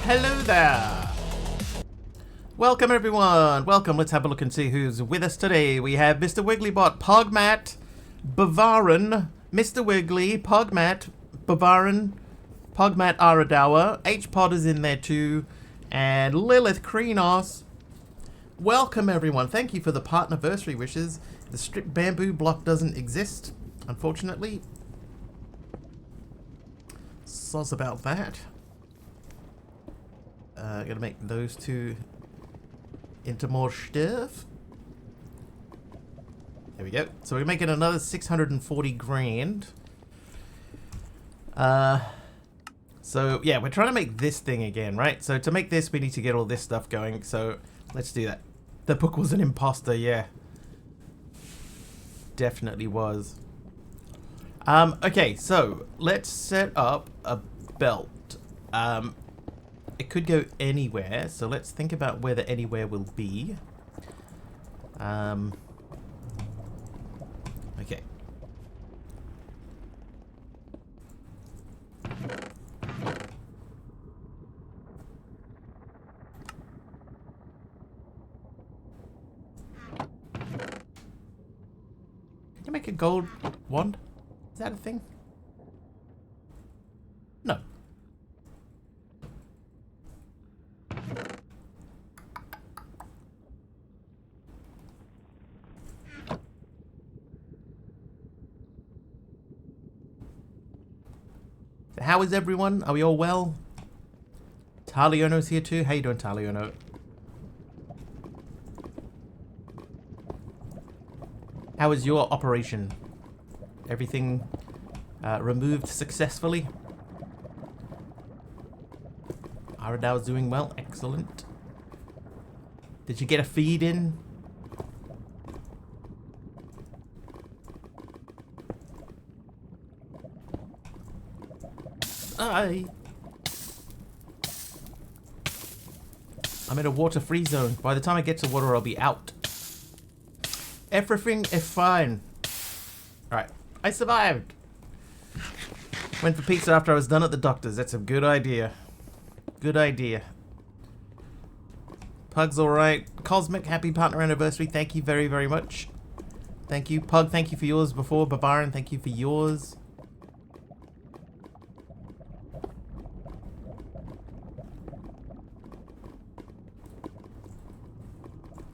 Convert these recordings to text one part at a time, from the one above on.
Hello there. Welcome everyone. Welcome. Let's have a look and see who's with us today. We have Mr. Wigglybot, Pogmat, Bavaran, Mr. Wiggly, Pogmat, Bavaran, Pogmat Aradawa, H-Pod is in there too, and Lilith Kreenos. Welcome everyone. Thank you for the partnerversary wishes. The strip bamboo block doesn't exist, unfortunately. Soz about that. Gonna make those two into more stuff. There we go. So we're making another 640 grand. So yeah, we're trying to make this thing again, right? So to make this, we need to get all this stuff going. So let's do that. The book was an imposter, yeah. Definitely was. Okay, so let's set up a belt. It could go anywhere, so let's think about where the anywhere will be. Okay. Can you make a gold wand? Is that a thing? No. How is everyone? Are we all well? Taliono's here too. How you doing, Taliono? How was your operation? Everything removed successfully? Aradow's doing well. Excellent. Did you get a feed in? I'm in a water-free zone. By the time I get to water, I'll be out. Everything is fine. Alright, I survived. Went for pizza after I was done at the doctor's. That's a good idea. Good idea. Pug's alright. Cosmic, happy partner anniversary. Thank you very, very much. Thank you. Pug, thank you for yours before. Bavaran, thank you for yours.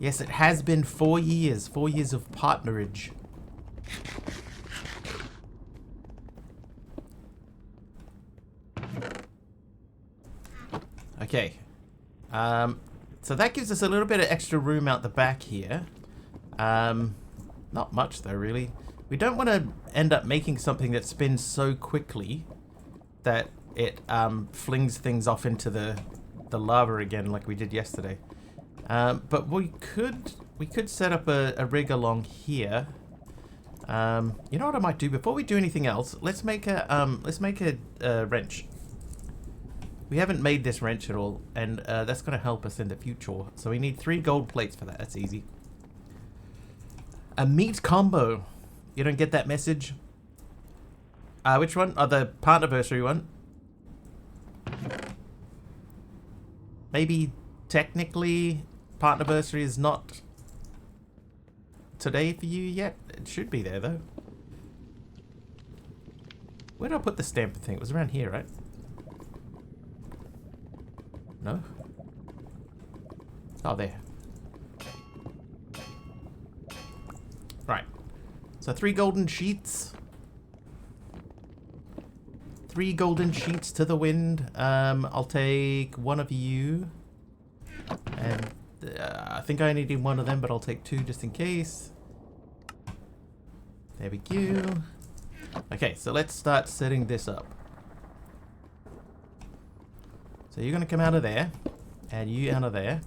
Yes, it has been 4 years. 4 years of partnerage. Okay. So that gives us a little bit of extra room out the back here. Not much though, really. We don't want to end up making something that spins so quickly that it flings things off into the lava again like we did yesterday. But we could set up a rig along here. You know what I might do before we do anything else? Let's make a wrench. We haven't made this wrench at all, and that's going to help us in the future. So we need 3 gold plates for that. That's easy. A meat combo. You don't get that message? Which one? Oh, the partnerversary one. Maybe technically partnerversary is not today for you yet. It should be there though. Where did I put the stamp thing? It was around here, right? No? Oh, there. Right. So 3 golden sheets. 3 golden sheets to the wind. I'll take one of you. And I think I only need one of them, but I'll take 2 just in case. There we go. Okay, so let's start setting this up. So you're going to come out of there, and you out of there,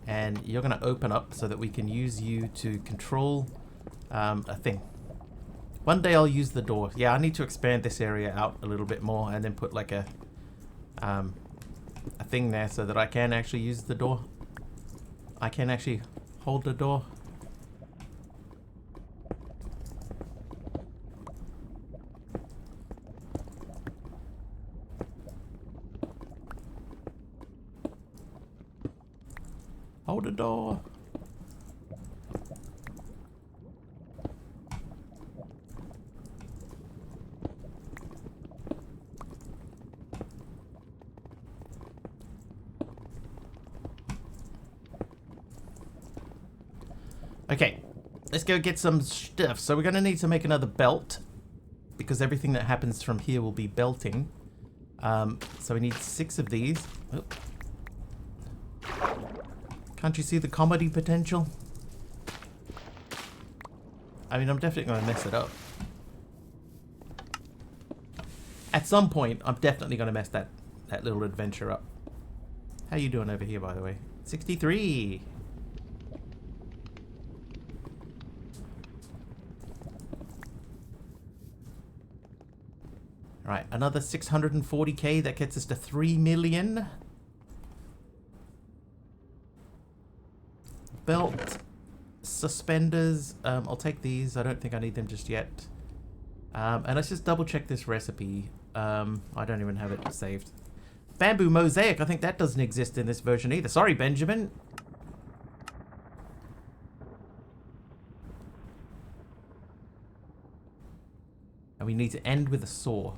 and you're going to open up so that we can use you to control a thing. One day I'll use the door. Yeah, I need to expand this area out a little bit more and then put like a thing there so that I can actually use the door. I can actually hold the door. Hold the door. Okay, let's go get some stuff. So we're going to need to make another belt, because everything that happens from here will be belting. So we need 6 of these. Oh. Can't you see the comedy potential? I mean, I'm definitely going to mess it up. At some point, I'm definitely going to mess that little adventure up. How you doing over here, by the way? 63. Right, another 640k. That gets us to 3 million. Belt. Suspenders. I'll take these. I don't think I need them just yet. And let's just double check this recipe. I don't even have it saved. Bamboo mosaic. I think that doesn't exist in this version either. Sorry, Benjamin. And we need to end with a saw.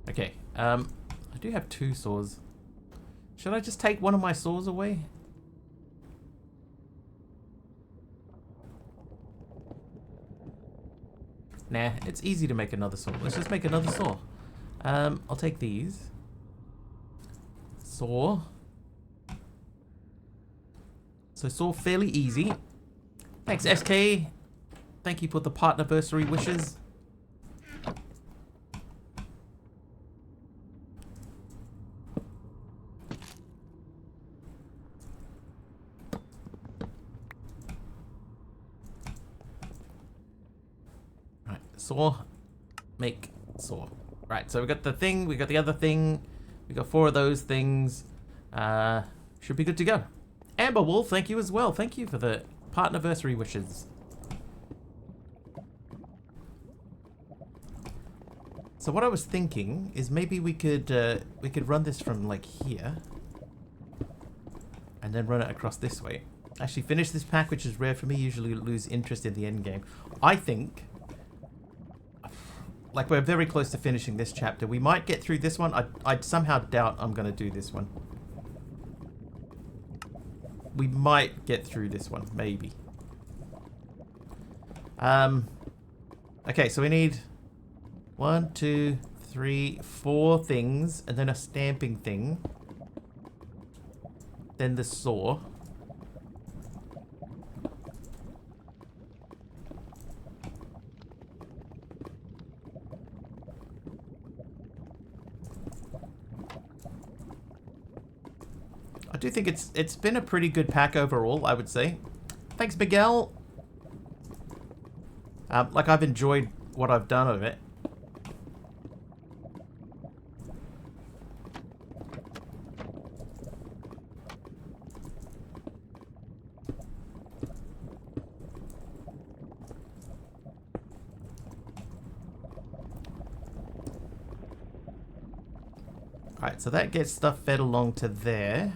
Okay. I do have 2 saws. Should I just take one of my saws away? Nah, it's easy to make another saw. Let's just make another saw. I'll take these. Saw. So saw fairly easy. Thanks, SK. Thank you for the partnerversary wishes. Saw, make saw. Right, so we got the thing, we got the other thing, we got 4 of those things. Should be good to go. Amber Wolf, thank you as well. Thank you for the partnerversary wishes. So what I was thinking is maybe we could run this from like here, and then run it across this way. Actually, finish this pack, which is rare for me. Usually lose interest in the end game. I think. Like, we're very close to finishing this chapter. We might get through this one. I somehow doubt I'm going to do this one. We might get through this one. Maybe. Okay, so we need 1, 2, 3, 4 things. And then a stamping thing. Then the saw. I do think it's been a pretty good pack overall, I would say. Thanks, Miguel. Like, I've enjoyed what I've done of it. Alright, so that gets stuff fed along to there.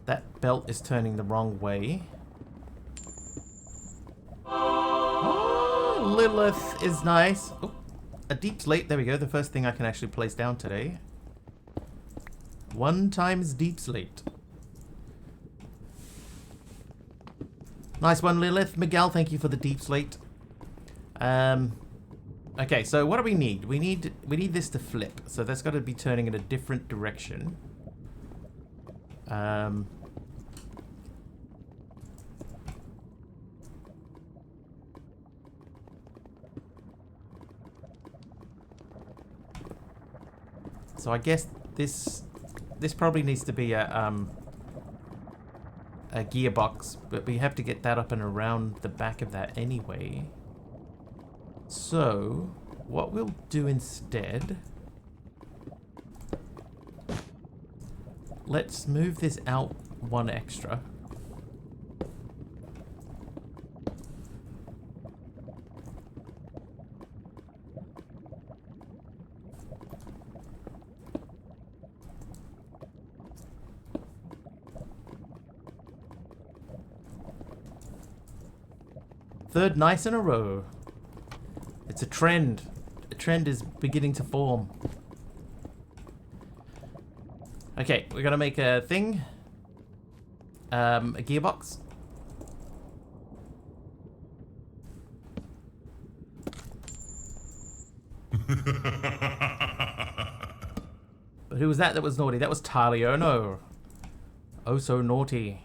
That belt is turning the wrong way. Oh, Lilith is nice. Oh, a deep slate. There we go. The first thing I can actually place down today. 1 times deep slate. Nice one, Lilith. Miguel, thank you for the deep slate. Okay, so what do we need? We need this to flip. So that's got to be turning in a different direction. So I guess this probably needs to be a gearbox, but we have to get that up and around the back of that anyway. So what we'll do instead, let's move this out 1 extra. Third nice in a row. It's a trend. A trend is beginning to form. Okay, we're gonna make a thing. A gearbox. But who was that was naughty? That was Taliono. Oh, so naughty.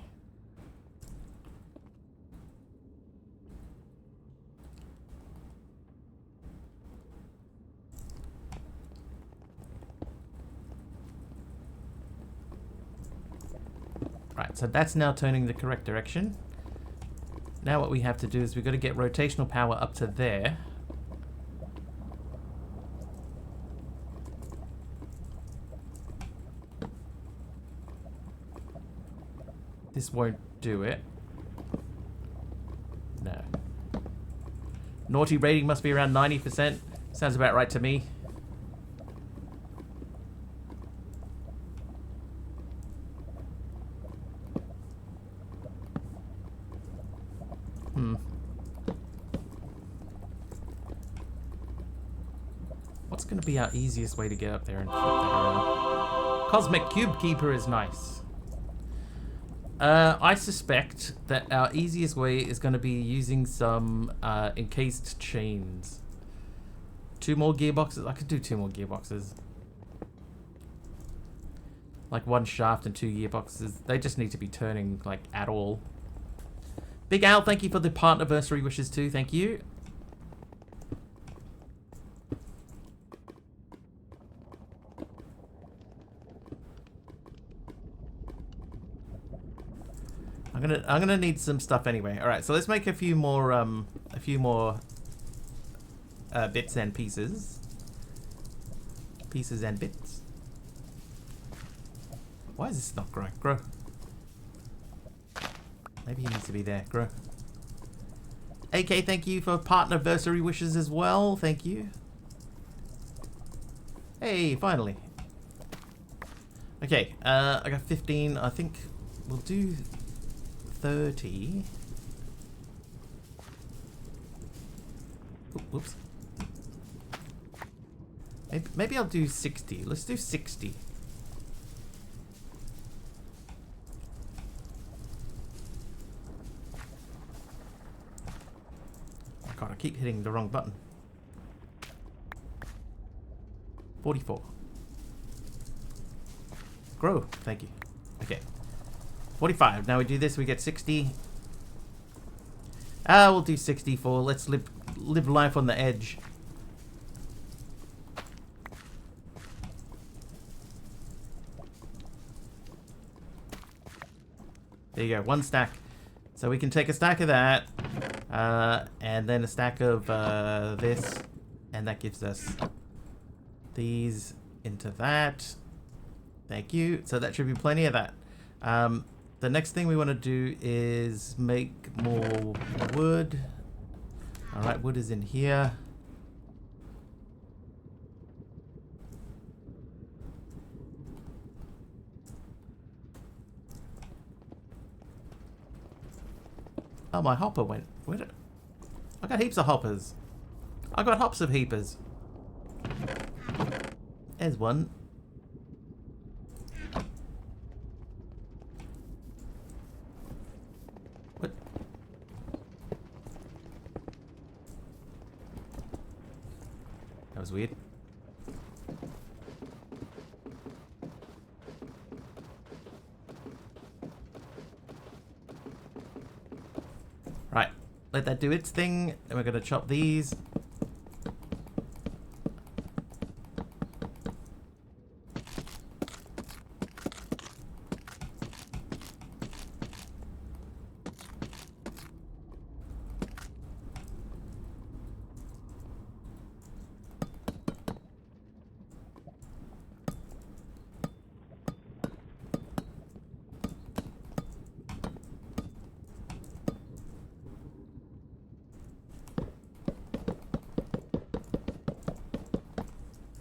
Right, so that's now turning the correct direction. Now what we have to do is we've got to get rotational power up to there. This won't do it. No. Naughty rating must be around 90%. Sounds about right to me. What's going to be our easiest way to get up there and flip that around? Cosmic Cube Keeper is nice. I suspect that our easiest way is going to be using some encased chains. 2 more gearboxes. I could do 2 more gearboxes. Like 1 shaft and 2 gearboxes. They just need to be turning like at all. Big Al, thank you for the partnerversary wishes too. Thank you. I'm gonna need some stuff anyway. All right, so let's make a few more bits and pieces. Pieces and bits. Why is this not growing? Grow. Maybe he needs to be there. Grow. AK, thank you for partnerversary wishes as well. Thank you. Hey, finally. Okay, I got 15. I think we'll do 30. Whoops. Maybe I'll do 60. Let's do 60. Oh God, I keep hitting the wrong button. 44. Grow. Thank you. Okay. 45. Now we do this, we get 60. We'll do 64. Let's live life on the edge. There you go, 1 stack. So we can take a stack of that, and then a stack of this, and that gives us these into that. Thank you. So that should be plenty of that. The next thing we want to do is make more wood. Alright, wood is in here. Oh, my hopper went. Where did... I got heaps of hoppers. I got hops of heapers. There's one. What? That was weird. Right, let that do its thing, and we're going to chop these.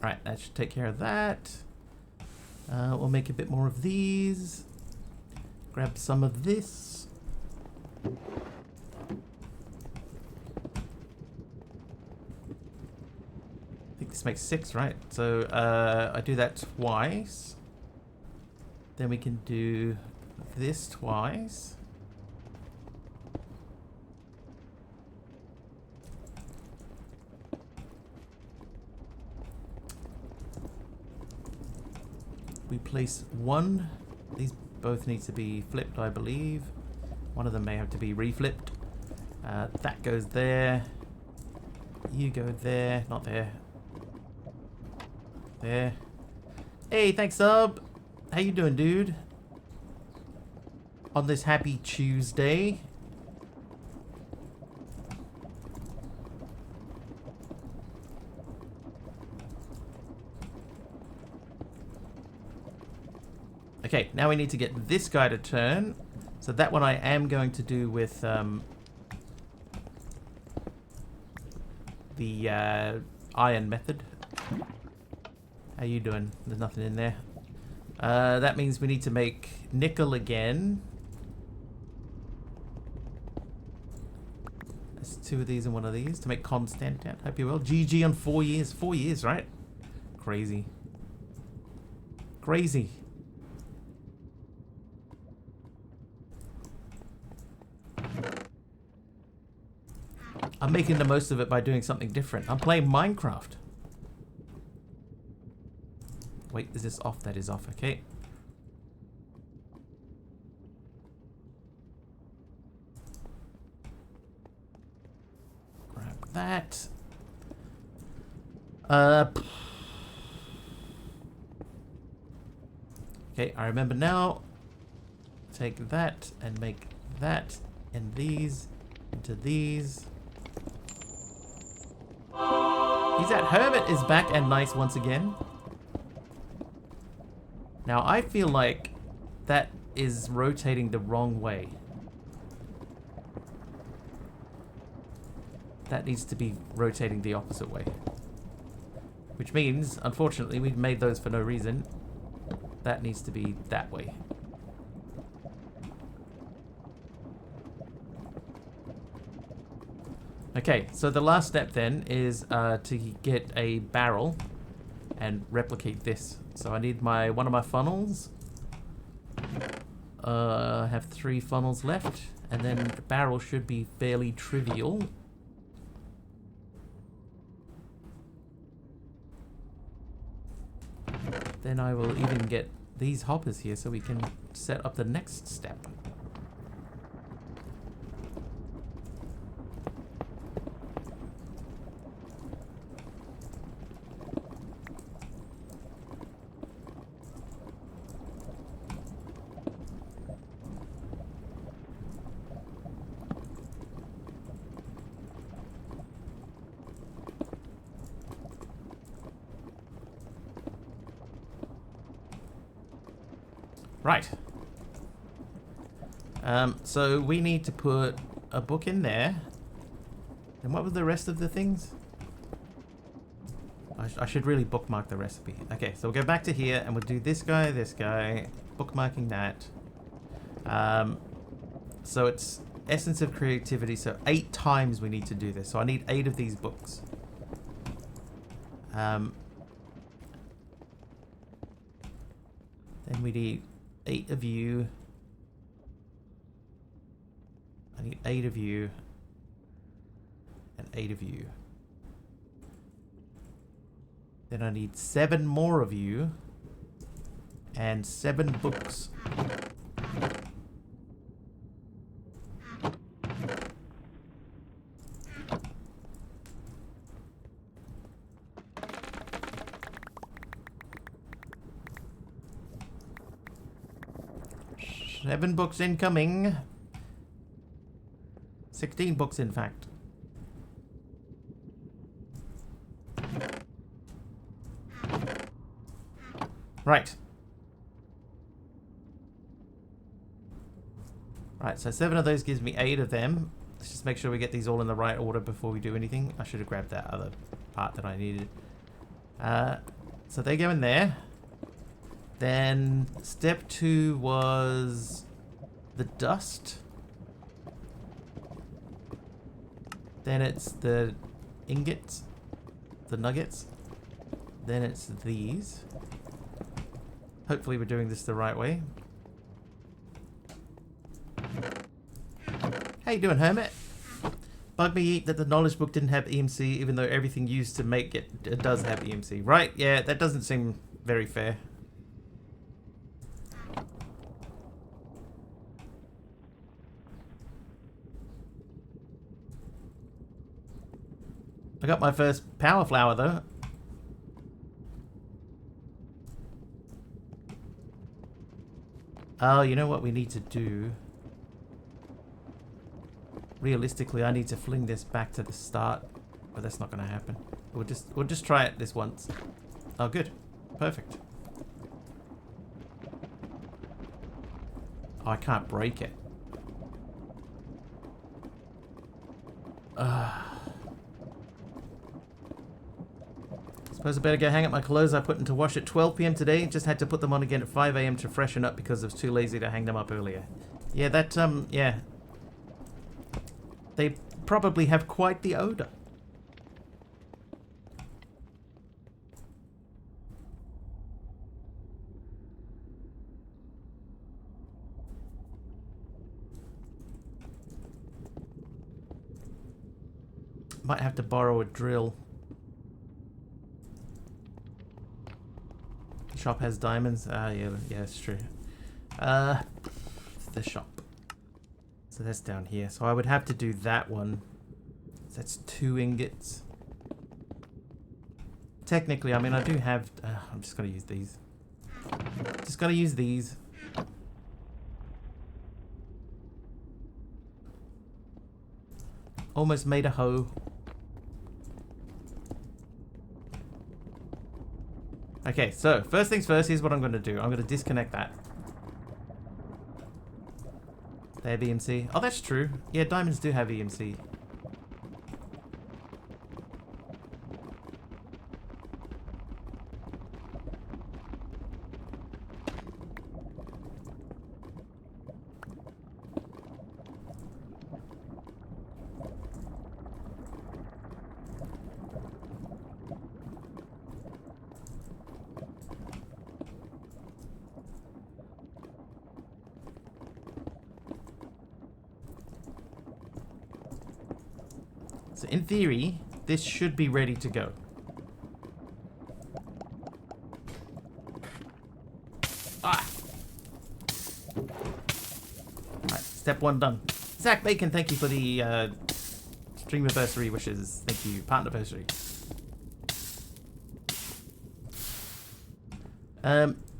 Right, that should take care of that. We'll make a bit more of these. Grab some of this. this makes 6, right? So I do that twice. Then we can do this twice. We place one. These both need to be flipped, I believe. One of them may have to be reflipped. That goes there. You go there. Not there. There. Hey, thanks, sub. How you doing, dude? On this happy Tuesday. Okay, now we need to get this guy to turn. So that one I am going to do with the iron method. How you doing? There's nothing in there. That means we need to make nickel again. There's 2 of these and 1 of these to make constant. Hope you will. GG on 4 years. 4 years, right? Crazy. Crazy. I'm making the most of it by doing something different. I'm playing Minecraft. Wait, is this off? That is off, okay. Grab that. Okay, I remember now. Take that and make that and these into these. He's at Hermit is back and nice once again. Now I feel like that is rotating the wrong way. That needs to be rotating the opposite way. Which means, unfortunately, we've made those for no reason. That needs to be that way. Okay, so the last step then is to get a barrel and replicate this. So I need one of my funnels. I have 3 funnels left, and then the barrel should be fairly trivial. Then I will even get these hoppers here so we can set up the next step. Right. So we need to put a book in there. And what were the rest of the things? I should really bookmark the recipe. Okay, so we'll go back to here and we'll do this guy, bookmarking that. So it's essence of creativity. So 8 times we need to do this. So I need 8 of these books. Then we need 8 of you. I need 8 of you. And 8 of you. Then I need 7 more of you. And 7 books. Seven books incoming. 16 books, in fact. Right. Right, so 7 of those gives me 8 of them. Let's just make sure we get these all in the right order before we do anything. I should have grabbed that other part that I needed. So they go in there. Then step 2 was the dust. Then it's the ingots, the nuggets. Then it's these. Hopefully we're doing this the right way. How you doing, Hermit? Bug me that the knowledge book didn't have EMC, even though everything used to make it does have EMC. Right? Yeah, that doesn't seem very fair. I got my first power flower though. Oh, you know what we need to do? Realistically, I need to fling this back to the start, but that's not going to happen. We'll just try it this once. Oh, good, perfect. Oh, I can't break it. Suppose I better go hang up my clothes I put into wash at 12 PM today. Just had to put them on again at 5 AM to freshen up because I was too lazy to hang them up earlier. Yeah, that, yeah. They probably have quite the odor. Might have to borrow a drill. The shop has diamonds. Ah, yeah, it's true. The shop. So that's down here. So I would have to do that one. That's 2 ingots. Technically, I mean, I do have... I'm just going to use these. Just going to use these. Almost made a hoe. Okay, so first things first, here's what I'm going to do. I'm going to disconnect that. They have EMC. Oh, that's true. Yeah, diamonds do have EMC. So in theory, this should be ready to go. Ah! Alright, step 1 done. Zach Bacon, thank you for the stream anniversary wishes. Thank you, partner anniversary.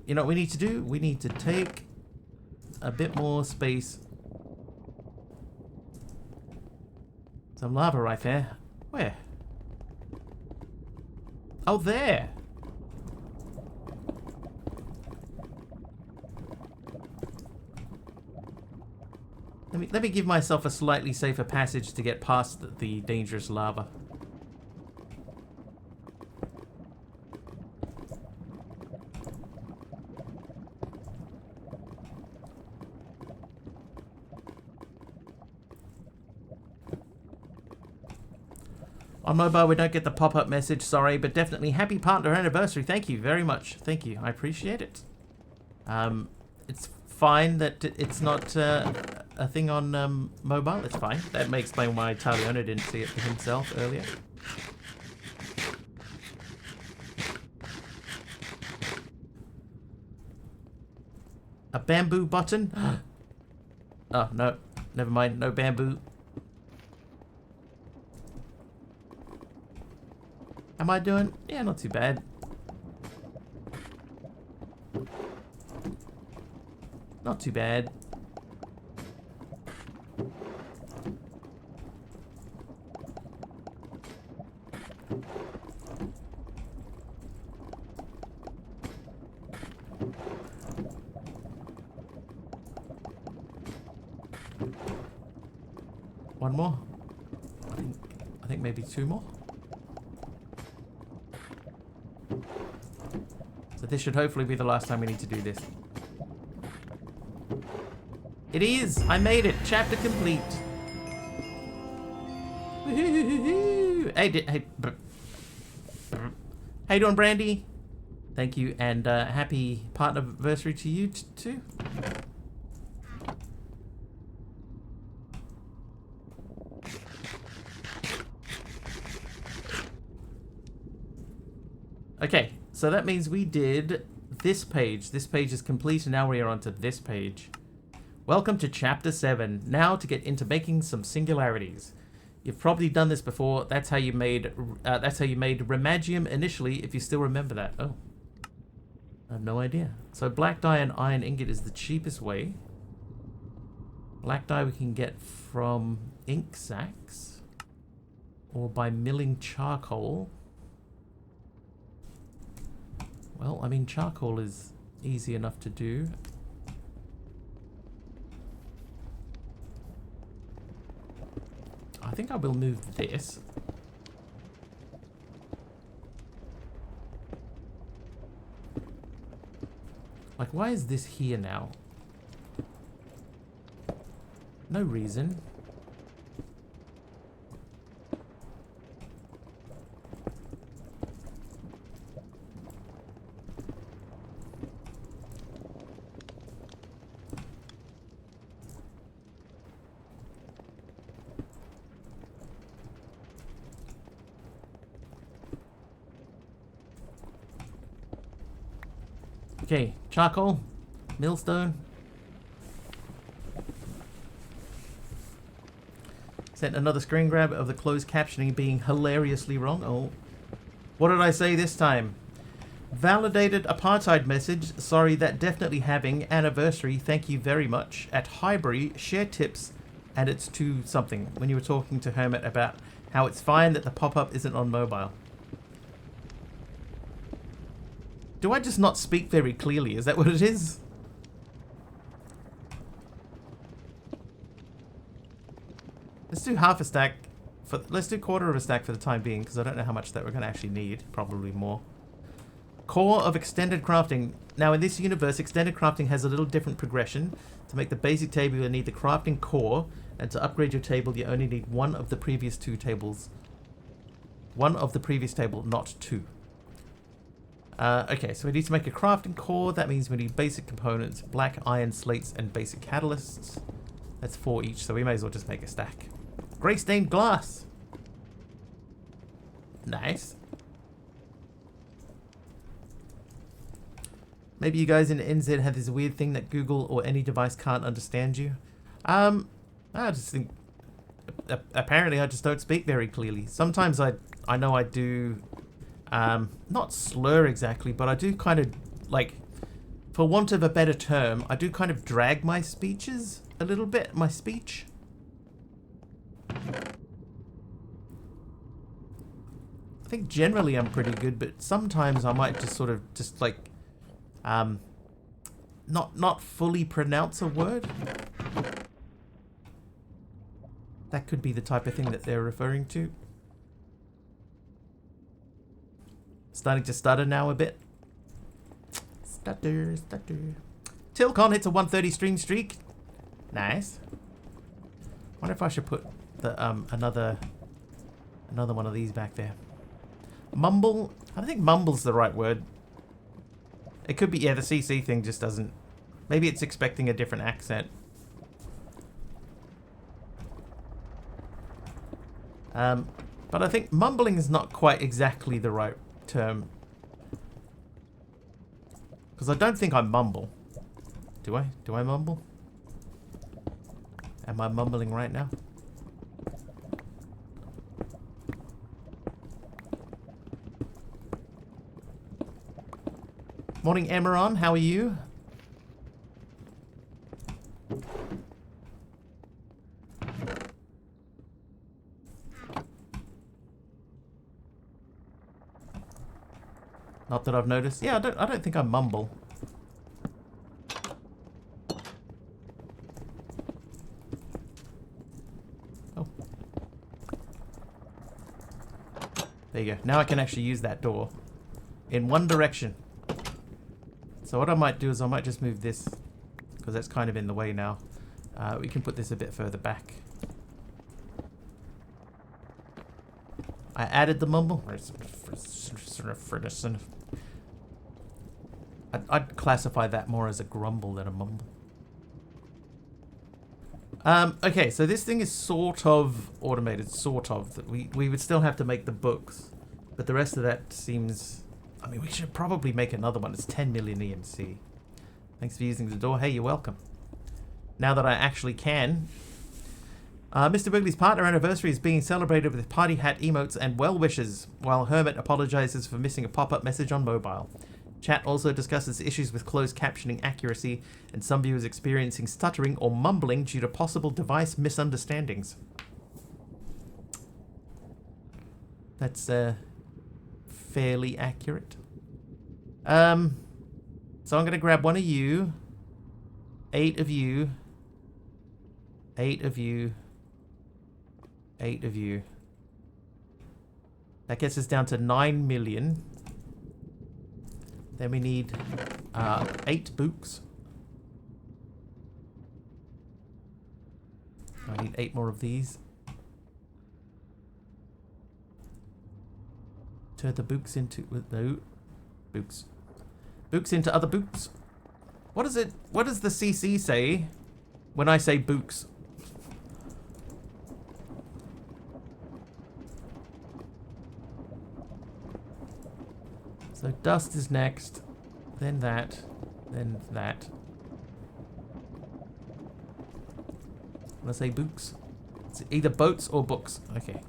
You know what we need to do? We need to take a bit more space. Some lava right there. Where? Oh, there! Let me give myself a slightly safer passage to get past the dangerous lava. On mobile, we don't get the pop-up message, sorry, but definitely happy partner anniversary. Thank you very much. Thank you. I appreciate it. It's fine that it's not a thing on mobile. It's fine. That may explain why Italiano didn't see it for himself earlier. A bamboo button? Oh, no. Never mind. No bamboo. Am I doing? Yeah, not too bad. Not too bad. One more? I think maybe 2 more. So this should hopefully be the last time we need to do this. It is! I made it! Chapter complete! Woohoo! Hey, How you doing, Brandy? Thank you, and happy partnerversary to you too. Okay, so that means we did this page. This page is complete, and now we are on to this page. Welcome to Chapter 7. Now to get into making some singularities. You've probably done this before. That's how you made Remagium initially, if you still remember that. Oh. I have no idea. So black dye and iron ingot is the cheapest way. Black dye we can get from ink sacks. Or by milling charcoal. Well, I mean, charcoal is easy enough to do. I think I will move this. Like, why is this here now? No reason. Okay, charcoal, millstone. Sent another screen grab of the closed captioning being hilariously wrong. Oh, what did I say this time? Validated apartheid message. Sorry, that definitely having anniversary. Thank you very much. At Highbury, share tips, and it's to something. When you were talking to Hermit about how it's fine that the pop-up isn't on mobile. Do I just not speak very clearly? Is that what it is? Let's do half a stack. Let's do quarter of a stack for the time being, because I don't know how much that we're going to actually need. Probably more. Core of extended crafting. Now in this universe, extended crafting has a little different progression. To make the basic table, you'll need the crafting core, and to upgrade your table, you only need one of the previous two tables. One of the previous table, not two. Okay, so we need to make a crafting core. That means we need basic components, black iron slates, and basic catalysts. That's 4 each, so we may as well just make a stack. Grey stained glass. Nice. Maybe you guys in NZ have this weird thing that Google or any device can't understand you. I just think apparently I just don't speak very clearly. Sometimes I know I do. Not slur exactly, but I do kind of, like, for want of a better term, I do kind of drag my speeches a little bit, my speech. I think generally I'm pretty good, but sometimes I might just sort of just like, not fully pronounce a word. That could be the type of thing that they're referring to. Starting to stutter now a bit. Stutter, stutter. Tilcon hits a 130 stream streak. Nice. Wonder if I should put the another one of these back there. Mumble. I don't think mumble's the right word. It could be, yeah, the CC thing just doesn't. Maybe it's expecting a different accent. But I think mumbling is not quite exactly the right term, because I don't think I mumble. Do I? Do I mumble? Am I mumbling right now? Morning, Emeron. How are you? Not that I've noticed. Yeah, I don't think I mumble. Oh. There you go. Now I can actually use that door in one direction. So what I might do is I might just move this, because that's kind of in the way now. We can put this a bit further back. I added the mumble. I'd classify that more as a grumble than a mumble. Okay, so this thing is sort of automated, sort of. We would still have to make the books, but the rest of that seems... I mean, we should probably make another one. It's 10 million EMC. Thanks for using the door. Hey, you're welcome. Now that I actually can... Mr. Wiggly's partner anniversary is being celebrated with party hat emotes and well wishes, while Hermit apologizes for missing a pop-up message on mobile. Chat also discusses issues with closed captioning accuracy and some viewers experiencing stuttering or mumbling due to possible device misunderstandings. That's fairly accurate. So I'm going to grab one of you, 8 of you, 8 of you, 8 of you. That gets us down to 9 million. Then we need 8 books. I need 8 more of these. Turn the books into... No. Books. Books into other books. What is it? What does the CC say when I say books? So dust is next, then that, then that. When I say books, it's either boats or books. Okay.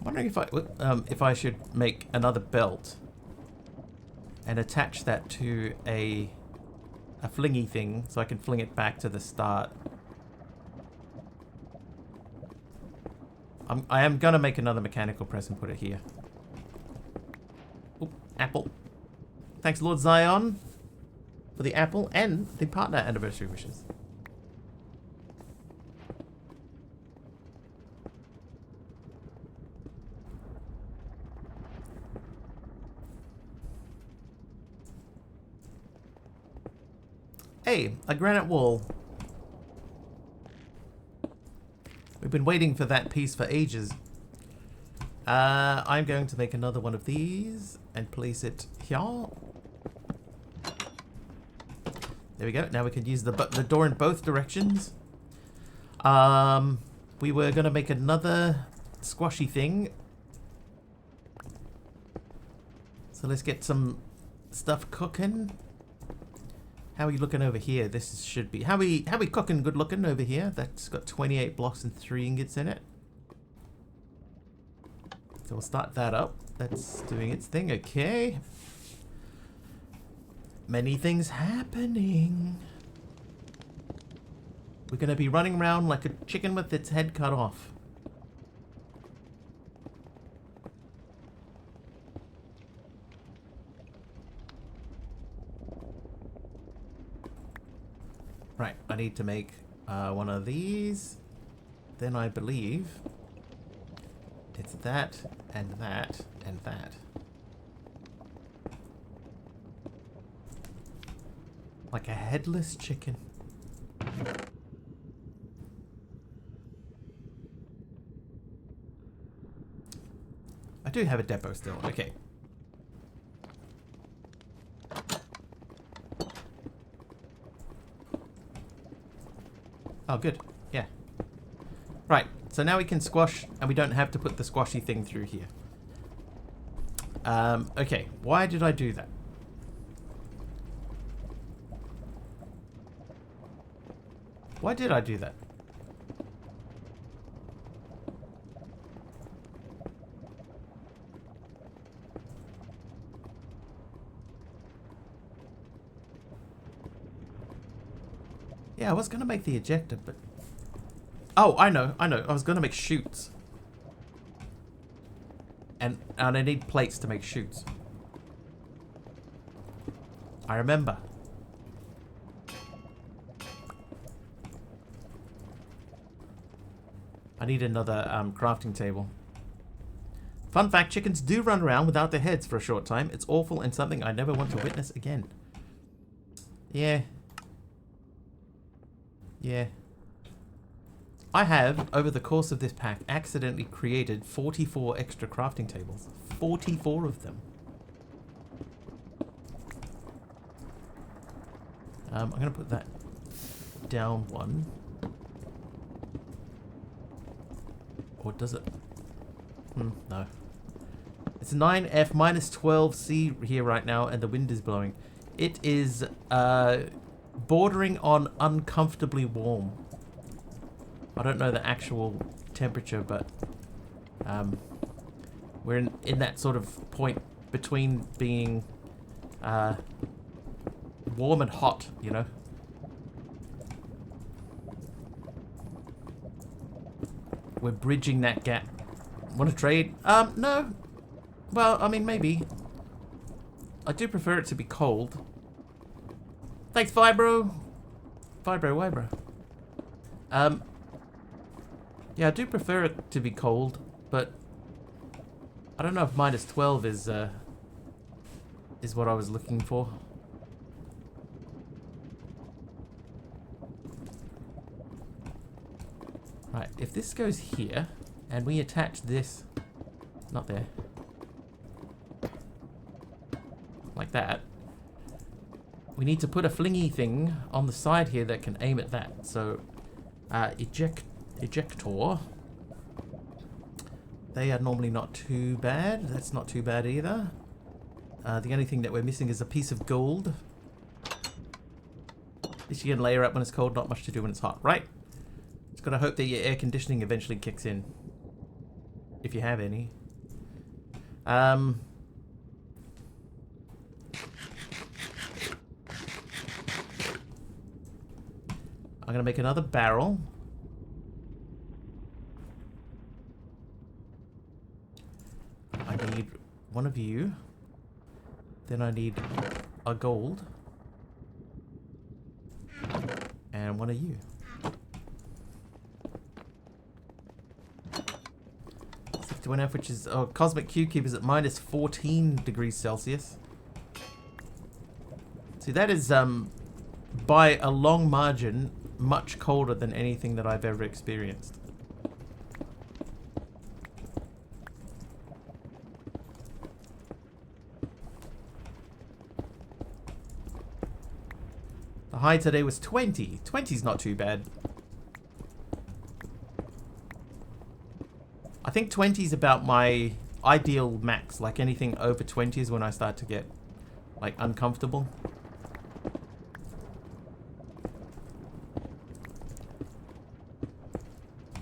Wondering if I should make another belt and attach that to a flingy thing so I can fling it back to the start. I am gonna make another mechanical press and put it here. Oop, apple. Thanks, Lord Zion, for the apple and the partner anniversary wishes. Hey, a granite wall. We've been waiting for that piece for ages. I'm going to make another one of these and place it here. There we go. Now we can use the door in both directions. We were going to make another squashy thing. So let's get some stuff cooking. How are we looking over here? This should be... How we cooking good looking over here? That's got 28 blocks and 3 ingots in it. So we'll start that up. That's doing its thing. Okay. Many things happening. We're going to be running around like a chicken with its head cut off. Right, I need to make one of these. Then I believe it's that and that and that. Like a headless chicken. I do have a depot still. Okay. Oh, good. Yeah. Right. So now we can squash, and we don't have to put the squashy thing through here. Okay. Why did I do that? Why did I do that? Yeah, I was going to make the ejector, but... Oh, I know. I was going to make chutes. And I need plates to make chutes. I remember. I need another crafting table. Fun fact, chickens do run around without their heads for a short time. It's awful and something I never want to witness again. Yeah. Yeah. I have, over the course of this pack, accidentally created 44 extra crafting tables. 44 of them. I'm going to put that down one. Or does it? No. It's 9F minus 12C here right now, and the wind is blowing. It is bordering on uncomfortably warm. I don't know the actual temperature, but we're in that sort of point between being warm and hot, you know. We're bridging that gap. Want to trade? No. Well, I mean, maybe. I do prefer it to be cold. Thanks, Vibro. Vibro. Yeah, I do prefer it to be cold, but I don't know if minus 12 is what I was looking for. Right, if this goes here, and we attach this, not there, like that, we need to put a flingy thing on the side here that can aim at that. So, ejector, they are normally not too bad. That's not too bad either. The only thing that we're missing is a piece of gold. This you can layer up when it's cold, not much to do when it's hot, right? Just gotta hope that your air conditioning eventually kicks in. If you have any. I'm gonna make another barrel. I need one of you. Then I need a gold. And one of you. 61F, which is... Oh, Cosmic Cube is at minus 14 degrees Celsius. See, that is, by a long margin, much colder than anything that I've ever experienced. The high today was 20. 20's not too bad. I think 20 is about my ideal max. Like anything over 20 is when I start to get like uncomfortable.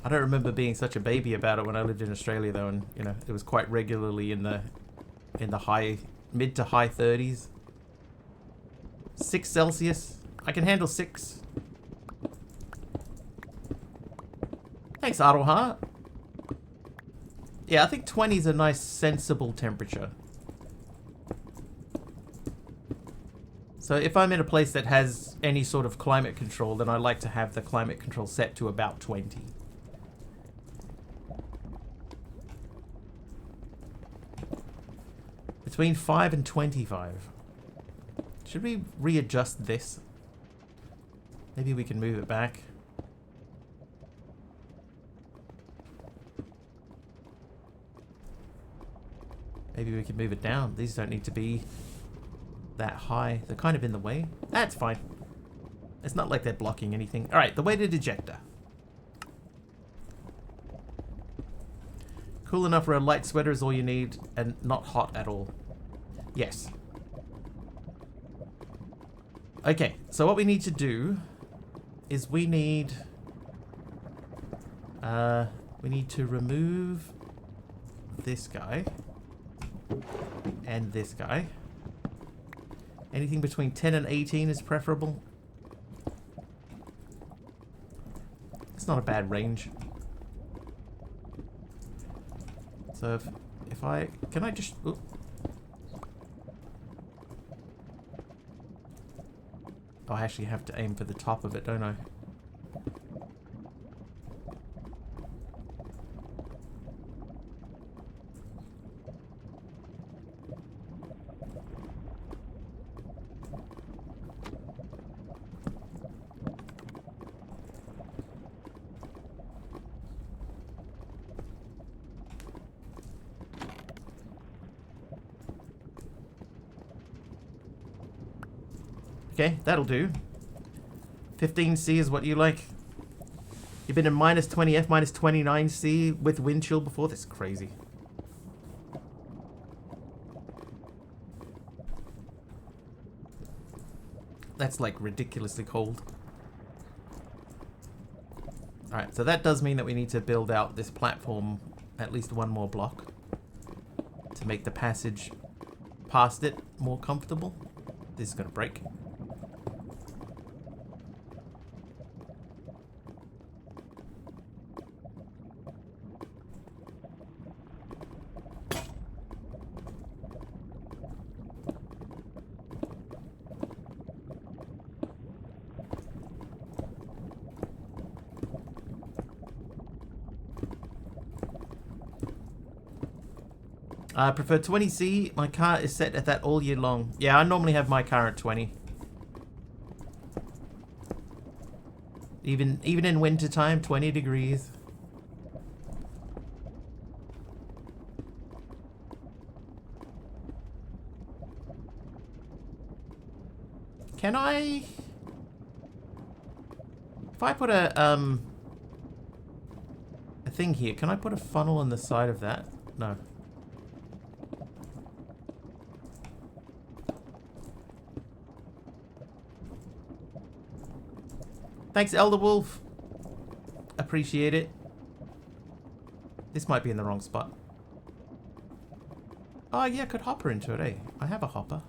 I don't remember being such a baby about it when I lived in Australia though, and you know, it was quite regularly in the mid to high 30s. 6 Celsius. I can handle 6. Thanks, Aroha. Yeah, I think 20 is a nice, sensible temperature. So if I'm in a place that has any sort of climate control, then I like to have the climate control set to about 20. Between 5 and 25. Should we readjust this? Maybe we can move it back. Maybe we can move it down. These don't need to be that high. They're kind of in the way. That's fine. It's not like they're blocking anything. Alright, the weighted ejector. Cool enough for a light sweater is all you need, and not hot at all. Yes. Okay, so what we need to do is we need to remove this guy and this guy. Anything between 10 and 18 is preferable. It's not a bad range. So if I... Can I just... Ooh. Oh, I actually have to aim for the top of it, don't I? Okay, that'll do. 15C is what you like. You've been in minus 20F, minus 29C with wind chill before? That's crazy. That's like ridiculously cold. Alright, so that does mean that we need to build out this platform at least one more block to make the passage past it more comfortable. This is going to break. I prefer 20C. My car is set at that all year long. Yeah, I normally have my car at 20. Even in winter time, 20 degrees. Can I... If I put a thing here, can I put a funnel on the side of that? No. Thanks, Elder Wolf. Appreciate it. This might be in the wrong spot. Oh, yeah, I could hopper into it, eh? I have a hopper.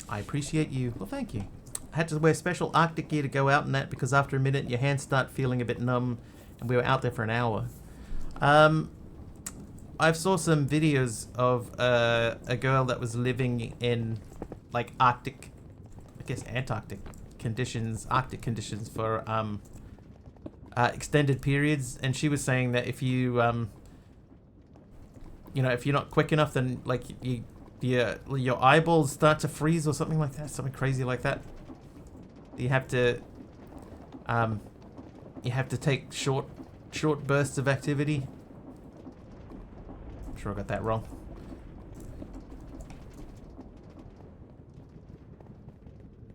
I appreciate you. Well, thank you. I had to wear special Arctic gear to go out in that because after a minute your hands start feeling a bit numb, and we were out there for an hour. I've saw some videos of a girl that was living in like Arctic, I guess Antarctic conditions, Arctic conditions for extended periods, and she was saying that if you you know, if you're not quick enough, then like your eyeballs start to freeze or something like that, something crazy like that. You have to take short bursts of activity. Sure I got that wrong.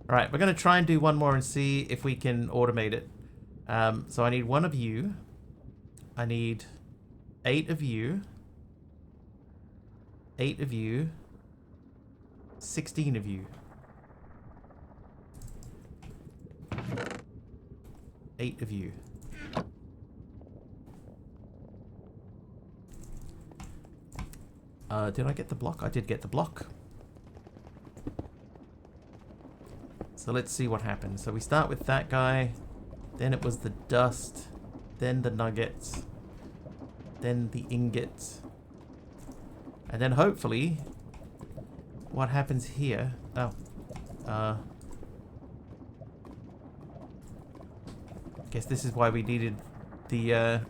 Alright, we're going to try and do one more and see if we can automate it. So I need one of you. I need 8 of you. 8 of you. 16 of you. 8 of you. Did I get the block? I did get the block. So let's see what happens. So we start with that guy. Then it was the dust. Then the nuggets. Then the ingots. And then hopefully, what happens here? Oh. Guess this is why we needed the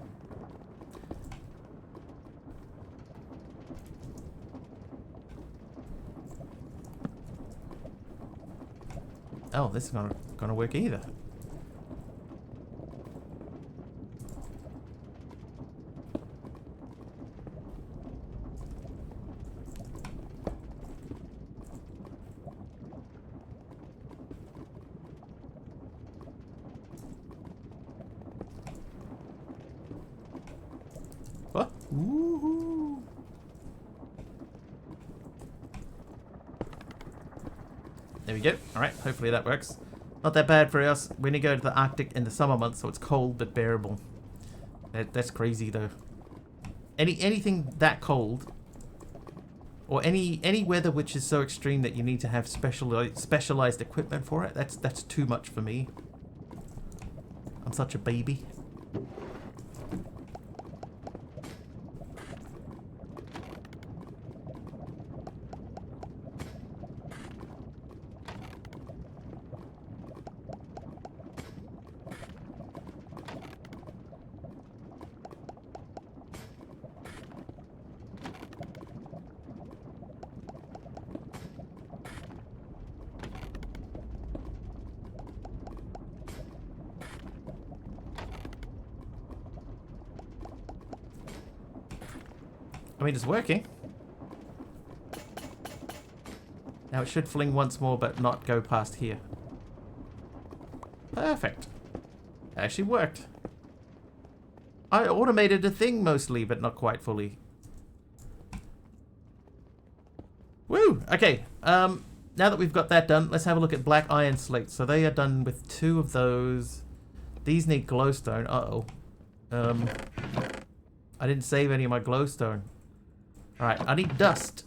oh, this is not gonna work either. What? Woohoo! There we go. Alright, hopefully that works. Not that bad for us. We're gonna go to the Arctic in the summer months, so it's cold but bearable. That's crazy though. Anything that cold or any weather which is so extreme that you need to have specialized equipment for it. That's too much for me. I'm such a baby. I mean, it's working. Now it should fling once more, but not go past here. Perfect. Actually worked. I automated a thing mostly, but not quite fully. Woo! Okay, now that we've got that done, let's have a look at black iron slates. So they are done with 2 of those. These need glowstone. Uh-oh. I didn't save any of my glowstone. Alright, I need dust.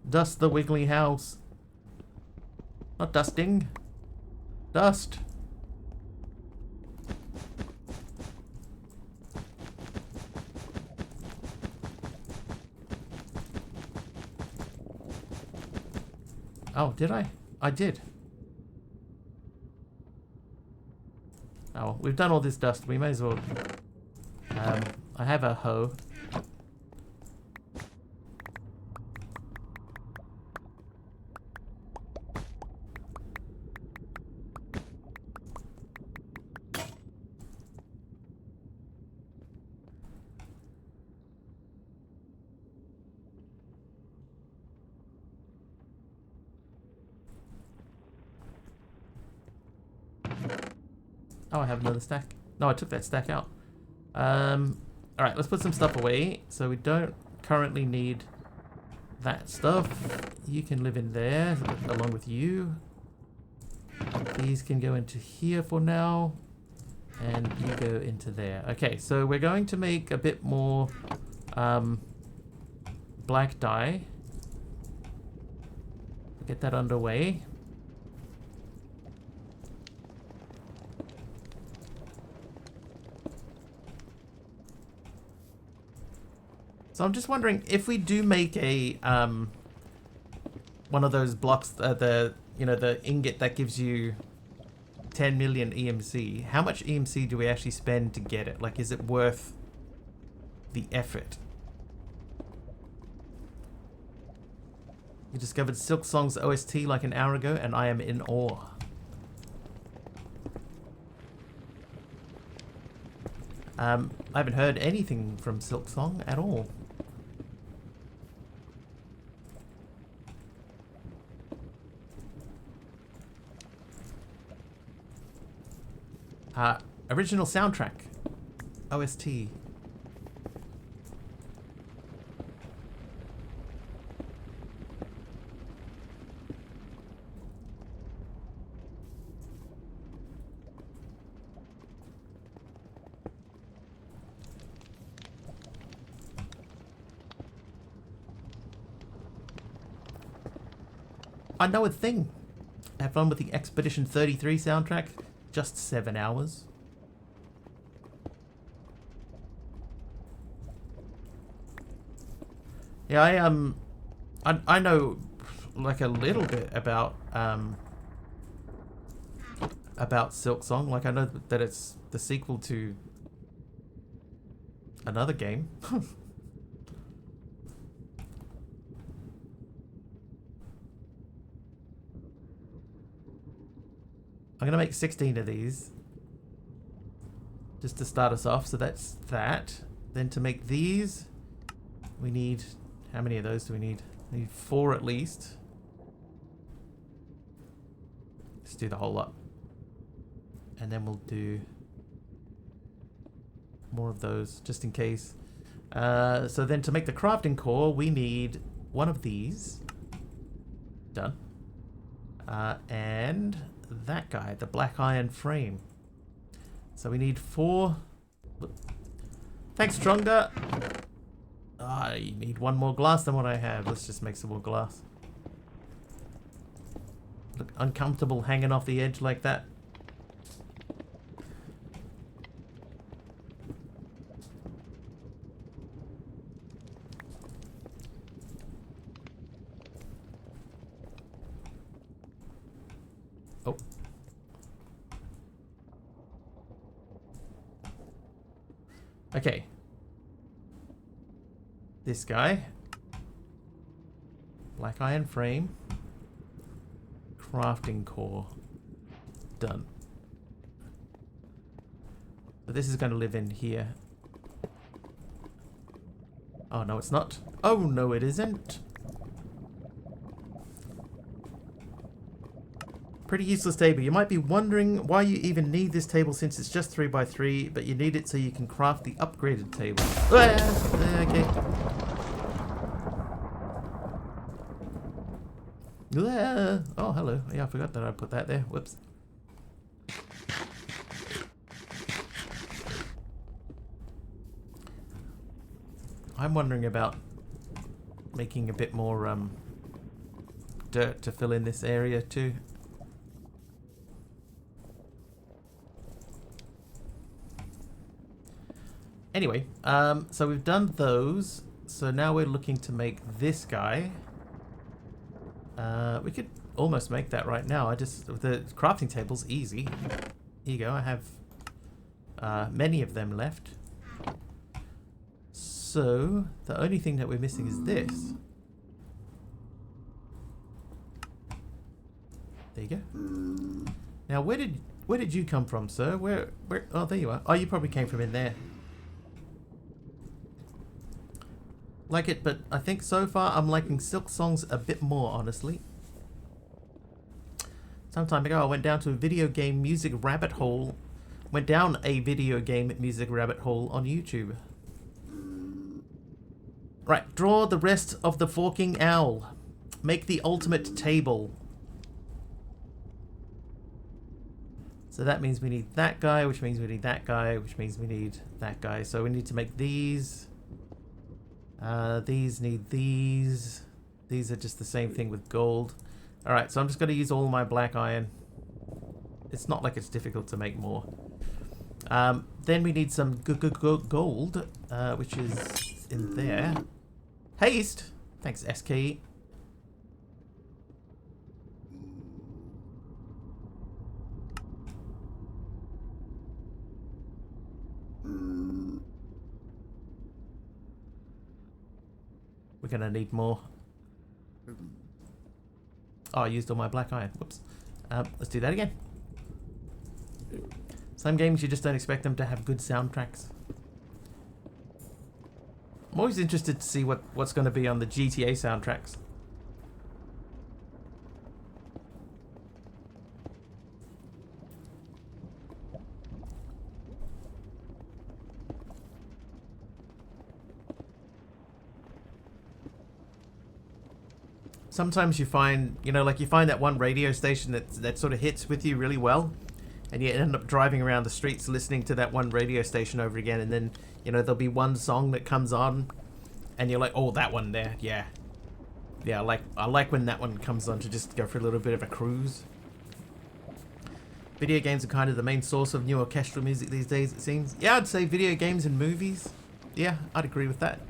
Dust the wiggly house. Not dusting. Dust. Oh, did I? I did. Oh, we've done all this dust. We may as well... I have a hoe. Oh, I have another stack. No, I took that stack out. Alright, let's put some stuff away. So we don't currently need that stuff. You can live in there along with you. These can go into here for now. And you go into there. Okay, so we're going to make a bit more black dye. Get that underway. So I'm just wondering if we do make a one of those blocks, the ingot that gives you 10 million EMC. How much EMC do we actually spend to get it? Like, is it worth the effort? You discovered Silk Song's OST like an hour ago, and I am in awe. I haven't heard anything from Silk Song at all. Original soundtrack. OST. I know a thing. Have fun with the Expedition 33 soundtrack. Just 7 hours. Yeah, I know like a little bit about Silk Song. Like, I know that it's the sequel to another game. I'm gonna make 16 of these just to start us off. So that's that. Then to make these, we need, how many of those do we need? We need 4 at least. Let's do the whole lot. And then we'll do more of those, just in case. So then to make the crafting core, we need one of these. Done. And that guy, the black iron frame. So we need 4. Thanks, Stronga. I need 1 more glass than what I have. Let's just make some more glass. Look uncomfortable hanging off the edge like that. Oh. Okay. This guy. Black iron frame. Crafting core. Done. So this is going to live in here. Oh, no, it's not. Oh, no, it isn't. Pretty useless table. You might be wondering why you even need this table since it's just 3x3, but you need it so you can craft the upgraded table. Okay. Oh, hello. Yeah, I forgot that I put that there. Whoops. I'm wondering about making a bit more dirt to fill in this area too. Anyway, so we've done those. So now we're looking to make this guy. We could almost make that right now. The crafting table's easy. Here you go. I have many of them left. So the only thing that we're missing is this. There you go. Now, where did you come from, sir? Where? Oh, there you are. Oh, you probably came from in there. Like it, but I think so far I'm liking Silk Songs a bit more, honestly. Some time ago I went down to a video game music rabbit hole. Went down a video game music rabbit hole on YouTube. Right, draw the rest of the forking owl. Make the ultimate table. So that means we need that guy, which means we need that guy, which means we need that guy. So we need to make these. These need these. These are just the same thing with gold. Alright, so I'm just going to use all my black iron. It's not like it's difficult to make more. Then we need some gold, which is in there. Haste! Thanks, SKE. We're going to need more. Oh, I used all my black iron. Whoops. Let's do that again. Some games you just don't expect them to have good soundtracks. I'm always interested to see what's going to be on the GTA soundtracks. Sometimes you find, like you find that one radio station that sort of hits with you really well, and you end up driving around the streets listening to that one radio station over again, and then, there'll be one song that comes on, and you're like, oh, that one there, yeah. Yeah, I like when that one comes on to just go for a little bit of a cruise. Video games are kind of the main source of new orchestral music these days, it seems. Yeah, I'd say video games and movies. Yeah, I'd agree with that.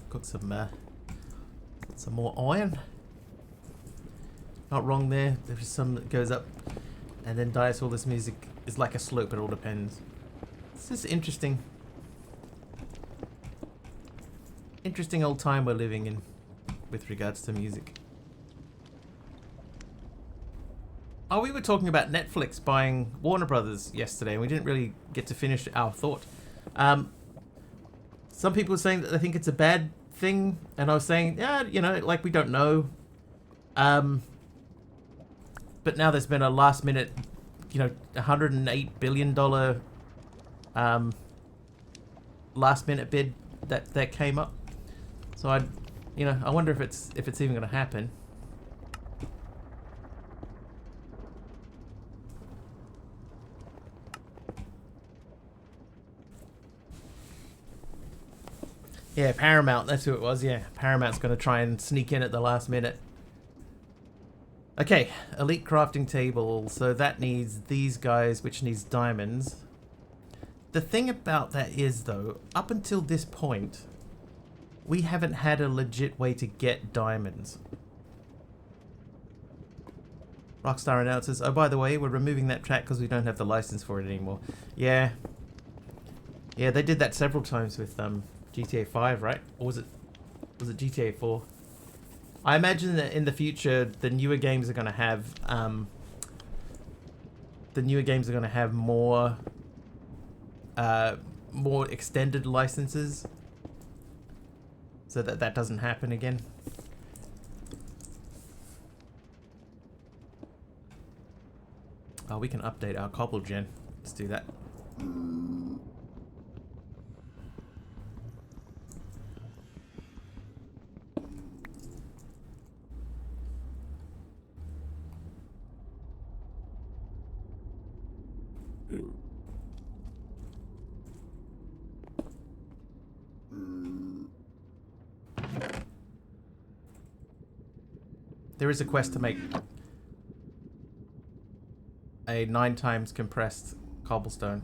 Got some more iron. Not wrong there. There's some that goes up and then dies. All this music is like a slope. It all depends. It's just interesting. Interesting old time we're living in with regards to music. Oh, we were talking about Netflix buying Warner Brothers yesterday, and we didn't really get to finish our thought. Some people were saying that they think it's a bad thing, and I was saying, yeah, like we don't know. But now there's been a last minute you know, $108 billion last minute bid that came up. So I wonder if it's even going to happen. Yeah, Paramount, that's who it was. Yeah, Paramount's going to try and sneak in at the last minute. Okay, elite crafting table. So that needs these guys, which needs diamonds. The thing about that is, though, up until this point, we haven't had a legit way to get diamonds. Rockstar announces, oh, by the way, we're removing that track because we don't have the license for it anymore. Yeah. Yeah, they did that several times with GTA 5, right? Or was it GTA 4? I imagine that in the future, the newer games are going to have more extended licenses, so that doesn't happen again. Oh, we can update our cobble gen. Let's do that. There is a quest to make a 9 times compressed cobblestone.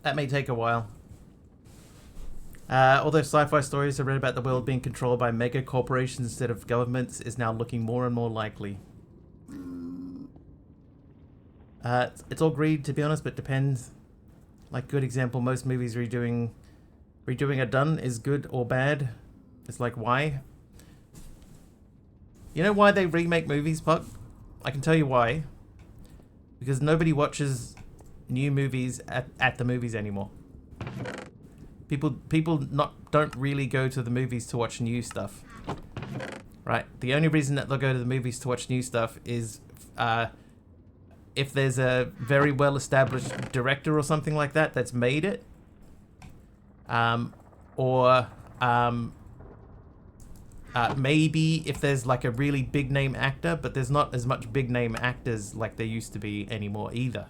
That may take a while. Although sci-fi stories are read about the world being controlled by mega corporations instead of governments is now looking more and more likely. It's all greed, to be honest, but it depends. Like, good example, most movies redoing a done is good or bad. It's like, why? You know why they remake movies, Puck? I can tell you why. Because nobody watches new movies at the movies anymore. People don't really go to the movies to watch new stuff, right? The only reason that they'll go to the movies to watch new stuff is if there's a very well established director or something like that that's made it, or maybe if there's like a really big name actor, but there's not as much big name actors like there used to be anymore either.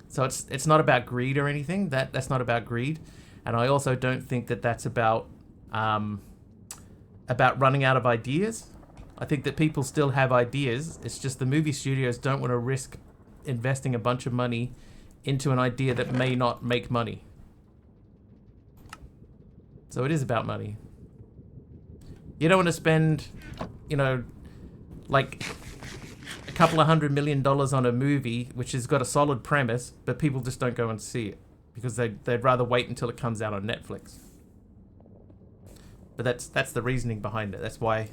So it's not about greed or anything. That's not about greed, and I also don't think that that's about running out of ideas. I think that people still have ideas. It's just the movie studios don't want to risk investing a bunch of money into an idea that may not make money. So it is about money. You don't want to spend, like a couple of $100 million on a movie which has got a solid premise, but people just don't go and see it because they'd rather wait until it comes out on Netflix. But that's the reasoning behind it. That's why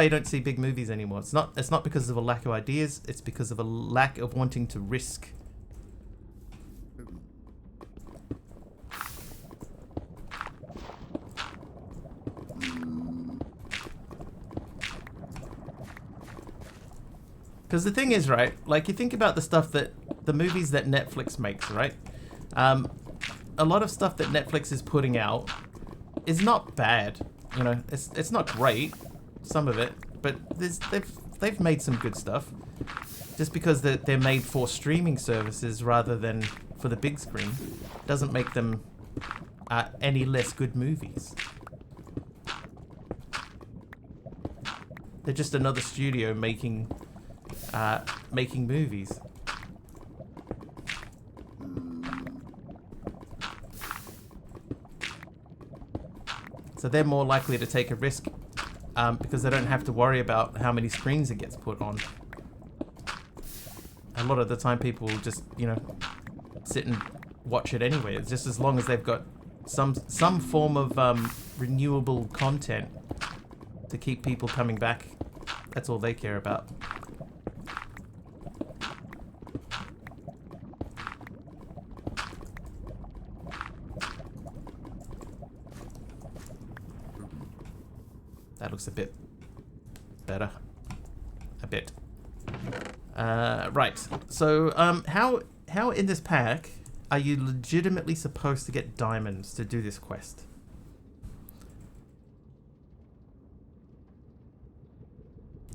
you don't see big movies anymore. It's not because of a lack of ideas. It's because of a lack of wanting to risk. Because the thing is, right, like you think about the movies that Netflix makes, right? A lot of stuff that Netflix is putting out is not bad. It's not great, some of it, but they've made some good stuff. Just because they're made for streaming services rather than for the big screen doesn't make them any less good movies. They're just another studio making movies. So they're more likely to take a risk because they don't have to worry about how many screens it gets put on. A lot of the time people will just, you know, sit and watch it anyway. It's just as long as they've got some form of renewable content to keep people coming back. That's all they care about. That looks a bit better. A bit. Right. So, how in this pack are you legitimately supposed to get diamonds to do this quest?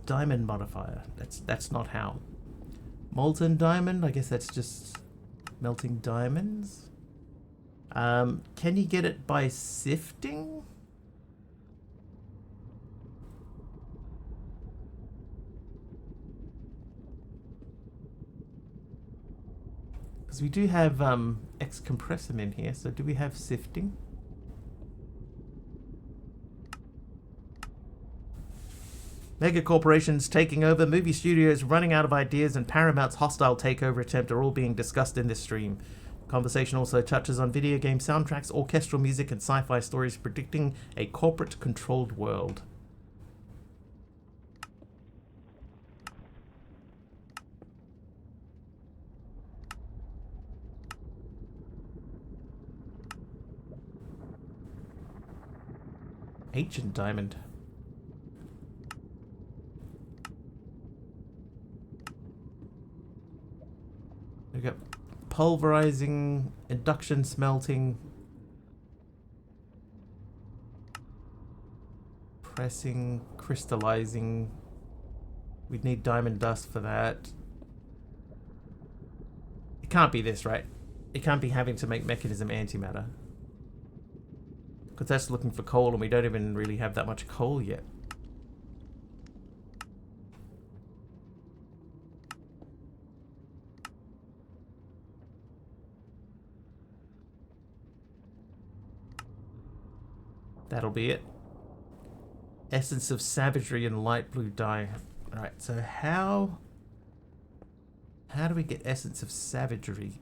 Diamond modifier. That's not how. Molten diamond. I guess that's just melting diamonds. Can you get it by sifting? Because we do have X-compressum in here, so do we have sifting? Mega corporations taking over, movie studios running out of ideas, and Paramount's hostile takeover attempt are all being discussed in this stream. Conversation also touches on video game soundtracks, orchestral music, and sci-fi stories predicting a corporate-controlled world. Ancient diamond. We got pulverizing, induction smelting, pressing, crystallizing. We'd need diamond dust for that. It can't be this, right? It can't be having to make mechanism antimatter. Because that's looking for coal, and we don't even really have that much coal yet. That'll be it. Essence of savagery and light blue dye. Alright, so how do we get essence of savagery?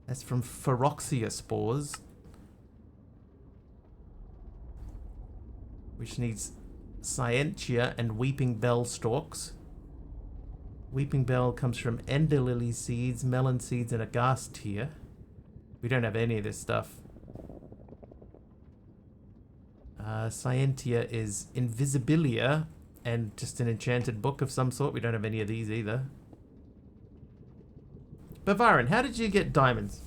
That's from Feroxia spores, which needs Scientia and Weeping Bell stalks. Weeping Bell comes from Ender Lily seeds, melon seeds, and agast tear. We don't have any of this stuff. Scientia is Invisibilia and just an enchanted book of some sort. We don't have any of these either. Bavarin, how did you get diamonds?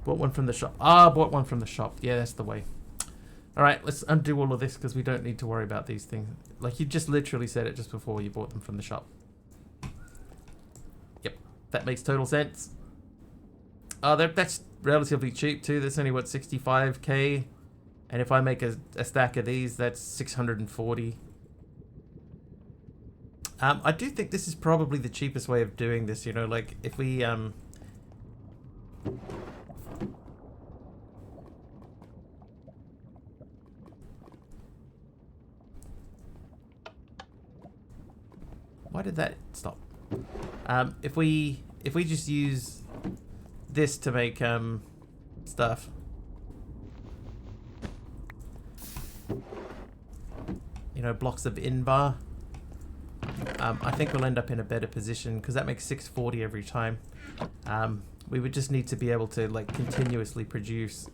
Bought one from the shop. Ah, bought one from the shop. Yeah, that's the way. Alright, let's undo all of this because we don't need to worry about these things. Like, you just literally said it just before you bought them from the shop. Yep, that makes total sense. Oh, that's relatively cheap too. That's only, what, 65k? And if I make a stack of these, that's 640. I do think this is probably the cheapest way of doing this, you know, like, if we, why did that stop? If we just use this to make stuff, you know, blocks of Invar, I think we'll end up in a better position because that makes 640 every time. We would just need to be able to, like, continuously produce.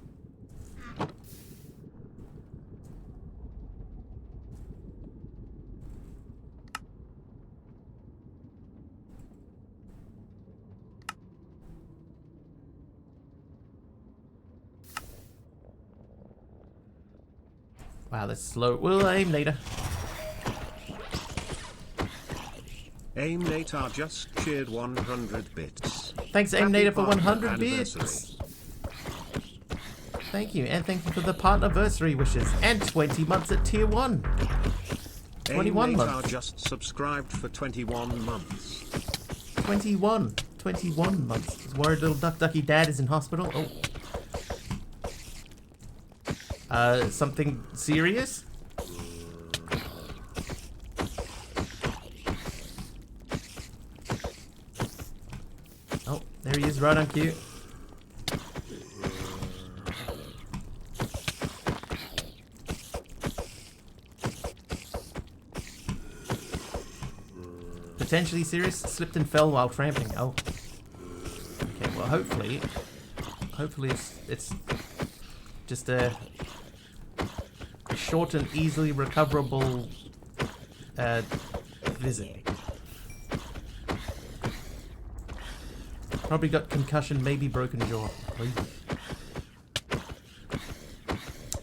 Wow, that's slow. We'll aim later. Aim Natar just cheered 100 bits. Thanks, Aim Natar, for 100 bits. Thank you, and thank you for the partnerversary wishes. And 20 months at tier 1. 21 months. Just subscribed for 21 months. 21 months. His worried little duck ducky dad is in hospital. Oh. Something serious? Oh, there he is, right on cue. Potentially serious, slipped and fell while tramping. Oh. Okay, well hopefully it's just a short and easily recoverable visit. Probably got concussion, maybe broken jaw.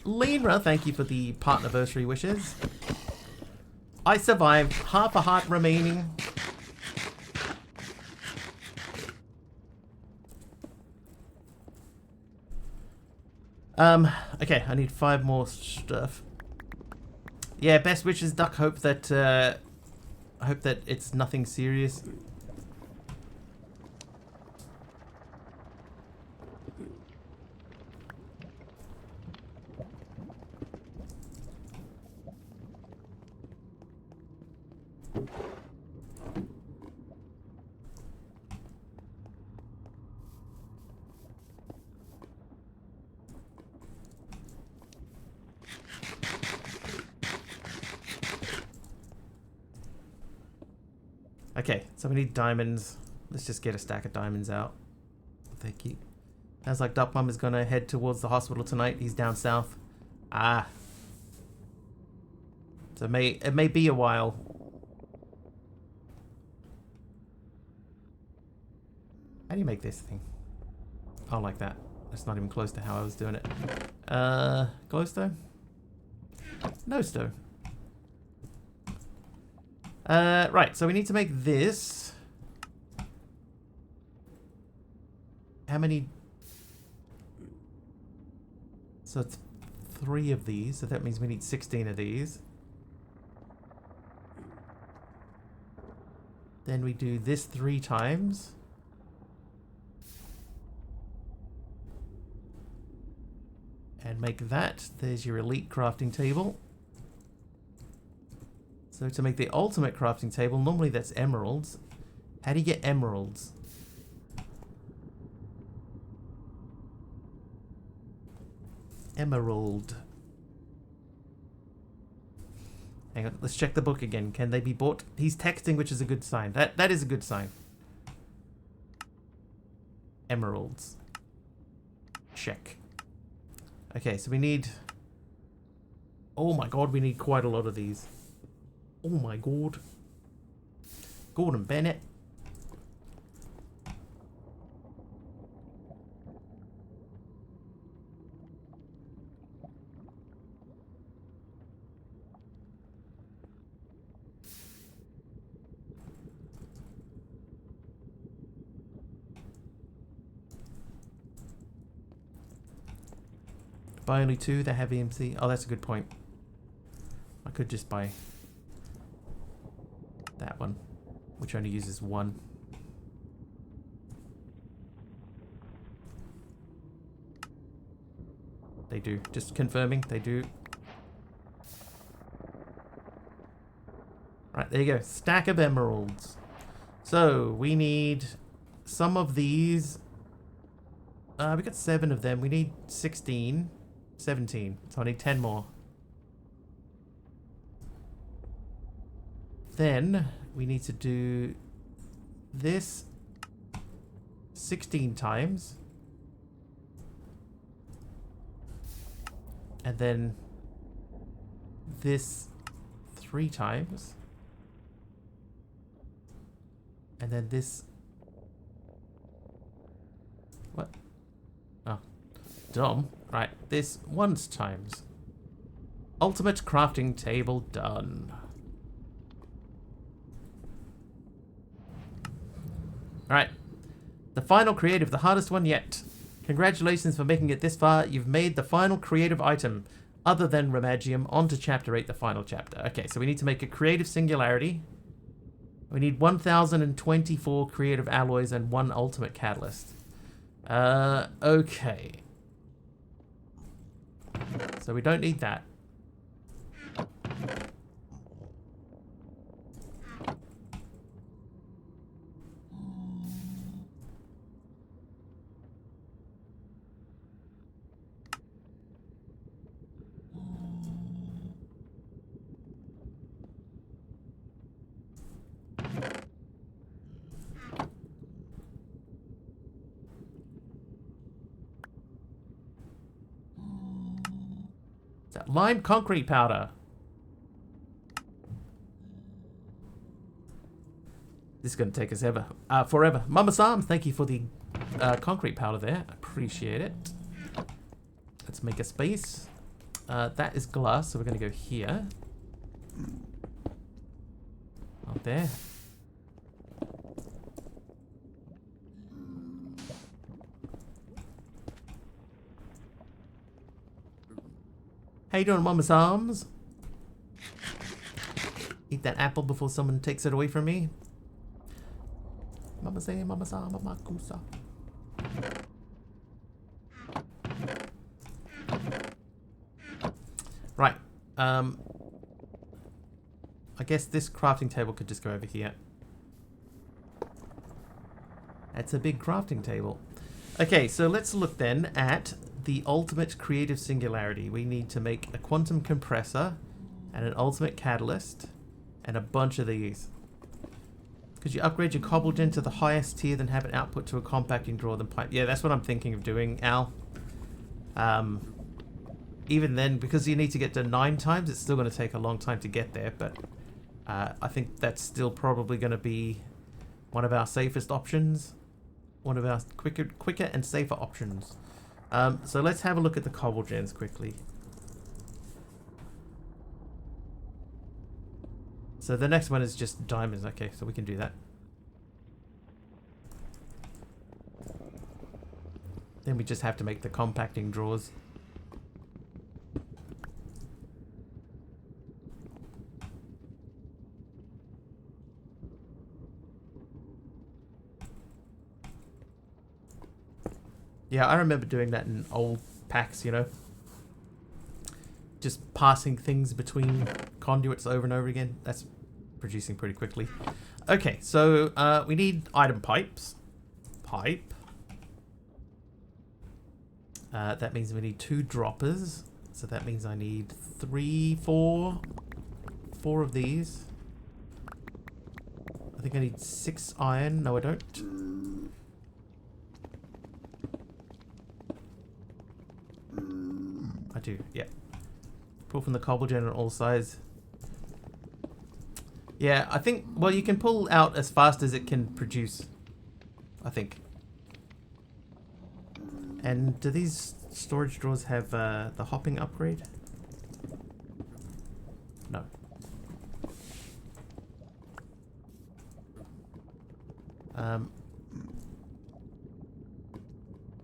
Lenra, thank you for the partnerversary wishes. I survived, half a heart remaining. Okay, I need 5 more stuff. Yeah, best wishes, Duck. Hope that it's nothing serious. Okay, so we need diamonds. Let's just get a stack of diamonds out. Thank you. Sounds like Duck Mum is gonna head towards the hospital tonight. He's down south. Ah. So it may be a while. How do you make this thing? Oh, like that. That's not even close to how I was doing it. Glowstone? No stone. Right, so we need to make this. How many? So it's 3 of these, so that means we need 16 of these. Then we do this 3 times. And make that. There's your elite crafting table. So to make the ultimate crafting table, normally that's emeralds. How do you get emeralds? Emerald. Hang on, let's check the book again. Can they be bought? He's texting, which is a good sign. That is a good sign. Emeralds. Check. Okay, so we need... Oh my god, we need quite a lot of these. Oh my god. Gordon Bennett. Buy only 2, they have EMC. Oh, that's a good point. I could just buy that one, which only uses 1. They do. Just confirming, they do. Right, there you go. Stack of emeralds. So, we need some of these. We got 7 of them. We need 16. 17. So I need 10 more. Then we need to do this 16 times. And then this 3 times. And then this... What? Oh. Dumb. Right, this once times. Ultimate crafting table done. Alright. The final creative, the hardest one yet. Congratulations for making it this far. You've made the final creative item, other than Remagium, onto Chapter 8, the final chapter. Okay, so we need to make a creative singularity. We need 1,024 creative alloys and 1 ultimate catalyst. Okay. So we don't need that. Lime concrete powder. This is going to take us forever. Mama Sam, thank you for the concrete powder there. Appreciate it. Let's make a space. That is glass, so we're going to go here. Out there. How you doing, Mama's Arms? Eat that apple before someone takes it away from me. Mama say, Mama sa, Mama kusa. Right. I guess this crafting table could just go over here. That's a big crafting table. Okay, so let's look then at the ultimate creative singularity. We need to make a quantum compressor and an ultimate catalyst and a bunch of these. Could you upgrade your cobble gen to the highest tier, then have it output to a compacting drawer than pipe? Yeah, that's what I'm thinking of doing, Al. Even then, because you need to get to 9 times, it's still going to take a long time to get there, but I think that's still probably going to be one of our safest options. One of our quicker and safer options. So let's have a look at the cobble gens quickly. So the next one is just diamonds. Okay, so we can do that. Then we just have to make the compacting drawers. Yeah, I remember doing that in old packs, you know. Just passing things between conduits over and over again. That's producing pretty quickly. Okay, so we need item pipes. Pipe. That means we need 2 droppers. So that means I need 4 of these. I think I need 6 iron. No, I don't. I do, yeah. Pull from the cobble gen on all sides. Yeah, I think, well, you can pull out as fast as it can produce, I think. And do these storage drawers have the hopping upgrade? No.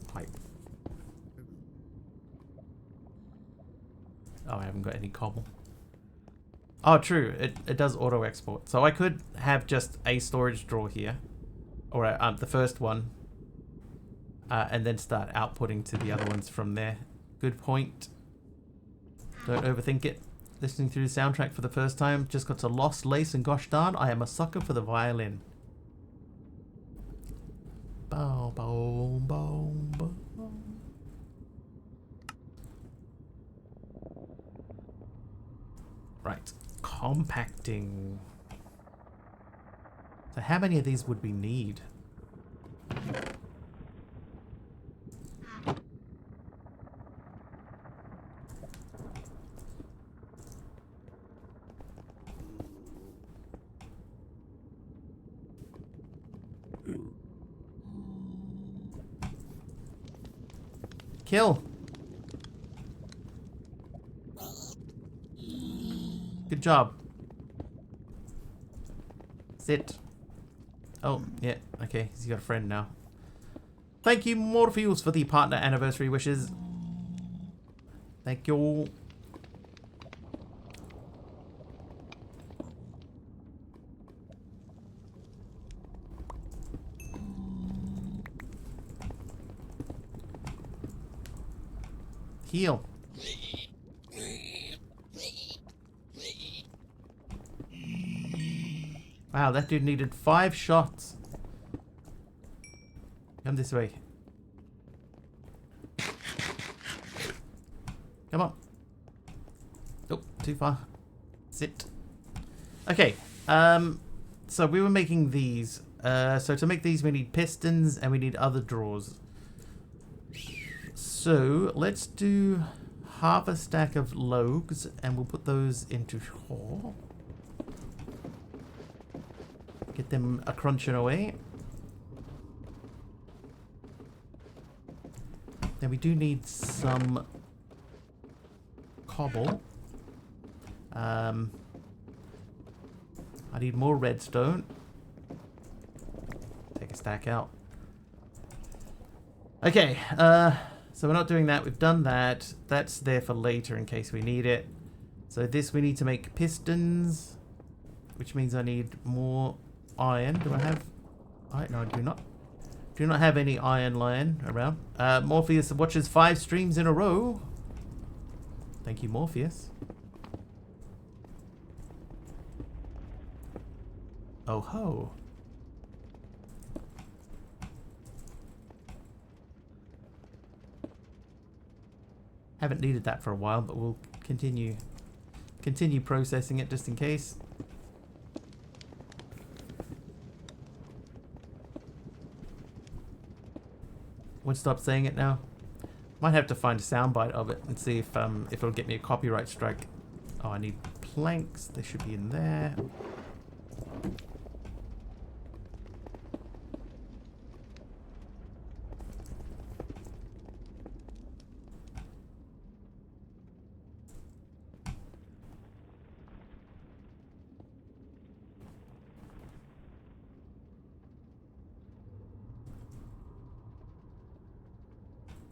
Pipe. Oh, I haven't got any cobble. Oh, true. It does auto export. So I could have just a storage drawer here, or the first one, and then start outputting to the other ones from there. Good point. Don't overthink it. Listening through the soundtrack for the first time, just got to Lost Lace, and gosh darn, I am a sucker for the violin. Bow, bow, bow, bow. Right, compacting. So how many of these would we need? Kill. Good job. Sit. Oh, yeah, okay, he's got a friend now. Thank you, Morpheus, for the partner anniversary wishes. Thank you. Heal. Wow, that dude needed 5 shots. Come this way. Come on. Oh, too far. Sit. Okay. So we were making these. So to make these we need pistons and we need other drawers. So let's do half a stack of logs and we'll put those into ore. Get them a crunching away. Then we do need some cobble. I need more redstone. Take a stack out. Okay, so we're not doing that. We've done that. That's there for later in case we need it. So this we need to make pistons, which means I need more iron. Do I have iron? No, I do not. Do not have any iron lying around. Morpheus watches 5 streams in a row. Thank you, Morpheus. Oh ho. Haven't needed that for a while, but we'll continue processing it just in case. Won't stop saying it now. Might have to find a soundbite of it and see if it'll get me a copyright strike. Oh, I need planks. They should be in there.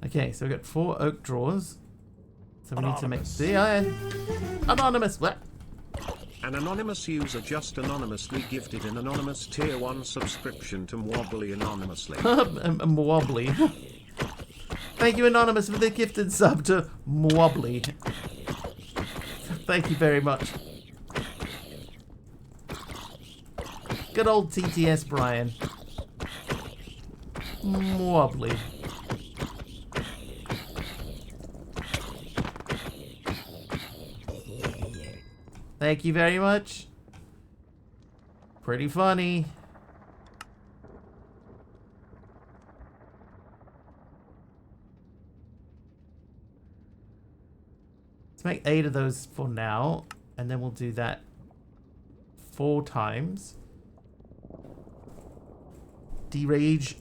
Okay, so we've got 4 oak drawers. So we need to make the iron. Anonymous! What? An anonymous user just anonymously gifted an anonymous tier 1 subscription to Wobbly anonymously. Wobbly. Thank you, Anonymous, for the gifted sub to Wobbly. Thank you very much. Good old TTS Brian. Wobbly. Thank you very much. Pretty funny. Let's make 8 of those for now, and then we'll do that 4 times. D-Rage.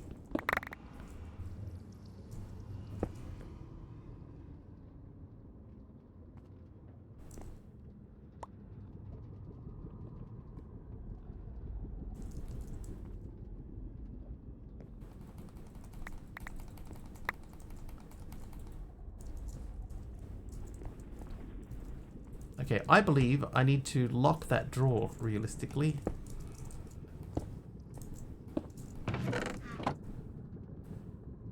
Okay, I believe I need to lock that drawer, realistically.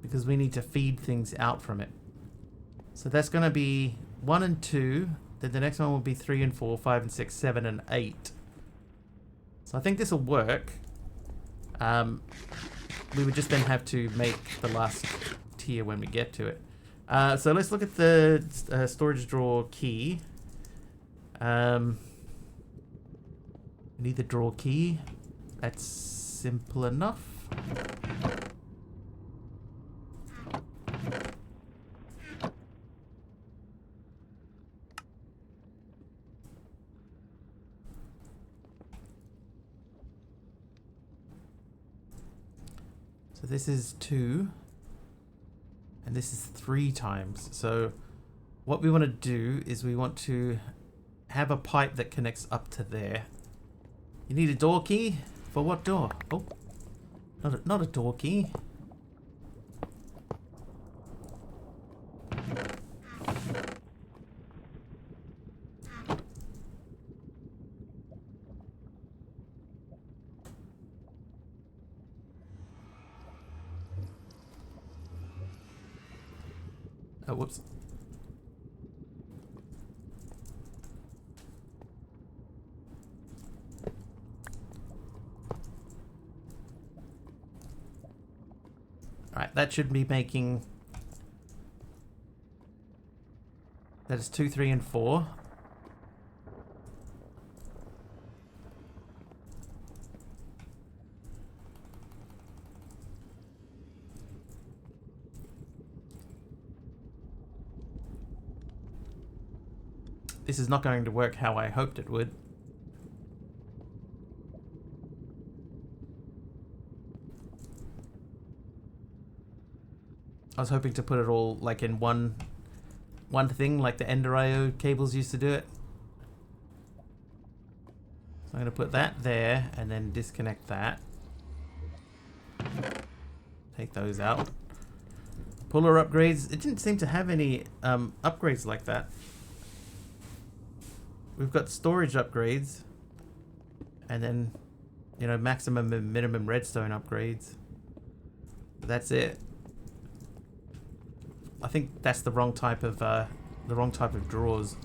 Because we need to feed things out from it. So that's going to be 1 and 2. Then the next one will be 3 and 4, 5 and 6, 7 and 8. So I think this will work. We would just then have to make the last tier when we get to it. So let's look at the storage drawer key. Need the drawer key. That's simple enough. So this is 2. And this is 3 times. So what we want to do is we want to have a pipe that connects up to there. You need a door key? For what door? Oh, not a door key. Oh, whoops. Alright, that should be making... That is 2, 3, and 4. This is not going to work how I hoped it would. I was hoping to put it all like in one thing, like the Ender IO cables used to do it. So I'm going to put that there and then disconnect that. Take those out. Puller upgrades. It didn't seem to have any upgrades like that. We've got storage upgrades. And then, you know, maximum and minimum redstone upgrades. But that's it. I think that's the wrong type of drawers.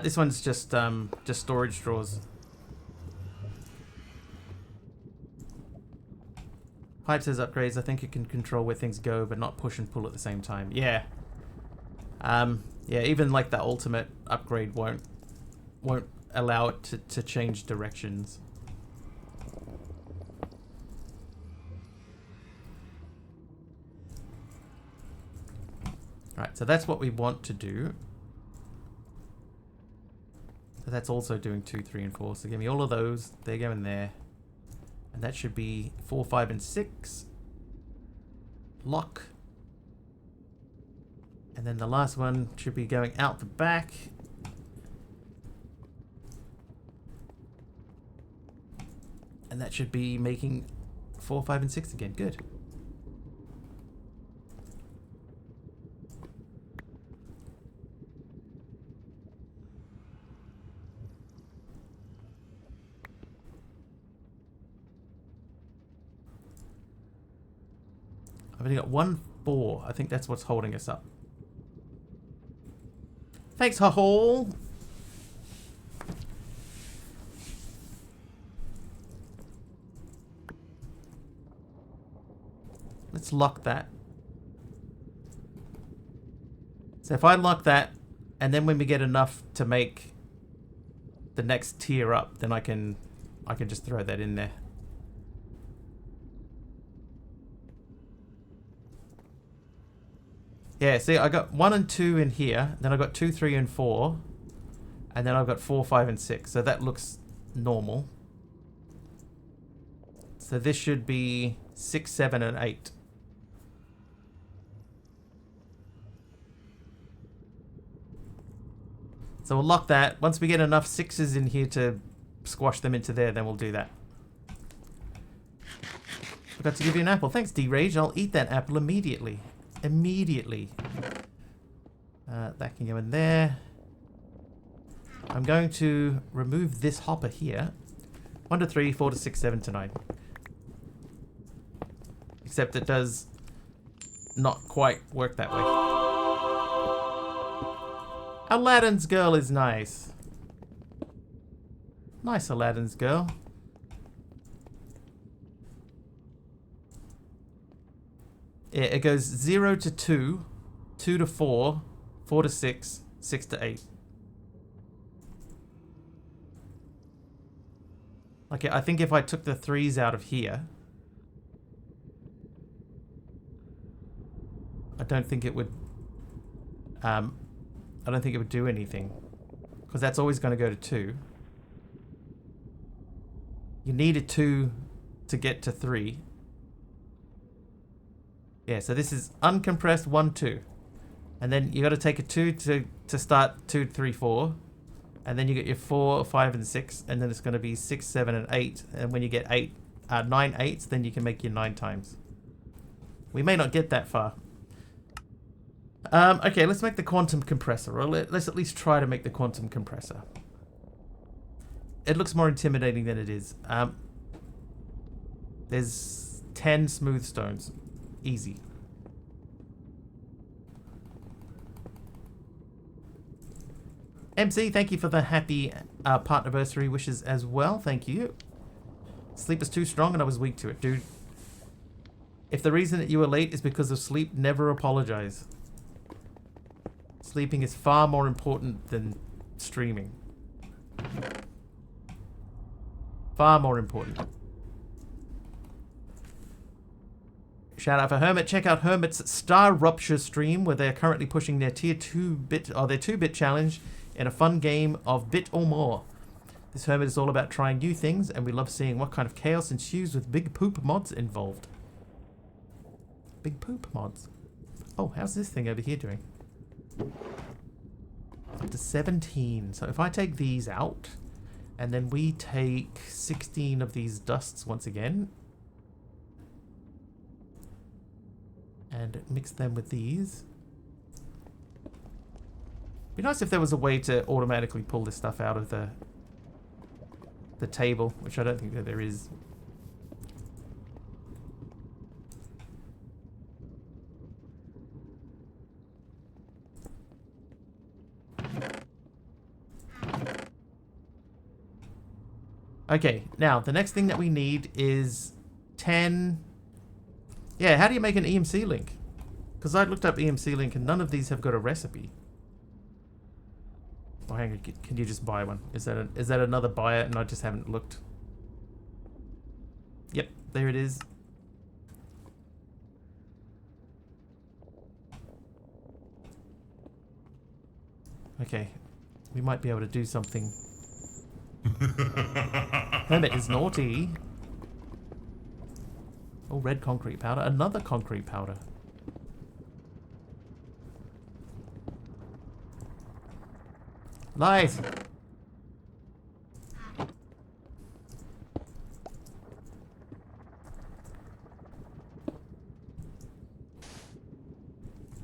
This one's just storage drawers. Pipe says upgrades. I think you can control where things go, but not push and pull at the same time. Yeah. Yeah. Even like the ultimate upgrade won't allow it to change directions. Right. So that's what we want to do. So that's also doing 2, 3, and 4. So give me all of those. They're going there. And that should be 4, 5, and 6. Lock. And then the last one should be going out the back. And that should be making 4, 5, and 6 again. Good. I've only got 1, 4. I think that's what's holding us up. Thanks, Hall. Let's lock that. So if I lock that, and then when we get enough to make the next tier up, then I can just throw that in there. Yeah, see, I got 1 and 2 in here. Then I got 2, 3, and 4. And then I've got 4, 5, and 6. So that looks normal. So this should be 6, 7, and 8. So we'll lock that. Once we get enough 6s in here to squash them into there, then we'll do that. Forgot to give you an apple. Thanks, D-Rage. I'll eat that apple immediately. Immediately. That can go in there. I'm going to remove this hopper here. 1 to 3, 4 to 6, 7 to 9. Except it does not quite work that way. Aladdin's girl is nice. Nice Aladdin's girl. Yeah, it goes 0 to 2, 2 to 4, 4 to 6, 6 to 8. Okay, I think if I took the 3s out of here, I don't think it would do anything, because that's always going to go to 2. You need a 2 to get to 3. Yeah, so this is uncompressed 1, 2. And then you got to take a 2 to start 2, 3, 4. And then you get your 4, 5, and 6. And then it's going to be 6, 7, and 8. And when you get 8, 9/8, then you can make your 9 times. We may not get that far. Okay, let's make the quantum compressor. Or let's at least try to make the quantum compressor. It looks more intimidating than it is. There's 10 smooth stones. Easy. MC, thank you for the happy partnerversary wishes as well. Thank you. Sleep is too strong and I was weak to it. Dude, if the reason that you were late is because of sleep, never apologize. Sleeping is far more important than streaming. Far more important. Shout out for Hermit. Check out Hermit's Star Rupture stream where they're currently pushing their tier 2-bit or their 2-bit challenge in a fun game of bit or more. This Hermit is all about trying new things and we love seeing what kind of chaos ensues with big poop mods involved. Big poop mods. Oh, how's this thing over here doing? Up to 17. So if I take these out and then we take 16 of these dusts once again and mix them with these. Be nice if there was a way to automatically pull this stuff out of the table, which I don't think that there is. Okay, now the next thing that we need is 10. Yeah, how do you make an EMC link? Because I looked up EMC link and none of these have got a recipe. Oh, hang on, can you just buy one? Is that another buy it and I just haven't looked? Yep, there it is. Okay, we might be able to do something. Hermit is naughty. Oh, red concrete powder. Another concrete powder. Nice.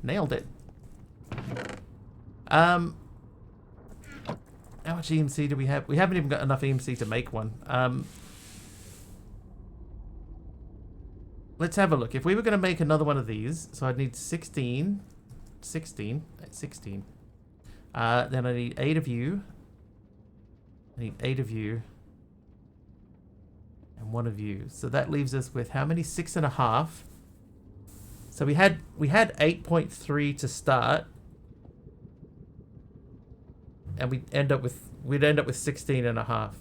Nailed it. How much EMC do we have? We haven't even got enough EMC to make one. Let's have a look. If we were going to make another one of these, so I'd need 16. Then I need 8 of you. I need 8 of you. And 1 of you. So that leaves us with how many? 6.5. So we had 8.3 to start. And we'd end up with 16.5.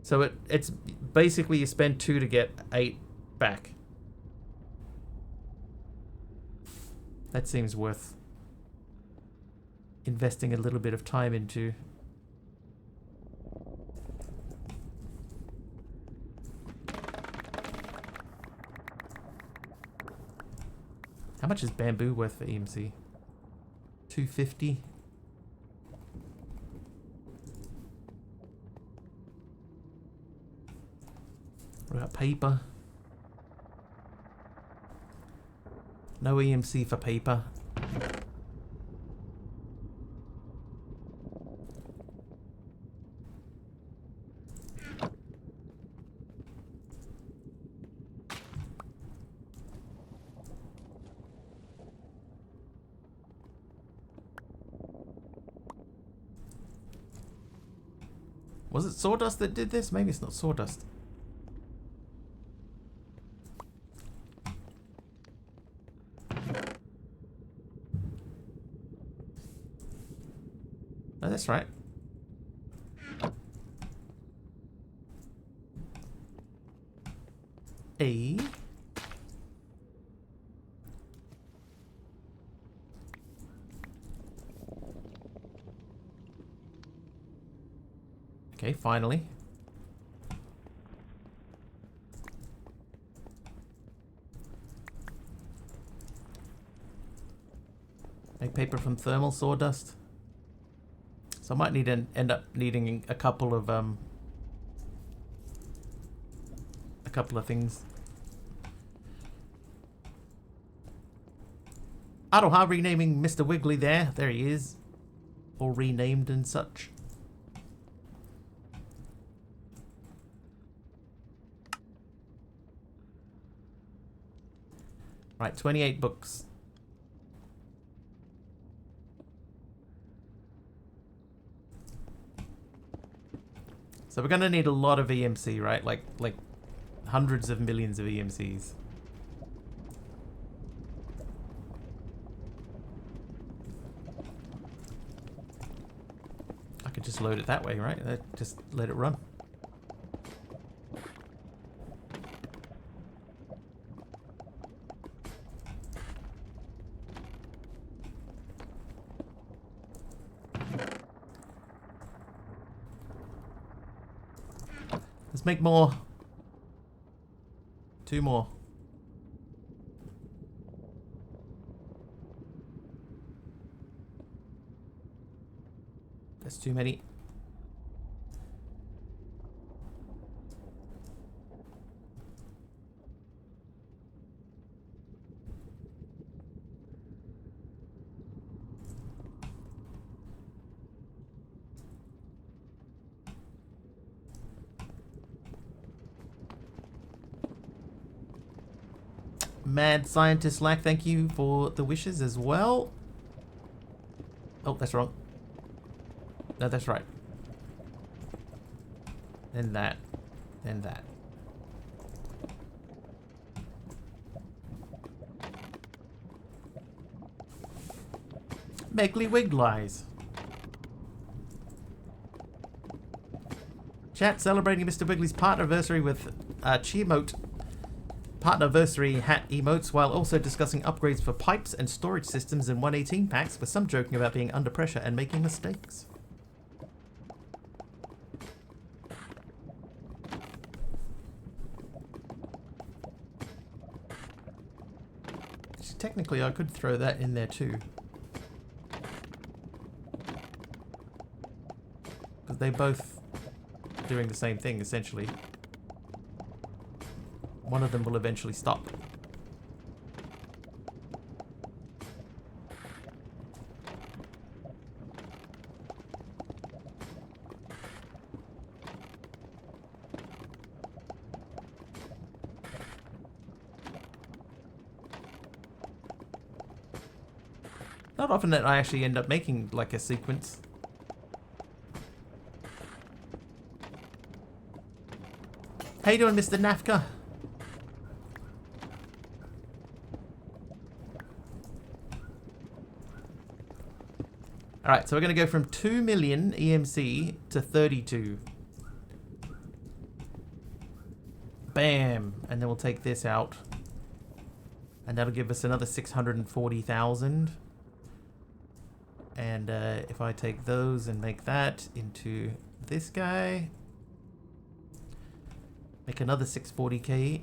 So it's basically you spend 2 to get 8 back. That seems worth investing a little bit of time into. How much is bamboo worth for EMC? 250. What about paper? No EMC for paper. Was it sawdust that did this? Maybe it's not sawdust. Oh, that's right. A. Okay, finally. Make paper from thermal sawdust. So I might need to end up needing a couple of couple of things. Aroha renaming Mr. Wiggly there. There he is. All renamed and such. Right, 28 books. So we're gonna need a lot of EMC, right? Like hundreds of millions of EMCs. I could just load it that way, right? Just let it run. Let's make more. 2 more. That's too many. Mad Scientist Lack, thank you for the wishes as well. Oh, that's wrong. No, that's right. Then that. Then that. Megly Wiglies. Chat celebrating Mr. Wiggly's partnerversary with Cheermote. Partnerversary hat emotes while also discussing upgrades for pipes and storage systems in 118 packs, with some joking about being under pressure and making mistakes. Technically, I could throw that in there too. Because they both doing the same thing, essentially. One of them will eventually stop. Not often that I actually end up making like a sequence. How you doing, Mr. Nafka? Alright, so we're going to go from 2 million EMC to 32. Bam! And then we'll take this out. And that'll give us another 640,000. And if I take those and make that into this guy, make another 640k.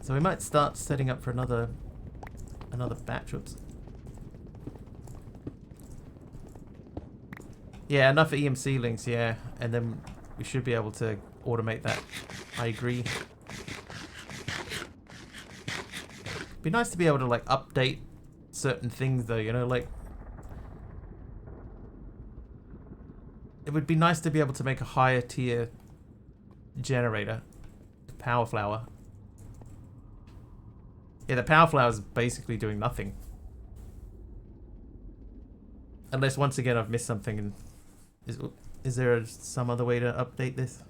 So we might start setting up for another batch. Oops. Yeah, enough EMC links, yeah, and then we should be able to automate that. I agree. Be nice to be able to like update certain things though, you know, like it would be nice to be able to make a higher tier generator, power flower. Yeah, the power flower is basically doing nothing. Unless once again I've missed something and is there some other way to update this?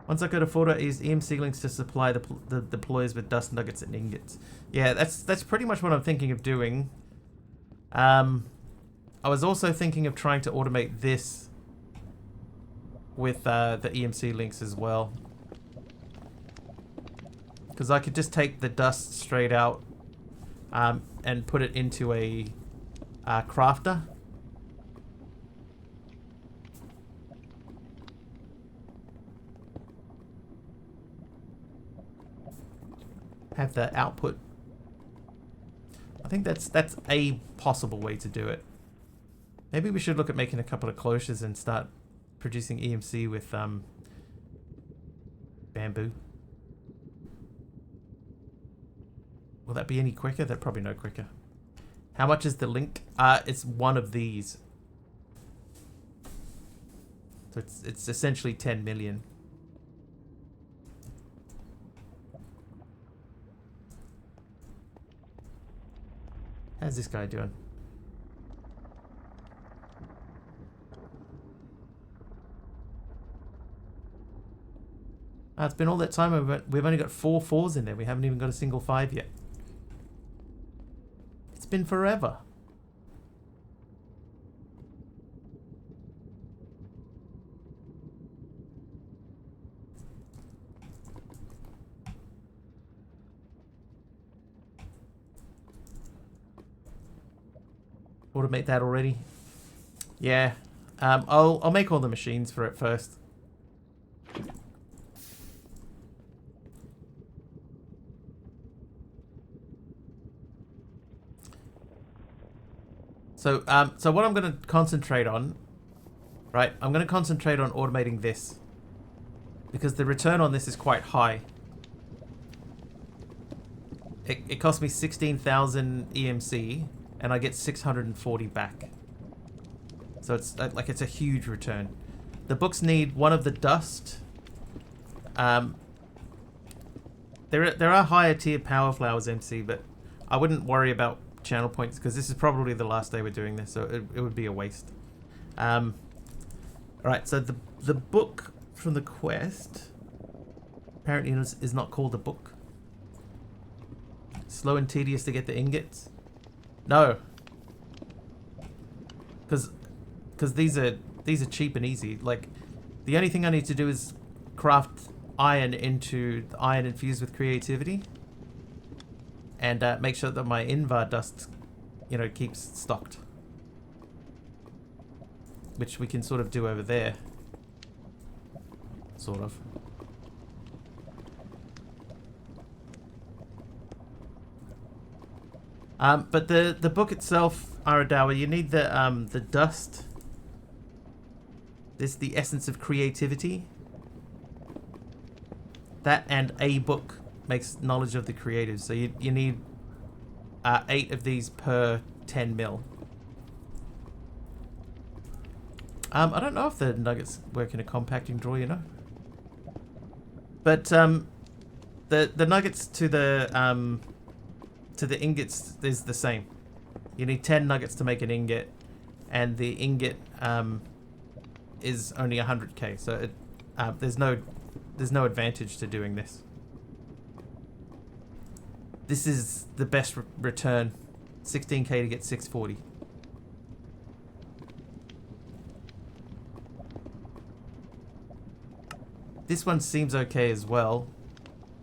Once I could afford it, use EMC links to supply the deployers with dust nuggets and ingots. Yeah, that's pretty much what I'm thinking of doing. I was also thinking of trying to automate this with the EMC links as well. Because I could just take the dust straight out and put it into a crafter. Have the output. I think that's a possible way to do it. Maybe we should look at making a couple of cloches and start producing EMC with bamboo. Will that be any quicker? They're probably no quicker. How much is the link? It's one of these. So it's essentially 10 million. How's this guy doing? It's been all that time. We've only got 4 4s in there. We haven't even got a single 5 yet. It's been forever. Automate that already? Yeah. I'll make all the machines for it first. So what I'm going to concentrate on, right? I'm going to concentrate on automating this because the return on this is quite high. It cost me 16,000 EMC and I get 640 back. So it's like it's a huge return. The books need one of the dust. There are higher tier power flowers MC, but I wouldn't worry about channel points because this is probably the last day we're doing this, so it would be a waste. Alright, so the book from the quest apparently is not called a book. Slow and tedious to get the ingots. No, because these are cheap and easy. Like the only thing I need to do is craft iron into the iron infused with creativity. And make sure that my Invar dust, you know, keeps stocked. Which we can sort of do over there. Sort of. But the book itself, Aradawa, you need the dust. This is the essence of creativity. That and a book makes knowledge of the creatives. So you need 8 of these per 10 mil. I don't know if the nuggets work in a compacting drawer, you know. But the nuggets to the ingots is the same. You need 10 nuggets to make an ingot, and the ingot is only 100k. So there's no advantage to doing this. This is the best return. 16k to get 640. This one seems okay as well,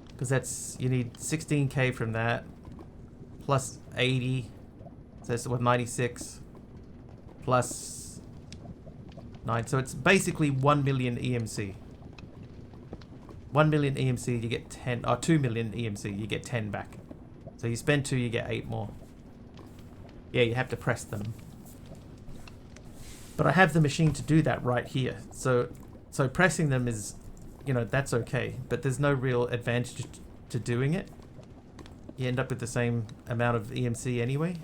because that's, you need 16k from that plus 80, so it's with 96 plus 9, so it's basically 1 million EMC. 1 million EMC, you get 10, or 2 million EMC, you get 10 back. So you spend 2, you get 8 more. Yeah, you have to press them. But I have the machine to do that right here. So pressing them is, you know, that's okay. But there's no real advantage to doing it. You end up with the same amount of EMC anyway.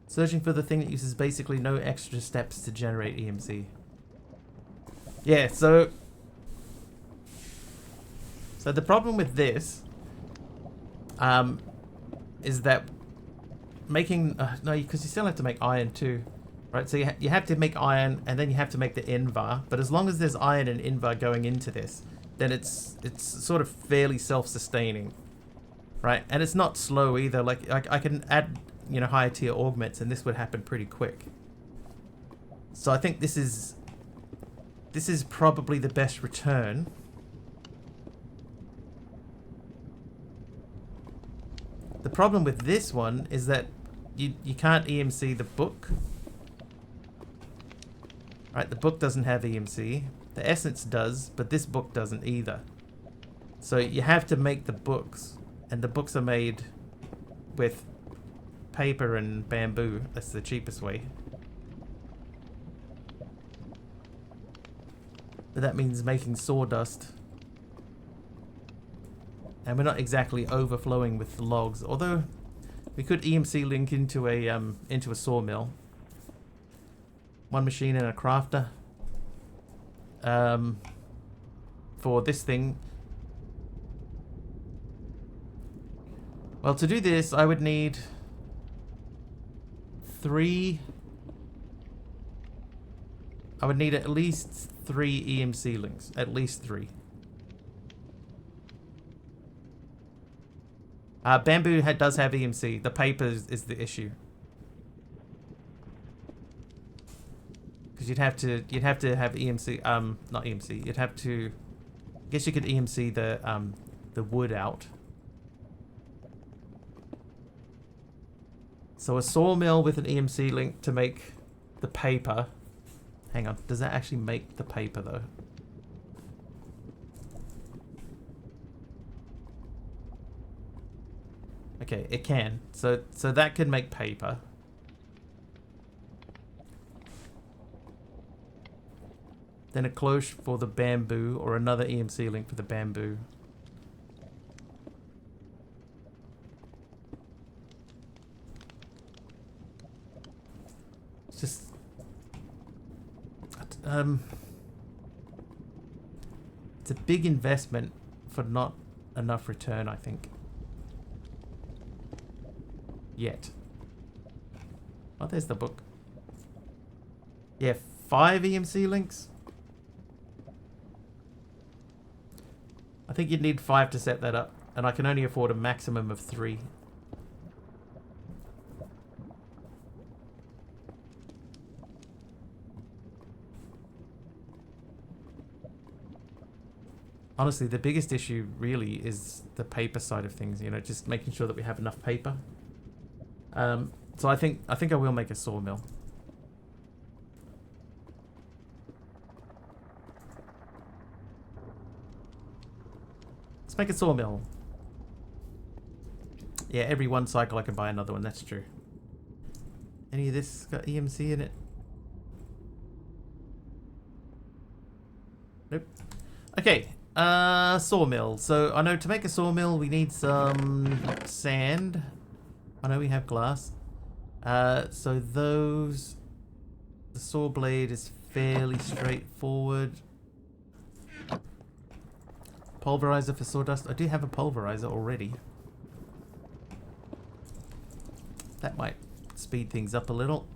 Searching for the thing that uses basically no extra steps to generate EMC. Yeah, so the problem with this is that making no, because you still have to make iron too, right? So you have to make iron, and then you have to make the Invar. But as long as there's iron and Invar going into this, then it's sort of fairly self-sustaining, right? And it's not slow either. Like I can add, you know, higher tier augments, and this would happen pretty quick. So I think this is probably the best return. The problem with this one is that you can't EMC the book. Right, the book doesn't have EMC. The essence does, but this book doesn't either. So you have to make the books, and the books are made with paper and bamboo. That's the cheapest way. But that means making sawdust. And we're not exactly overflowing with logs, although we could EMC link into a sawmill. One machine and a crafter. For this thing. Well, to do this, I would need 3. I would need at least 3 EMC links. At least 3. Bamboo does have EMC. The paper is the issue. Because you'd have to have EMC. Not EMC. You'd have to. I guess you could EMC the wood out. So a sawmill with an EMC link to make the paper. Hang on. Does that actually make the paper though? Okay, it can. So that can make paper. Then a cloche for the bamboo, or another EMC link for the bamboo. It's just it's a big investment for not enough return, I think. Yet. Oh, there's the book. Yeah, 5 EMC links. I think you'd need 5 to set that up, and I can only afford a maximum of 3. Honestly, the biggest issue really is the paper side of things, you know, just making sure that we have enough paper. So I think I will make a sawmill. Let's make a sawmill. Yeah, every 1 cycle I can buy another one, that's true. Any of this got EMC in it? Nope. Okay, sawmill. So I know to make a sawmill we need some sand. I know we have glass. So those... The saw blade is fairly straightforward. Pulverizer for sawdust. I do have a pulverizer already. That might speed things up a little.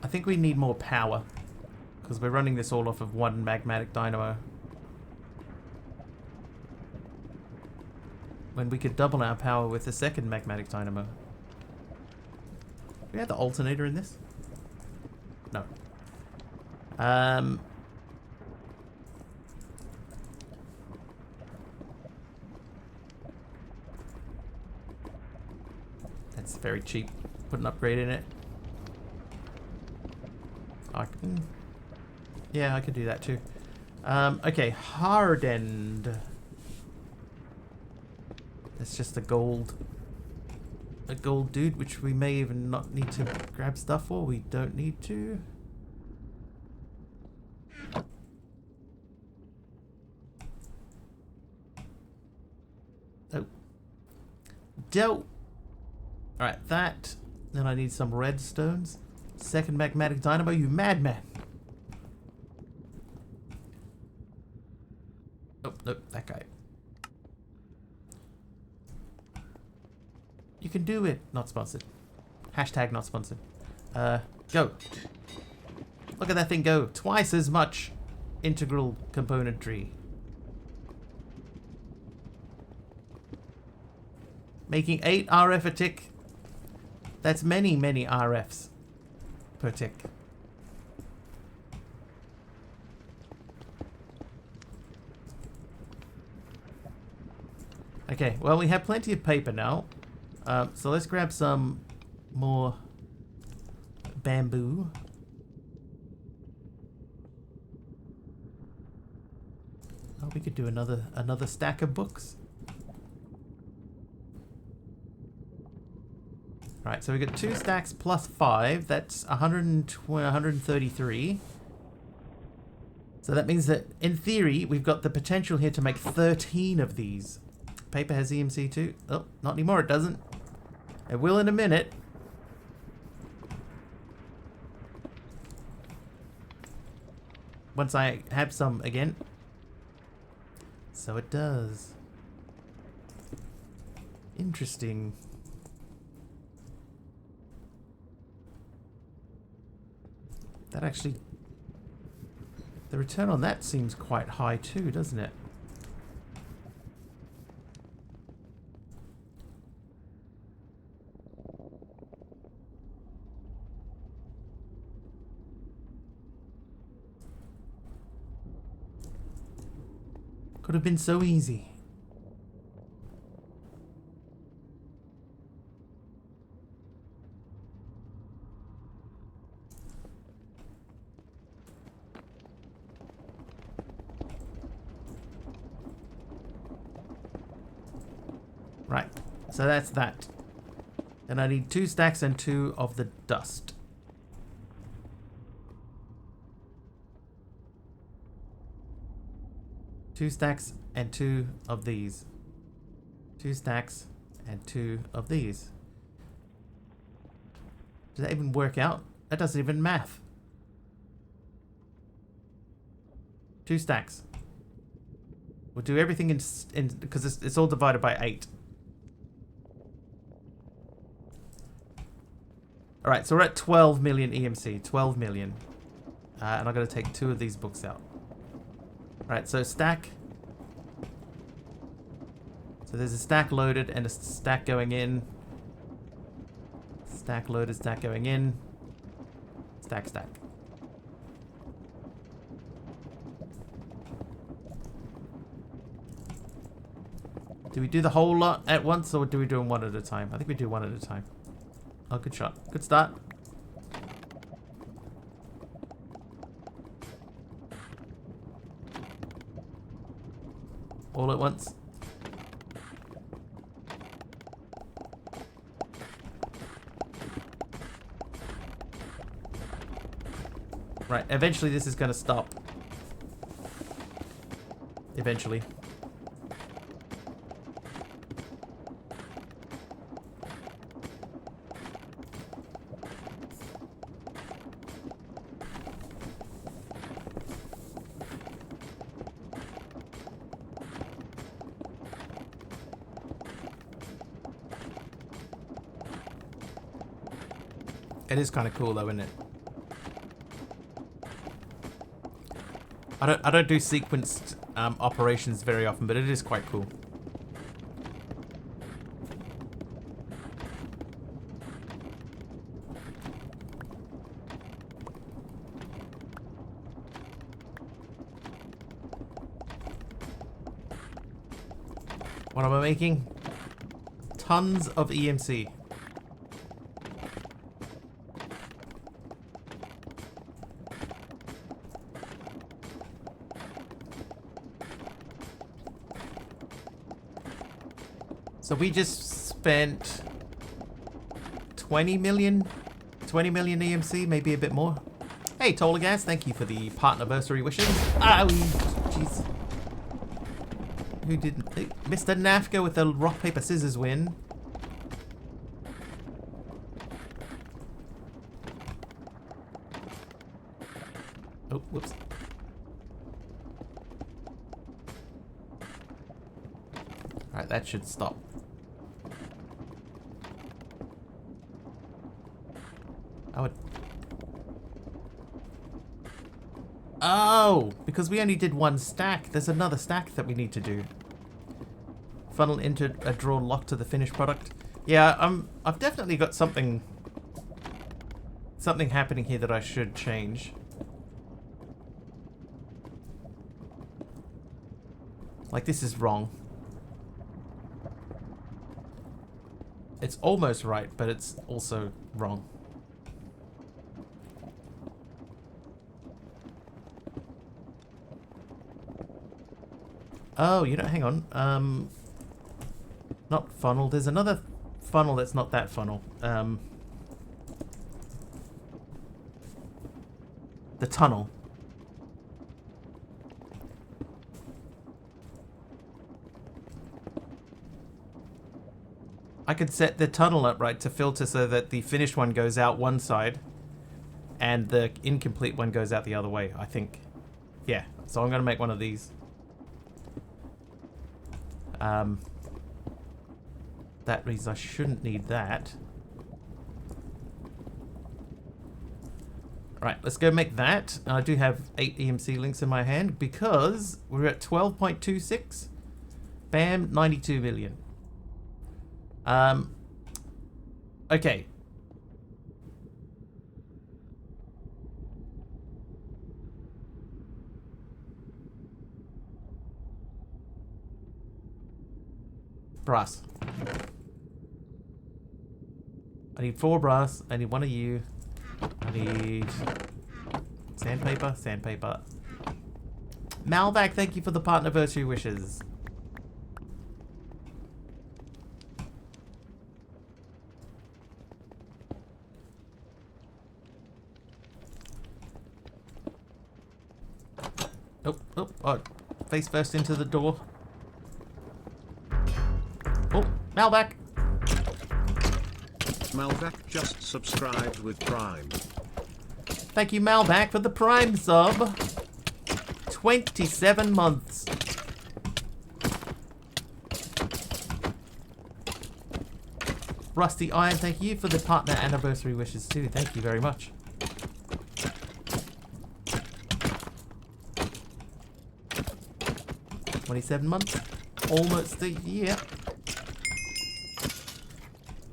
I think we need more power because we're running this all off of 1 magmatic dynamo. When we could double our power with the 2nd magmatic dynamo. Do we have the alternator in this? No. That's very cheap. Put an upgrade in it. Yeah, I could do that too. Okay, hardened. That's just a gold dude, which we may even not need to grab stuff for. We don't need to. Oh. Dope. Alright, that. Then I need some redstones. 2nd magmatic dynamo, you madman. Nope, that guy. You can do it. Not sponsored. Hashtag not sponsored. Go. Look at that thing go. Twice as much integral componentry. Making 8 RF a tick. That's many, many RFs per tick. Okay, well, we have plenty of paper now. So let's grab some more bamboo. Oh, we could do another stack of books. Right, so we got 2 stacks plus 5. That's 133. So that means that, in theory, we've got the potential here to make 13 of these. Paper has EMC too. Oh, not anymore, it doesn't. It will in a minute. Once I have some again. So it does. Interesting. That actually... The return on that seems quite high too, doesn't it? Could have been so easy. Right, so that's that. And I need 2 stacks and 2 of the dust. Two stacks and 2 of these. 2 stacks and 2 of these. Does that even work out? That doesn't even math. 2 stacks. We'll do everything in because it's all divided by 8. All right, so we're at 12 million EMC. 12 million. And I'm going to take 2 of these books out. Right, so stack. So there's a stack loaded and a stack going in. Stack loaded, stack going in. Stack, stack. Do we do the whole lot at once or do we do them one at a time? I think we do one at a time. Oh, good shot. Good start. All at once. Right, eventually this is going to stop. Eventually. It is kind of cool though, isn't it? I don't do sequenced operations very often, but it is quite cool. What am I making? Tons of EMC. So we just spent 20 million EMC, maybe a bit more. Hey, Tolagas, thank you for the partnerversary wishes. Ah, jeez. Who didn't? Mr. Nafka with the rock, paper, scissors win. Oh, whoops. Right, that should stop. Oh, because we only did one stack. There's another stack that we need to do. Funnel into a drawer locked to the finished product. Yeah, I've definitely got something happening here that I should change. Like, this is wrong. It's almost right, but it's also wrong. Oh, you know, hang on. Not funnel. There's another funnel that's not that funnel. The tunnel. I could set the tunnel up right to filter so that the finished one goes out one side and the incomplete one goes out the other way, I think. Yeah, so I'm going to make one of these. That means I shouldn't need that. Right, let's go make that. I do have 8 EMC links in my hand because we're at 12.26. Bam, 92 million. Okay. Brass. I need 4 brass. I need 1 of you. I need sandpaper. Sandpaper. Malvac, thank you for the partnerversary wishes. Oh, face first into the door. Oh, Malvac. Malvac just subscribed with Prime. Thank you, Malvac, for the Prime sub. 27 months. Rusty Iron, thank you for the partner anniversary wishes too. Thank you very much. $27 months. Almost a year.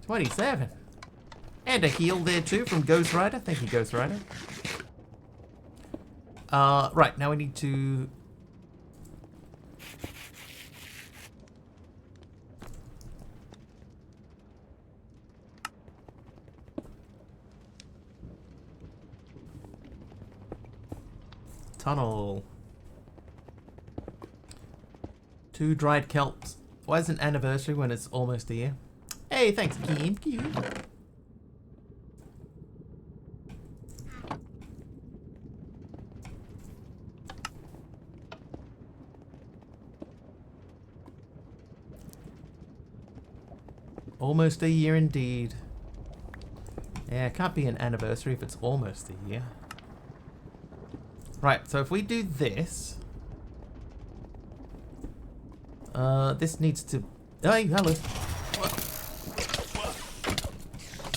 27. And a heal there too from Ghost Rider. Thank you, Ghost Rider. Right, now we need to... Tunnel. 2 dried kelps. Why is it an anniversary when it's almost a year? Hey, thanks, Keem. Almost a year indeed. Yeah, it can't be an anniversary if it's almost a year. Right, so if we do this... this needs to... Hey, hello.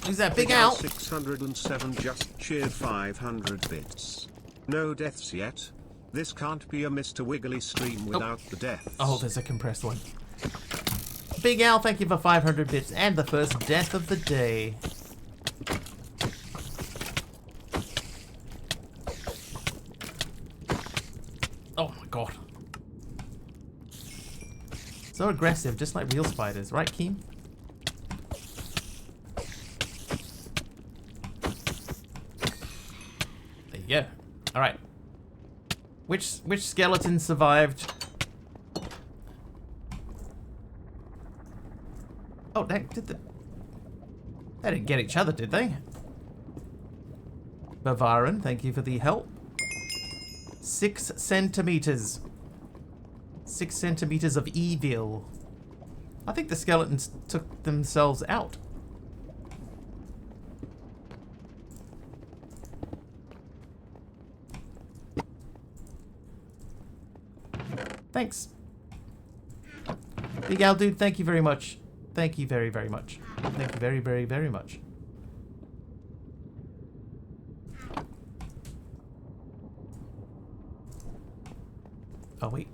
Who's that? Big Al? 607 just cheered 500 bits. No deaths yet. This can't be a Mr. Wiggly stream without the deaths. Oh, there's a compressed one. Big Al, thank you for 500 bits and the first death of the day. Oh my god. So aggressive, just like real spiders, right, Keem? There you go. All right. Which skeleton survived? Oh, they didn't get each other, did they? Bavaran, thank you for the help. 6 centimeters. 6 centimeters of evil. I think the skeletons took themselves out. Thanks. Big Al dude, thank you very much. Thank you very, very much. Thank you very, very, very much. Oh, wait.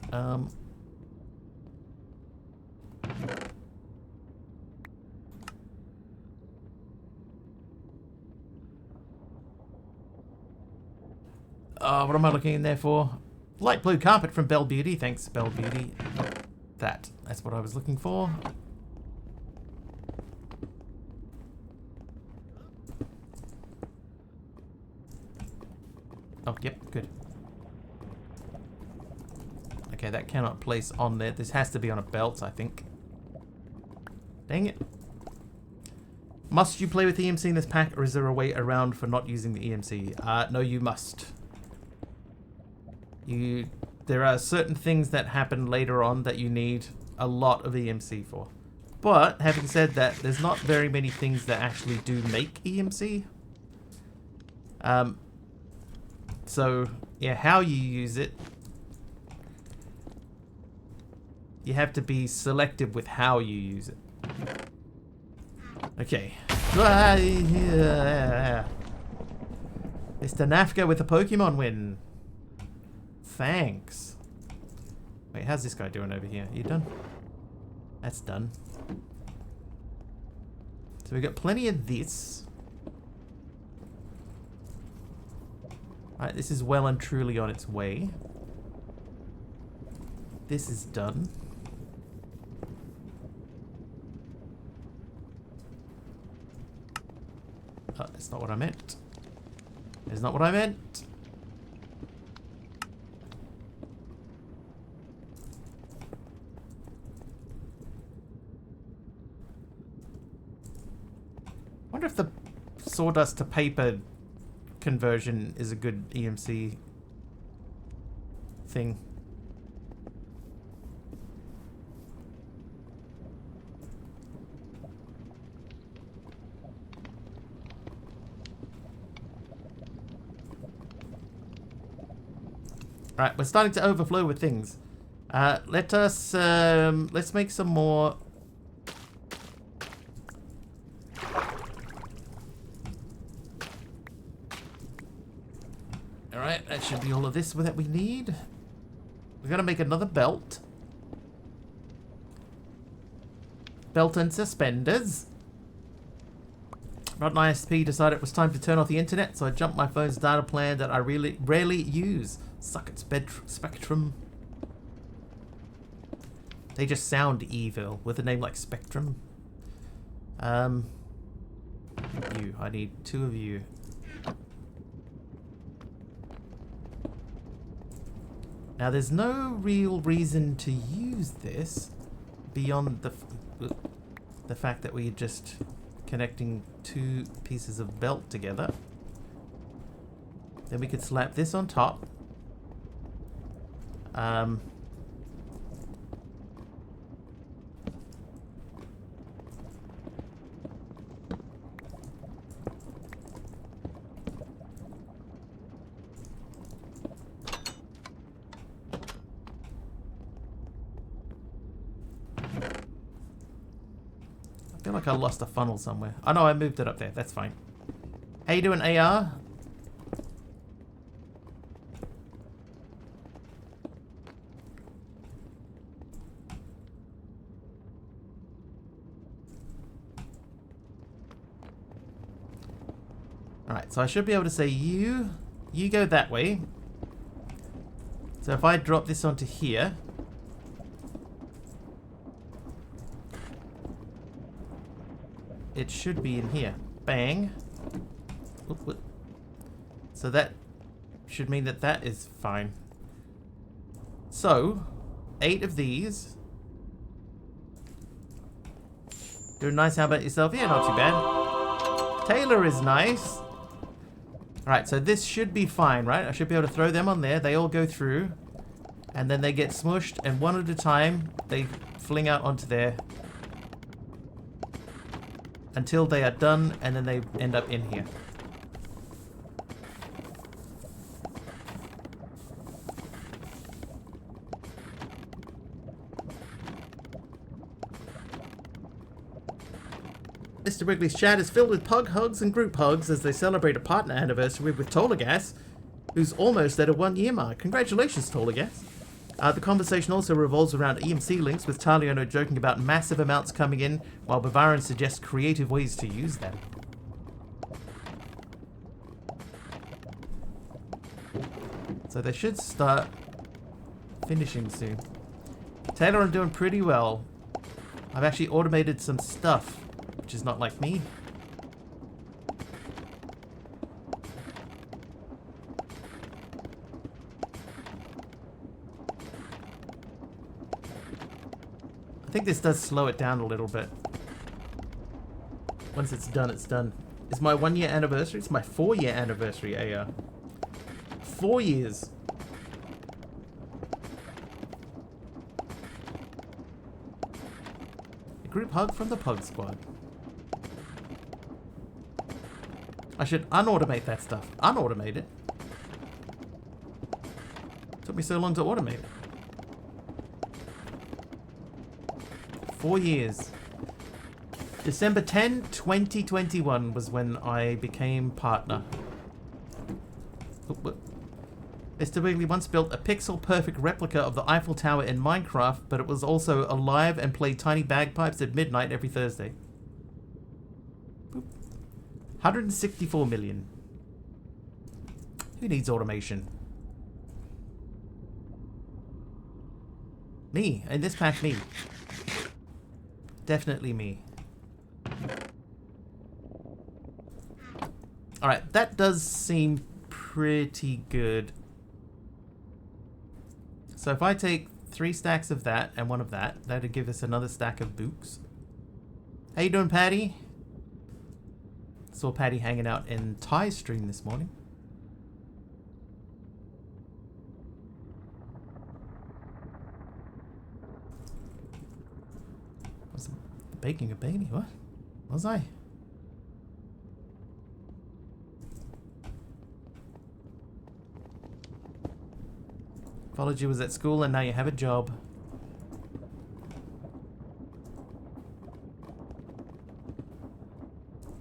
What am I looking in there for? Light blue carpet from Belle Beauty. Thanks, Belle Beauty. That's what I was looking for. Oh, yep, good. Okay, that cannot place on there. This has to be on a belt, I think. Dang it. Must you play with EMC in this pack, or is there a way around for not using the EMC? No, you must. There are certain things that happen later on that you need a lot of EMC for. But, having said that, there's not very many things that actually do make EMC. So, yeah, how you use it, you have to be selective with how you use it. Okay. Mr. Nafka with a Pokemon win. Thanks. Wait, how's this guy doing over here? You done? That's done. So we got plenty of this. Alright, this is well and truly on its way. This is done. Oh, that's not what I meant. That's not what I meant. Wonder if the sawdust to paper conversion is a good EMC thing. Right, we're starting to overflow with things. Let's make some more. Alright, that should be all of this that we need. We're gonna make another belt. Belt and suspenders. Rotten ISP decided it was time to turn off the internet, so I jumped my phone's data plan that I really rarely use. Suck it, Spectrum. They just sound evil with a name like Spectrum. You. I need two of you. Now, there's no real reason to use this beyond the fact that we're just connecting two pieces of belt together. Then we could slap this on top. I feel like I lost a funnel somewhere. Oh no, I moved it up there. That's fine. How you doing, AR? Alright, so I should be able to say you go that way. So if I drop this onto here, it should be in here. Bang. Oop, oop. So that should mean that that is fine. So, 8 of these. Doing nice, how about yourself? Yeah, not too bad. Taylor is nice. Alright, so this should be fine, right? I should be able to throw them on there. They all go through. And then they get smushed, and one at a time, they fling out onto there. Until they are done, and then they end up in here. Mr. Wiggly's chat is filled with pug hugs and group hugs as they celebrate a partner anniversary with Tolagas, who's almost at a 1-year mark. Congratulations, Tolagas. The conversation also revolves around EMC links, with Taliono joking about massive amounts coming in, while Bavarin suggests creative ways to use them. So they should start finishing soon. Taylor, I'm doing pretty well. I've actually automated some stuff, which is not like me. I think this does slow it down a little bit. Once it's done, it's done. It's my 1-year anniversary. It's my 4-year anniversary, AR. 4 years. A group hug from the Pug Squad. I should unautomate that stuff. Unautomate it. Took me so long to automate it. 4 years. December 10, 2021 was when I became partner. Mr. Wiggly once built a pixel-perfect replica of the Eiffel Tower in Minecraft, but it was also alive and played tiny bagpipes at midnight every Thursday. Boop. 164 million. Who needs automation? Me. In this pack, me. Definitely me. Alright, that does seem pretty good. So if I take 3 stacks of that and 1 of that, that'd give us another stack of books. How you doing, Patty? Saw Patty hanging out in Ty's stream this morning. Was baking a baby? What? Was I? Followed you was at school and now you have a job.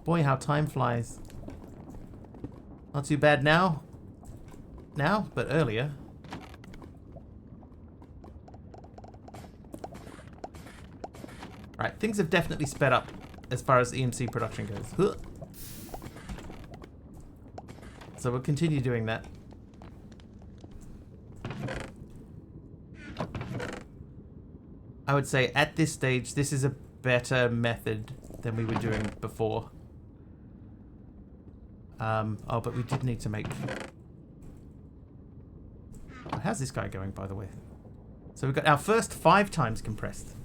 Boy, how time flies. Not too bad now. But earlier. Right, things have definitely sped up as far as EMC production goes. Huh. So we'll continue doing that. I would say at this stage, this is a better method than we were doing before. Oh, but we did need to make... Oh, how's this guy going, by the way? So we've got our first 5 times compressed.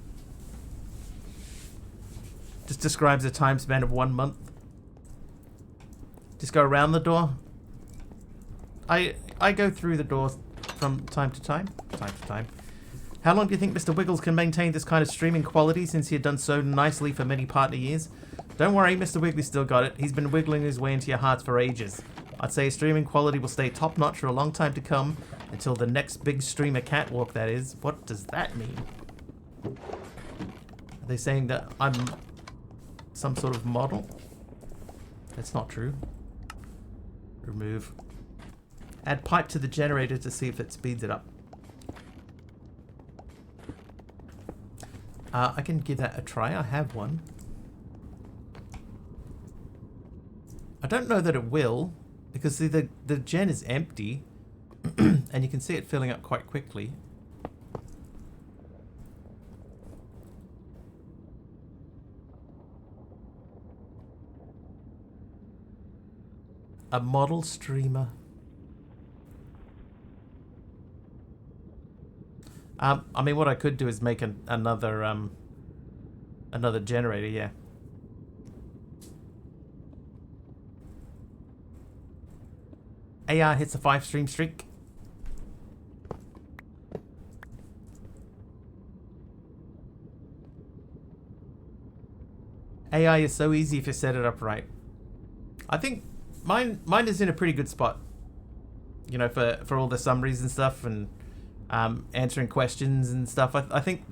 Just describes a time span of 1 month. Just go around the door. I go through the doors from time to time. How long do you think Mr. Wiggles can maintain this kind of streaming quality since he had done so nicely for many partner years? Don't worry, Mr. Wiggly's still got it. He's been wiggling his way into your hearts for ages. I'd say his streaming quality will stay top-notch for a long time to come, until the next big streamer catwalk, that is. What does that mean? Are they saying that I'm some sort of model? That's not true. Remove. Add pipe to the generator to see if it speeds it up. I can give that a try. I have one. I don't know that it will, because see the gen is empty, and you can see it filling up quite quickly. A model streamer. I mean, what I could do is make another generator, yeah. AR hits a 5 stream streak. AI is so easy if you set it up right. I think mine is in a pretty good spot. You know, for all the summaries and stuff, and answering questions and stuff. I think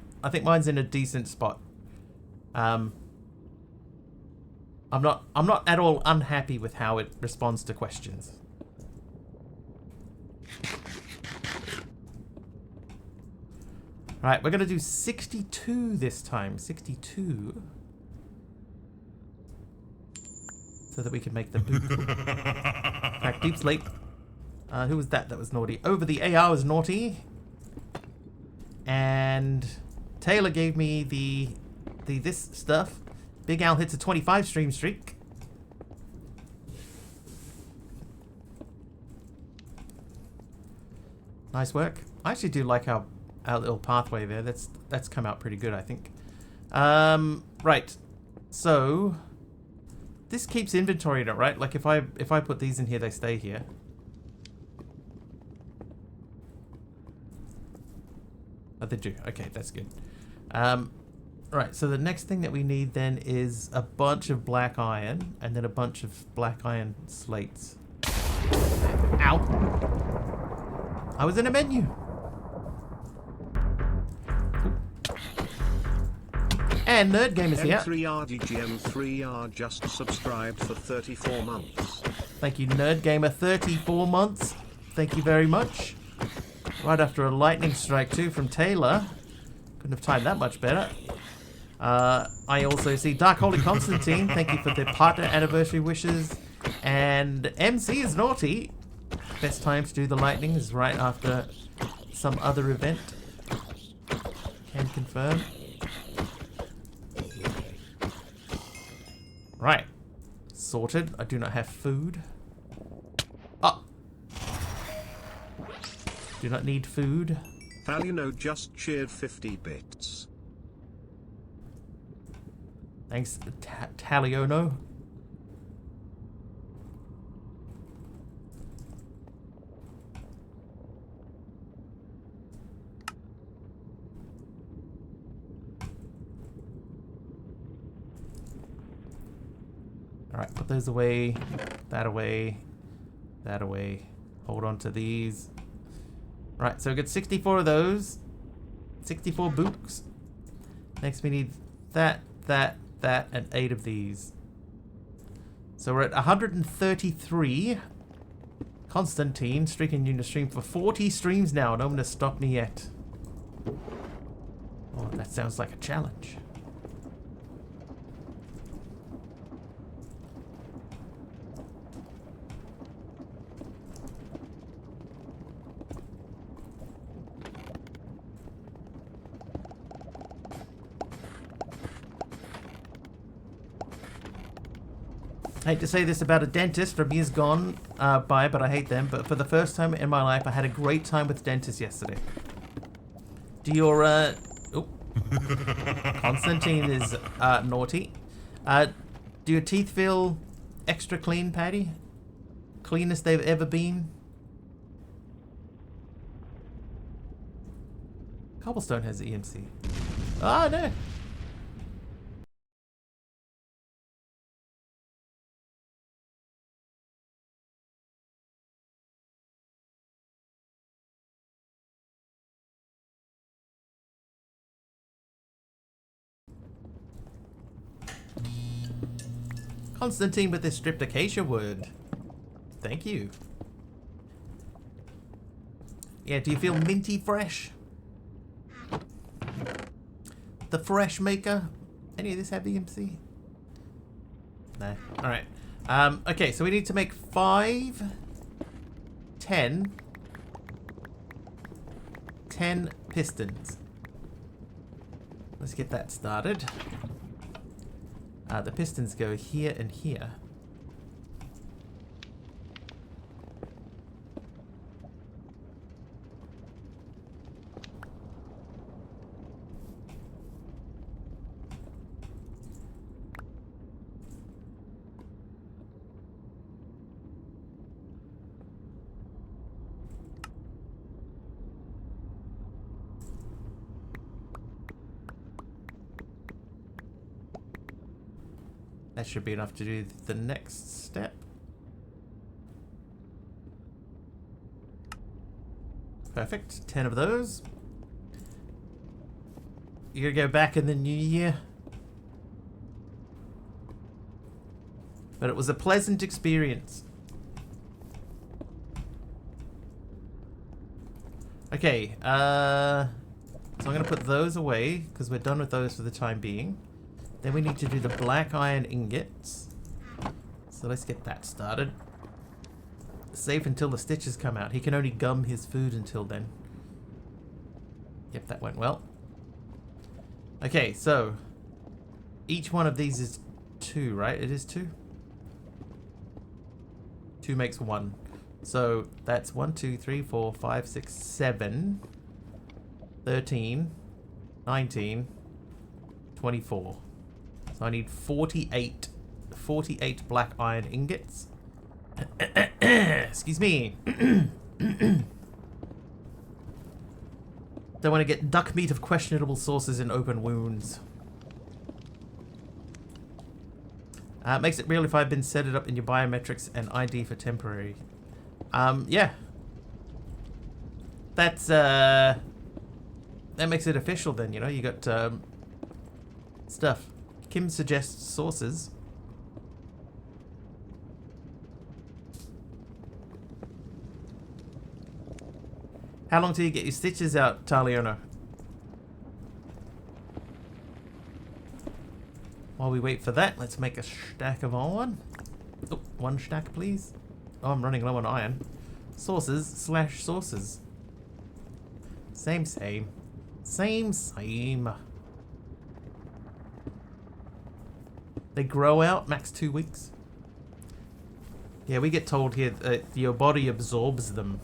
mine's in a decent spot. I'm not at all unhappy with how it responds to questions. Alright, we're gonna do 62 this time. 62. So that we can make the boot. Alright, deep sleep. Who was that was naughty? Over the AR was naughty. And Taylor gave me the this stuff. Big Al hits a 25 stream streak. Nice work. I actually do like our little pathway there. That's come out pretty good, I think. Right. So this keeps inventory in it, right? Like if I put these in here, they stay here. Oh, they do. Okay, that's good. Right, so the next thing that we need then is a bunch of black iron and then a bunch of black iron slates. Ow! I was in a menu. And Nerd Game is here. M3RDGM3R just subscribed for 34 months. Thank you, Nerd Gamer. 34 months. Thank you very much. Right after a lightning strike too from Taylor. Couldn't have timed that much better. I also see Dark Holy Constantine. Thank you for the partner anniversary wishes. And MC is naughty. Best time to do the lightning is right after some other event. Can confirm. Right. Sorted. I do not have food. Oh. Do not need food. Falino just cheered 50 bits. Thanks, Taliono. Alright, put those away. That away. That away. Hold on to these. Right, so we get 64 of those. 64 books. Next we need that, and 8 of these. So we're at 133. Constantine streaking you to stream for 40 streams now. No one has stopped me yet. Oh, that sounds like a challenge. I hate to say this about a dentist from years gone by, but I hate them. But for the first time in my life, I had a great time with dentists yesterday. Do your, oh. Constantine is naughty. Do your teeth feel extra clean, Patty? Cleanest they've ever been? Cobblestone has EMC. Ah, no. Constantine with this stripped acacia wood. Thank you. Yeah, do you feel minty fresh? The fresh maker? Any of this have EMC? No. Alright. Okay, so we need to make 5, 10 pistons. Let's get that started. The pistons go here and here. That should be enough to do the next step. Perfect. 10 of those. You're gonna go back in the new year. But it was a pleasant experience. Okay, so I'm going to put those away, because we're done with those for the time being. Then we need to do the black iron ingots. So let's get that started. Save until the stitches come out. He can only gum his food until then. Yep, that went well. Okay, so each one of these is 2, right? It is 2? 2 makes 1. So that's 1, 2, 3, 4, 5, 6, 7, 13, 19, 24. So I need 48 black iron ingots. Excuse me. Don't want to get duck meat of questionable sources in open wounds. Makes it real if I've been set it up in your biometrics and ID for temporary. Yeah. That's, that makes it official then, you know? You got, stuff. Kim suggests sources. How long till you get your stitches out, Taliona? While we wait for that, let's make a stack of iron. Oh, 1 stack, please. Oh, I'm running low on iron. Sources/sources. Same. They grow out, max 2 weeks. Yeah, we get told here that your body absorbs them.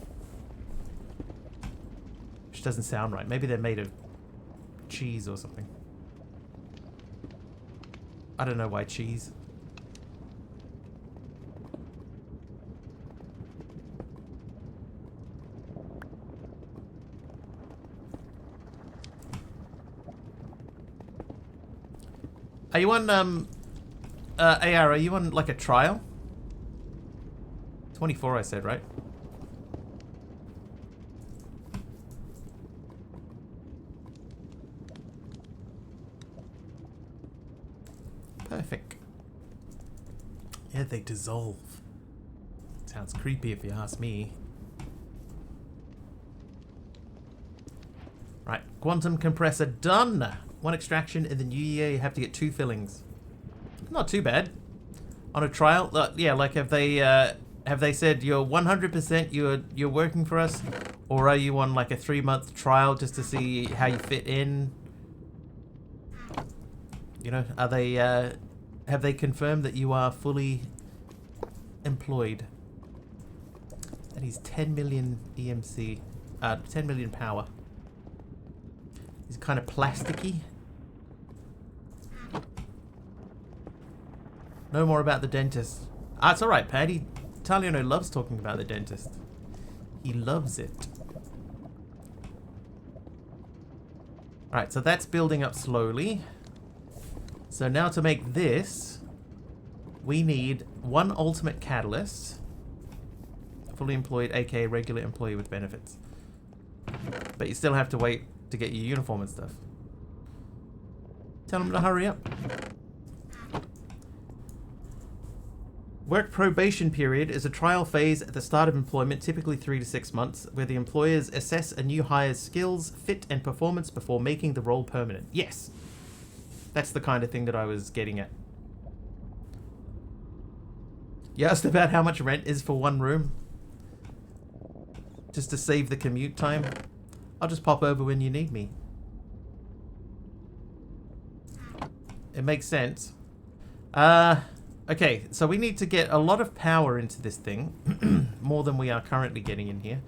Which doesn't sound right. Maybe they're made of cheese or something. I don't know why cheese. Are you on, AR, are you on, like, a trial? 24, I said, right? Perfect. Yeah, they dissolve. Sounds creepy if you ask me. Right, quantum compressor done. 1 extraction in the new year. You have to get 2 fillings. Not too bad. On a trial, yeah. Like, have they said you're 100% you're working for us, or are you on like a 3-month trial just to see how you fit in? You know, are they have they confirmed that you are fully employed? And he's 10 million EMC, 10 million power. He's kind of plasticky. No more about the dentist. Ah, it's alright, Paddy. Taliano loves talking about the dentist. He loves it. Alright, so that's building up slowly. So now to make this, we need 1 ultimate catalyst. Fully employed, aka regular employee with benefits. But you still have to wait to get your uniform and stuff. Tell them to hurry up. Work probation period is a trial phase at the start of employment, typically 3 to 6 months, where the employers assess a new hire's skills, fit, and performance before making the role permanent. Yes. That's the kind of thing that I was getting at. You asked about how much rent is for 1 room? Just to save the commute time? I'll just pop over when you need me. It makes sense. Okay, so we need to get a lot of power into this thing. More than we are currently getting in here.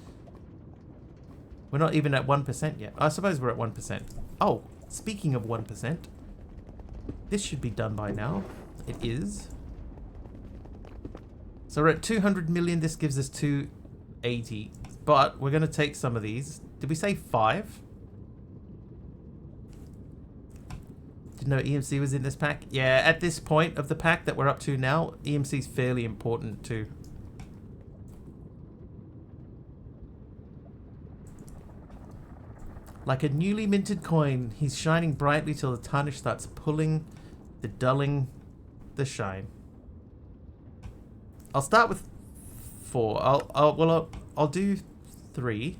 We're not even at 1% yet. I suppose we're at 1%. Oh, speaking of 1%. This should be done by now. It is. So we're at 200 million. This gives us 280. But we're going to take some of these. Did we say 5? Didn't know EMC was in this pack. Yeah, at this point of the pack that we're up to now, EMC is fairly important too. Like a newly minted coin, he's shining brightly till the tarnish starts pulling, the dulling, the shine. I'll start with 4. I'll do 3.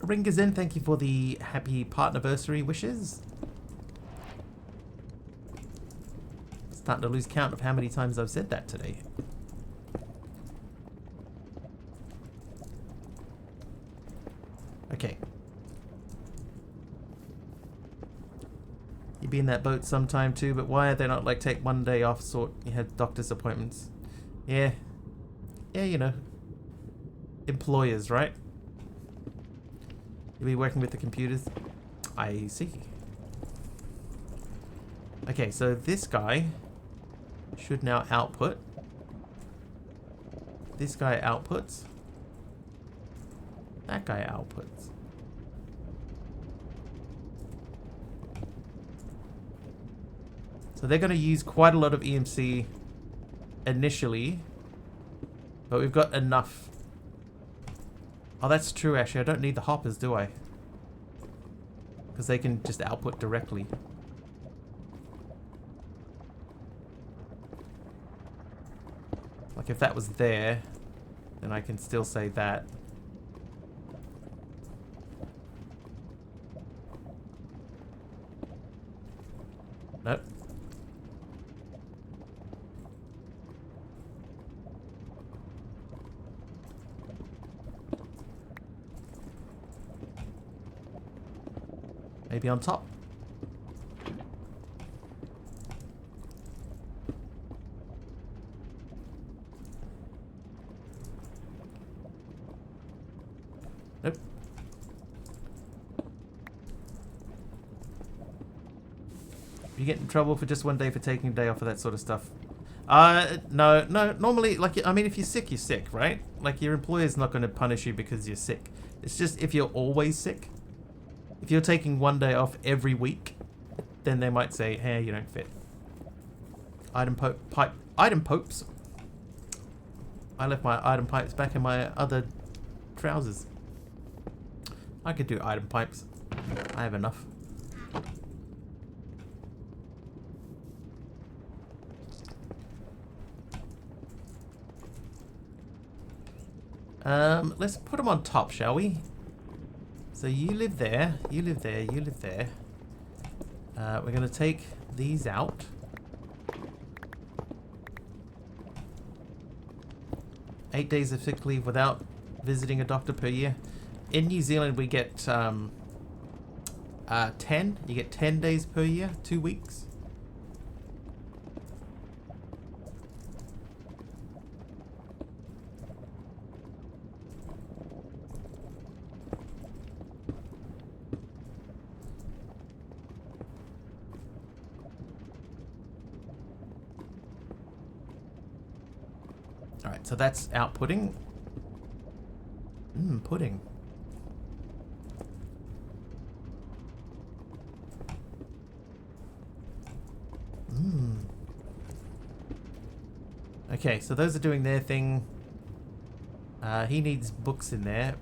Ring is in. Thank you for the happy partnerversary wishes. Starting to lose count of how many times I've said that today. Okay. You be in that boat sometime too, but why are they not like take one day off sort? You had doctor's appointments. Yeah. Yeah, you know. Employers, right? You'll be working with the computers. I see. Okay, so this guy should now output. This guy outputs. That guy outputs. So they're going to use quite a lot of EMC initially, but we've got enough. Oh, that's true, actually. I don't need the hoppers, do I? Because they can just output directly. Like if that was there, then I can still say that. Nope. Maybe on top. Nope. You get in trouble for just one day for taking a day off for that sort of stuff. No. Normally, like, I mean, if you're sick, you're sick, right? Like, your employer's not going to punish you because you're sick. It's just if you're always sick. If you're taking one day off every week, then they might say, hey, you don't fit. Item popes. I left my item pipes back in my other trousers. I could do item pipes. I have enough. Let's put them on top, shall we? So you live there, you live there, you live there. We're going to take these out. Eight days of sick leave without visiting a doctor per year. In New Zealand, we get 10. You get 10 days per year, 2 weeks. Alright, so that's outputting. Pudding. Okay, so those are doing their thing. He needs books in there.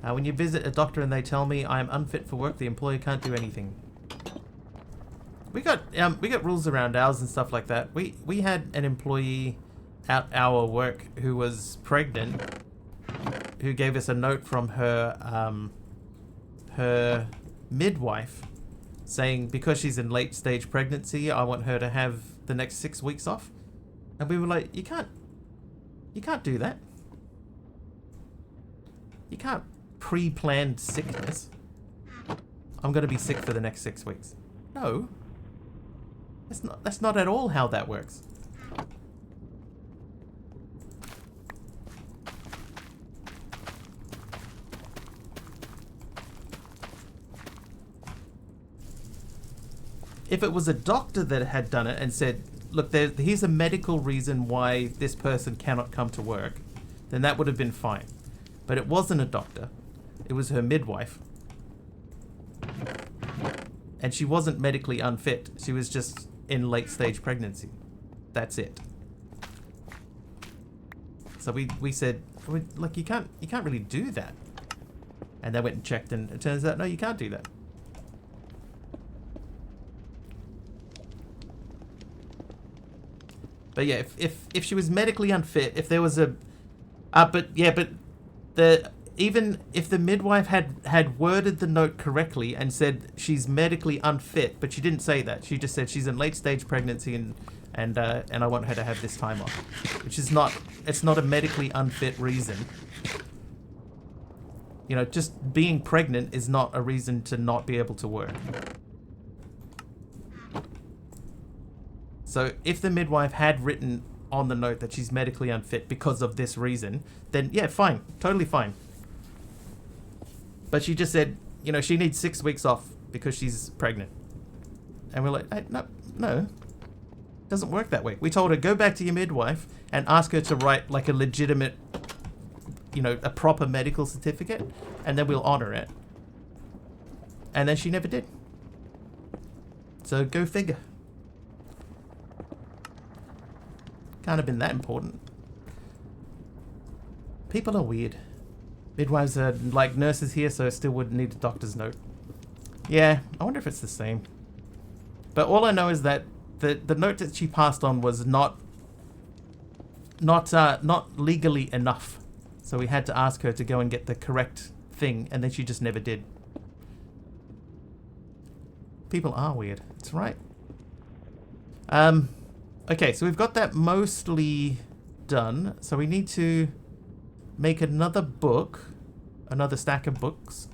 When you visit a doctor and they tell me I am unfit for work, the employer can't do anything. We got rules around hours and stuff like that. We had an employee at our work who was pregnant, who gave us a note from her her midwife saying because she's in late stage pregnancy, I want her to have the next 6 weeks off. And we were like, you can't do that. You can't pre-planned sickness. I'm going to be sick for the next 6 weeks. No. That's not at all how that works. If it was a doctor that had done it and said, look, here's a medical reason why this person cannot come to work, then that would have been fine. But it wasn't a doctor. It was her midwife. And she wasn't medically unfit. She was just in late stage pregnancy. That's it. So we said, Like, you can't really do that. And they went and checked, and it turns out, no, you can't do that. But yeah, if she was medically unfit, if there was a, even if the midwife had worded the note correctly and said she's medically unfit, but she didn't say that. She just said she's in late stage pregnancy and I want her to have this time off, which is not, it's not a medically unfit reason. You know, just being pregnant is not a reason to not be able to work. So if the midwife had written on the note that she's medically unfit because of this reason, then yeah, fine, totally fine. But she just said, you know, she needs 6 weeks off because she's pregnant. And we're like, hey, no, it doesn't work that way. We told her, go back to your midwife and ask her to write like a legitimate, you know, a proper medical certificate, and then we'll honor it. And then she never did. So go figure. Can't have been that important. People are weird. Midwives are like nurses here, so still would need a doctor's note. Yeah, I wonder if it's the same. But all I know is that the note that she passed on was not legally enough. So we had to ask her to go and get the correct thing, and then she just never did. People are weird. That's right. Okay, so we've got that mostly done. So we need to make another book, another stack of books.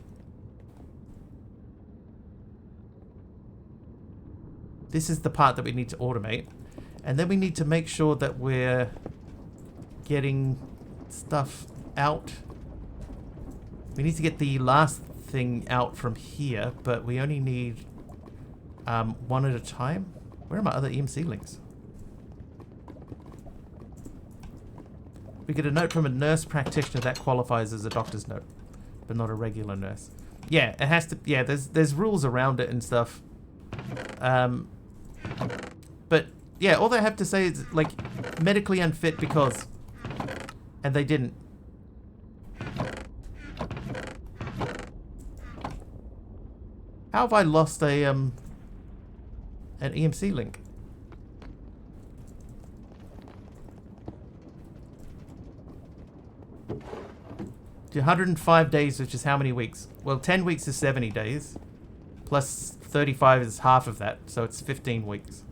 This is the part that we need to automate. And then we need to make sure that we're getting stuff out. We need to get the last thing out from here, but we only need one at a time. Where are my other EMC links? We get a note from a nurse practitioner that qualifies as a doctor's note, but not a regular nurse. Yeah, it has to. Yeah, there's rules around it and stuff. But yeah, all they have to say is like medically unfit because, and they didn't. How have I lost a an EMC link? 105 days, which is how many weeks? Well, 10 weeks is 70 days. Plus 35 is half of that, so it's 15 weeks.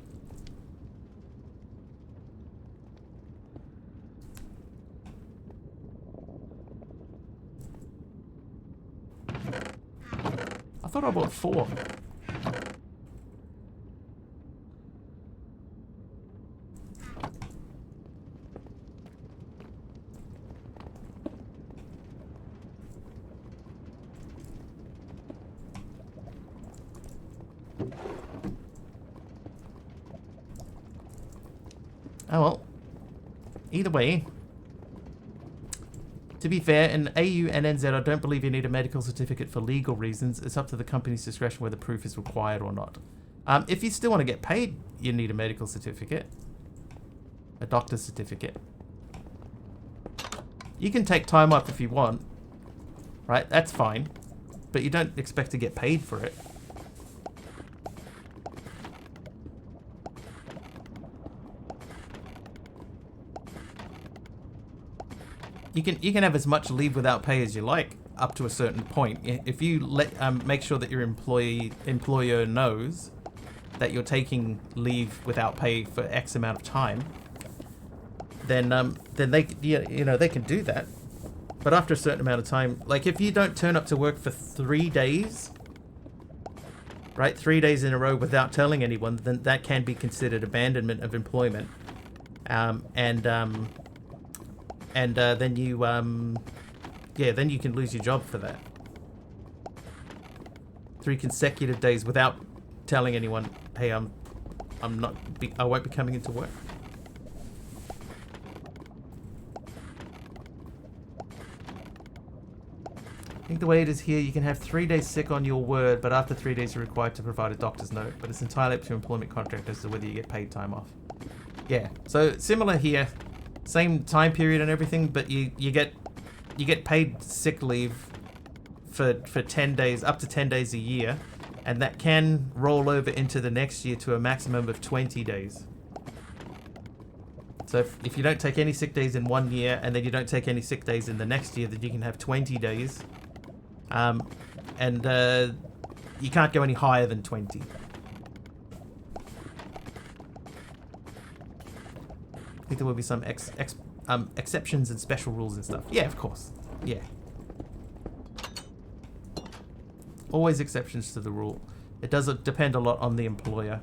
I thought I bought 4. Oh well. Either way. To be fair, in AU and NZ, I don't believe you need a medical certificate for legal reasons. It's up to the company's discretion whether proof is required or not. If you still want to get paid, you need a medical certificate. A doctor's certificate. You can take time off if you want. Right? That's fine. But you don't expect to get paid for it. You can have as much leave without pay as you like up to a certain point. If you make sure that your employer knows that you're taking leave without pay for X amount of time, then they they can do that. But after a certain amount of time, like if you don't turn up to work for 3 days, right, 3 days in a row without telling anyone, then that can be considered abandonment of employment, then you then you can lose your job for that. 3 consecutive days without telling anyone, hey, I won't be coming into work. I think the way it is here, you can have 3 days sick on your word, but after 3 days you're required to provide a doctor's note. But it's entirely up to your employment contract as to whether you get paid time off. Yeah, so similar here. Same time period and everything, but you get you get paid sick leave for 10 days, up to 10 days a year, and that can roll over into the next year to a maximum of 20 days. So if you don't take any sick days in 1 year and then you don't take any sick days in the next year, then you can have 20 days. And you can't go any higher than 20. I think there will be some exceptions and special rules and stuff. Yeah, of course. Yeah. Always exceptions to the rule. It does depend a lot on the employer.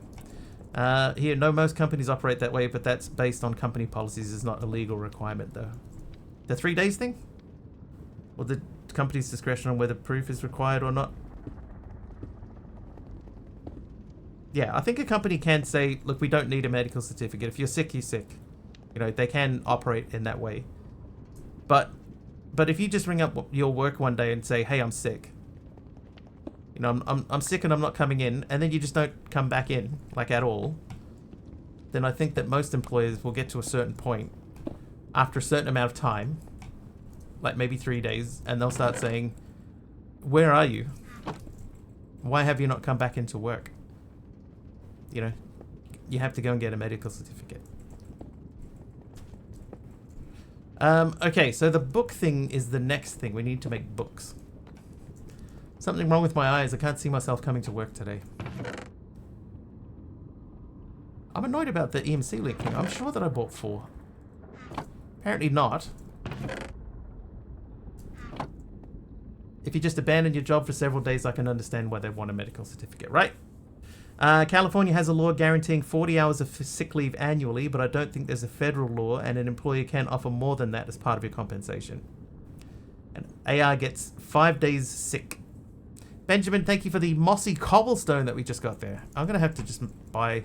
Here, no, most companies operate that way, but that's based on company policies. It's not a legal requirement, though. The 3 days thing? Or the company's discretion on whether proof is required or not? Yeah, I think a company can say, look, we don't need a medical certificate. If you're sick, you're sick. You know, they can operate in that way. But if you just ring up your work one day and say, hey, I'm sick. You know, I'm sick and I'm not coming in, and then you just don't come back in, like, at all, then I think that most employers will get to a certain point after a certain amount of time, like maybe 3 days, and they'll start saying, where are you? Why have you not come back into work? You know, you have to go and get a medical certificate. Okay, so the book thing is the next thing. We need to make books. Something wrong with my eyes. I can't see myself coming to work today. I'm annoyed about the EMC link thing. I'm sure that I bought 4. Apparently not. If you just abandon your job for several days, I can understand why they want a medical certificate, right? California has a law guaranteeing 40 hours of sick leave annually, but I don't think there's a federal law, and an employer can offer more than that as part of your compensation. And AR gets 5 days sick. Benjamin, thank you for the mossy cobblestone that we just got there. I'm going to have to just buy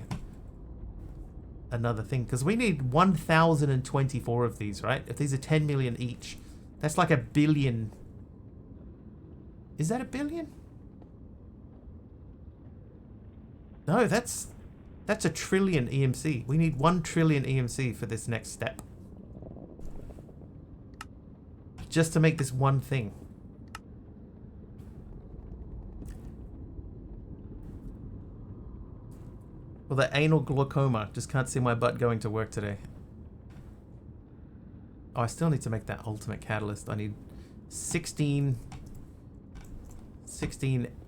another thing, because we need 1,024 of these, right? If these are 10 million each, that's like 1 billion. Is that 1 billion? No, that's 1 trillion EMC. We need 1 trillion EMC for this next step. Just to make this one thing. Well, the anal glaucoma. Just can't see my butt going to work today. Oh, I still need to make that ultimate catalyst. I need 16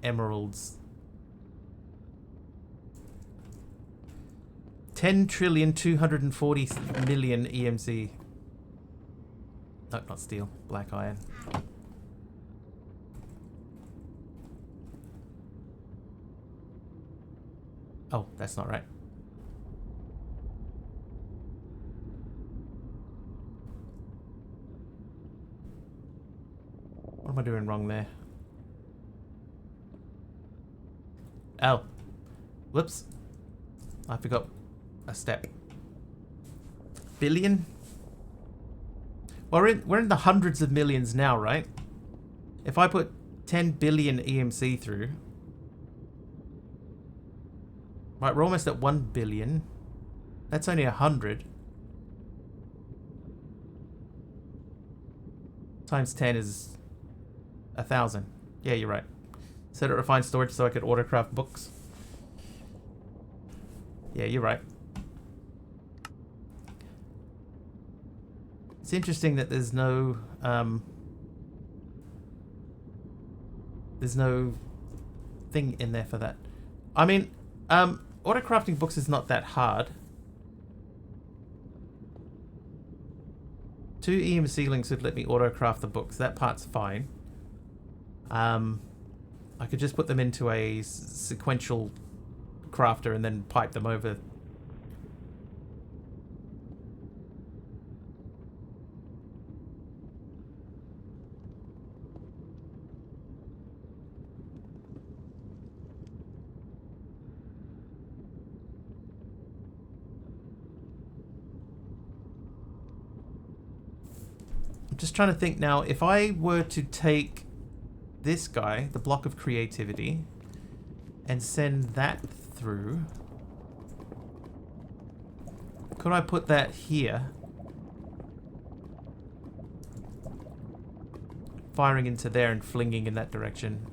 emeralds. 10,240,000,000 EMC. No, not steel. Black iron. Oh, that's not right. What am I doing wrong there? Oh. Whoops. I forgot a step. Billion? Well, we're in the hundreds of millions now, right? If I put 10 billion EMC through... Right, we're almost at 1 billion. That's only 100. Times 10 is 1,000. Yeah, you're right. Set it refined storage so I could autocraft books. Yeah, you're right. It's interesting that there's no thing in there for that. I mean, autocrafting books is not that hard. 2 EMC links would let me autocraft the books. That part's fine. I could just put them into a sequential crafter and then pipe them over. I'm just trying to think now, if I were to take this guy, the block of creativity, and send that through, could I put that here? firing into there and flinging in that direction.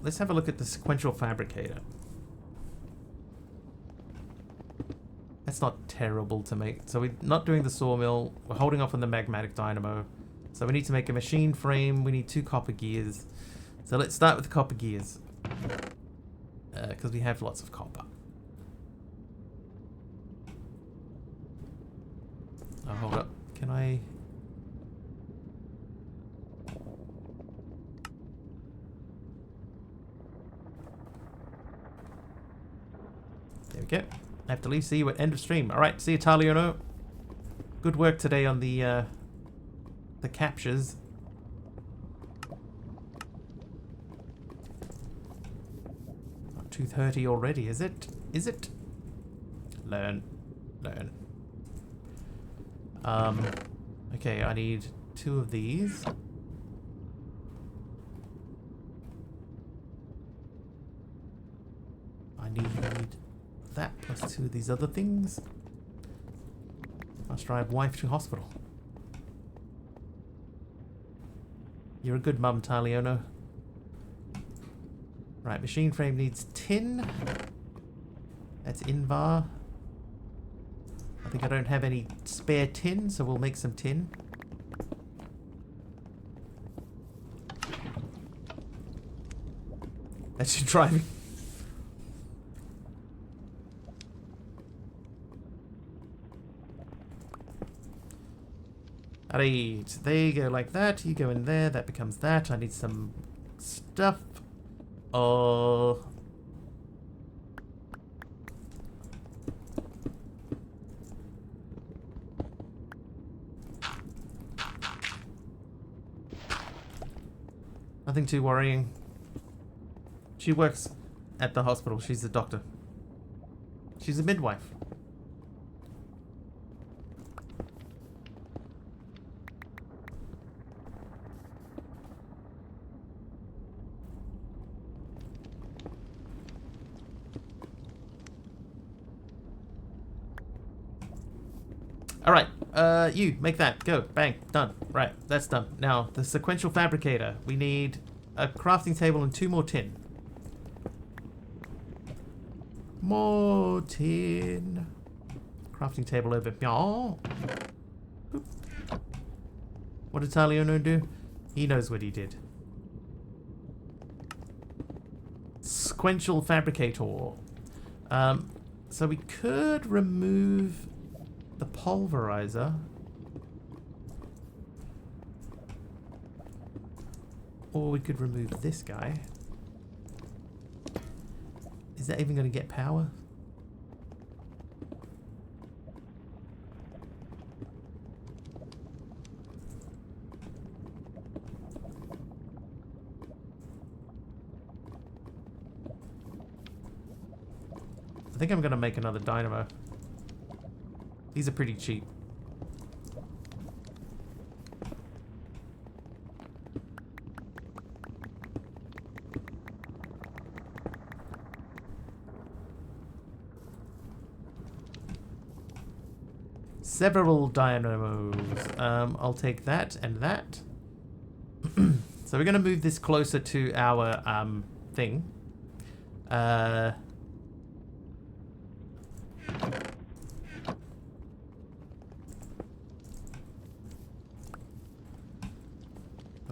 Let's have a look at the sequential fabricator. That's not terrible to make. So we're not doing the sawmill. We're holding off on the magmatic dynamo. So we need to make a machine frame. We need 2 copper gears. So let's start with the copper gears. Because we have lots of copper. Oh, hold up. Can I... There we go. I have to leave. See you at end of stream. Alright, see you, Taliono. Good work today on the captures. Not 2:30 already, is it? Is it? Learn. Learn. Okay, I need 2 of these. I need that plus 2 of these other things. Must drive wife to hospital. You're a good mum, Taliono. Right, machine frame needs tin. That's Invar. I think I don't have any spare tin, so we'll make some tin. That's you driving. Alright, there you go like that. You go in there, that becomes that. I need some stuff. Oh. Nothing too worrying. She works at the hospital. She's a doctor. She's a midwife. Alright, you, make that. Go. Bang. Done. Right, that's done. Now, the sequential fabricator. We need a crafting table and 2 more tin. More tin. Crafting table over here. Boop. What did Taliono do? He knows what he did. Sequential fabricator. So we could remove the pulverizer. Or we could remove this guy. Is that even going to get power? I think I'm going to make another dynamo. These are pretty cheap. Several dynamos. I'll take that and that. So we're going to move this closer to our thing.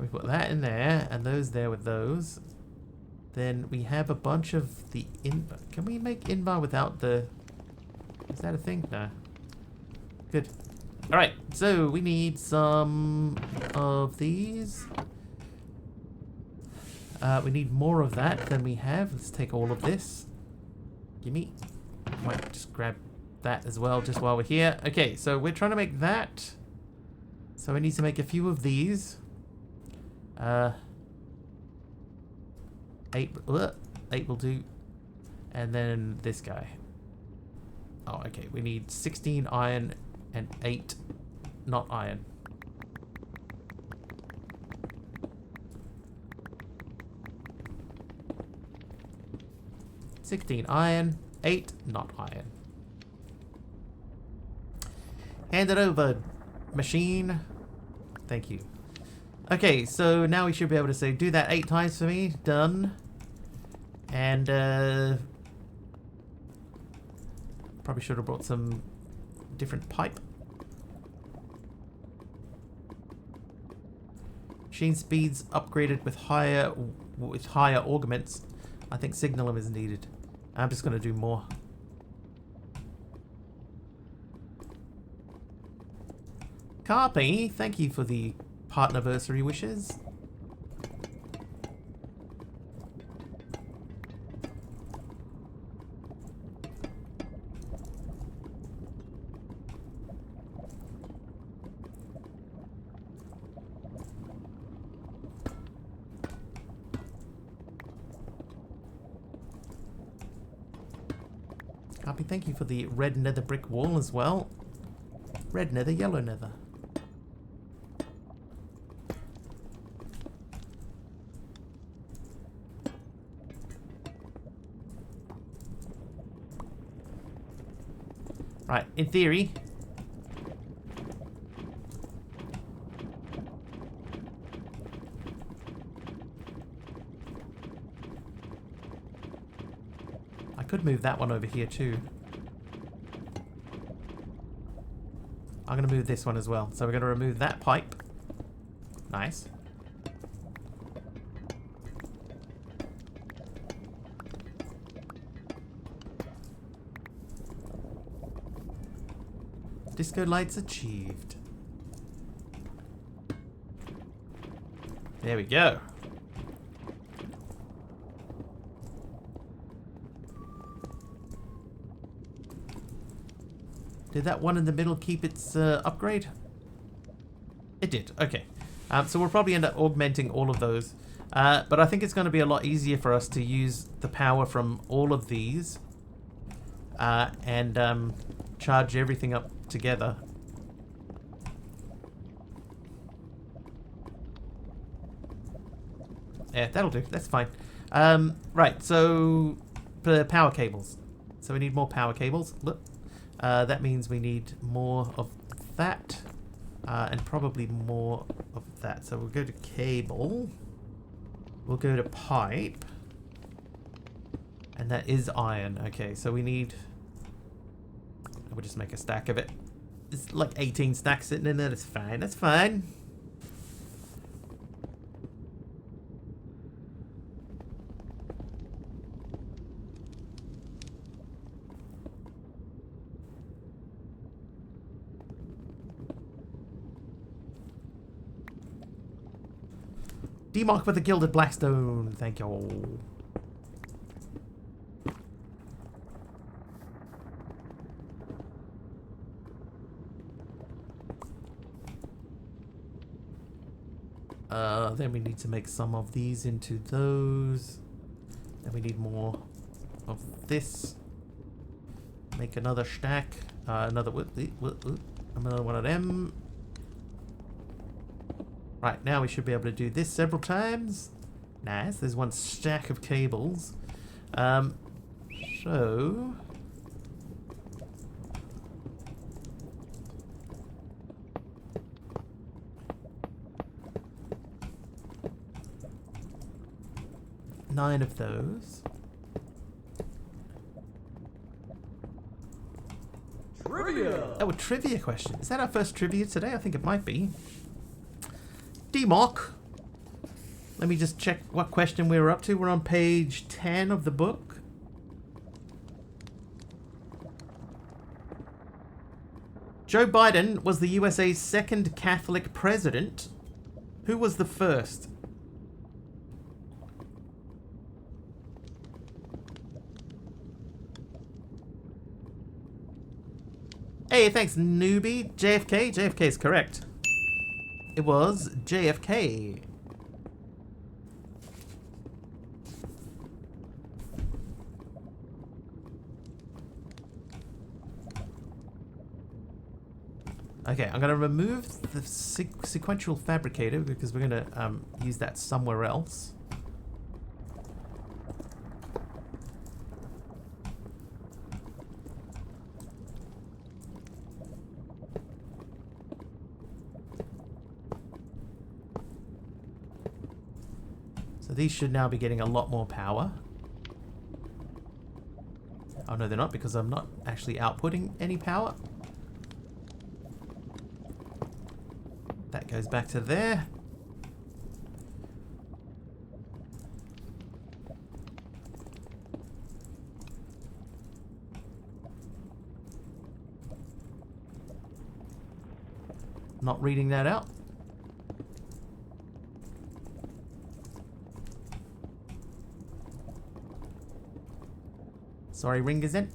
We put that in there and those there with those. Then we have a bunch of the Invar. Can we make Invar without the... Is that a thing? No. Good. Alright, so we need some of these. We need more of that than we have. Let's take all of this. Gimme. Might just grab that as well just while we're here. Okay, so we're trying to make that. So we need to make a few of these. 8 will do. And then this guy. Oh, okay. We need 16 iron and 8 not iron. $16 iron, 8 not iron. Hand it over, machine. Thank you. Okay, so now we should be able to say, do that 8 times for me. Done. And, probably should have brought some different pipe. Machine speeds upgraded with higher augments. I think signalum is needed. I'm just going to do more. Carpy, thank you for the partnerversary wishes. Carpy, thank you for the red nether brick wall as well. Red nether, yellow nether. Right, in theory, I could move that one over here too. I'm going to move this one as well. So we're going to remove that pipe. Nice. Disco lights achieved. There we go. Did that one in the middle keep its upgrade? It did. Okay. So we'll probably end up augmenting all of those. But I think it's going to be a lot easier for us to use the power from all of these and charge everything up together. Yeah, that'll do. That's fine. Right, so the power cables. So we need more power cables. Look. That means we need more of that and probably more of that. So we'll go to cable. We'll go to pipe. And that is iron. Okay, so we need... We'll just make a stack of it. It's like 18 stacks sitting in there. That's fine. That's fine. D-Mark with the Gilded Blackstone. Thank you. Then we need to make some of these into those. Then we need more of this. Make another stack. Another one of them. Right, now we should be able to do this several times. Nice. There's one stack of cables. So... nine of those. Trivia! Oh, a trivia question. Is that our first trivia today? I think it might be. D-Mock. Let me just check what question we were up to. We're on page 10 of the book. Joe Biden was the USA's second Catholic president. Who was the first? Hey, thanks, newbie. JFK? JFK is correct. It was JFK. Okay, I'm going to remove the sequential fabricator because we're going to use that somewhere else. So these should now be getting a lot more power. Oh no, they're not, because I'm not actually outputting any power. That goes back to there. Not reading that out. Sorry, ring is in.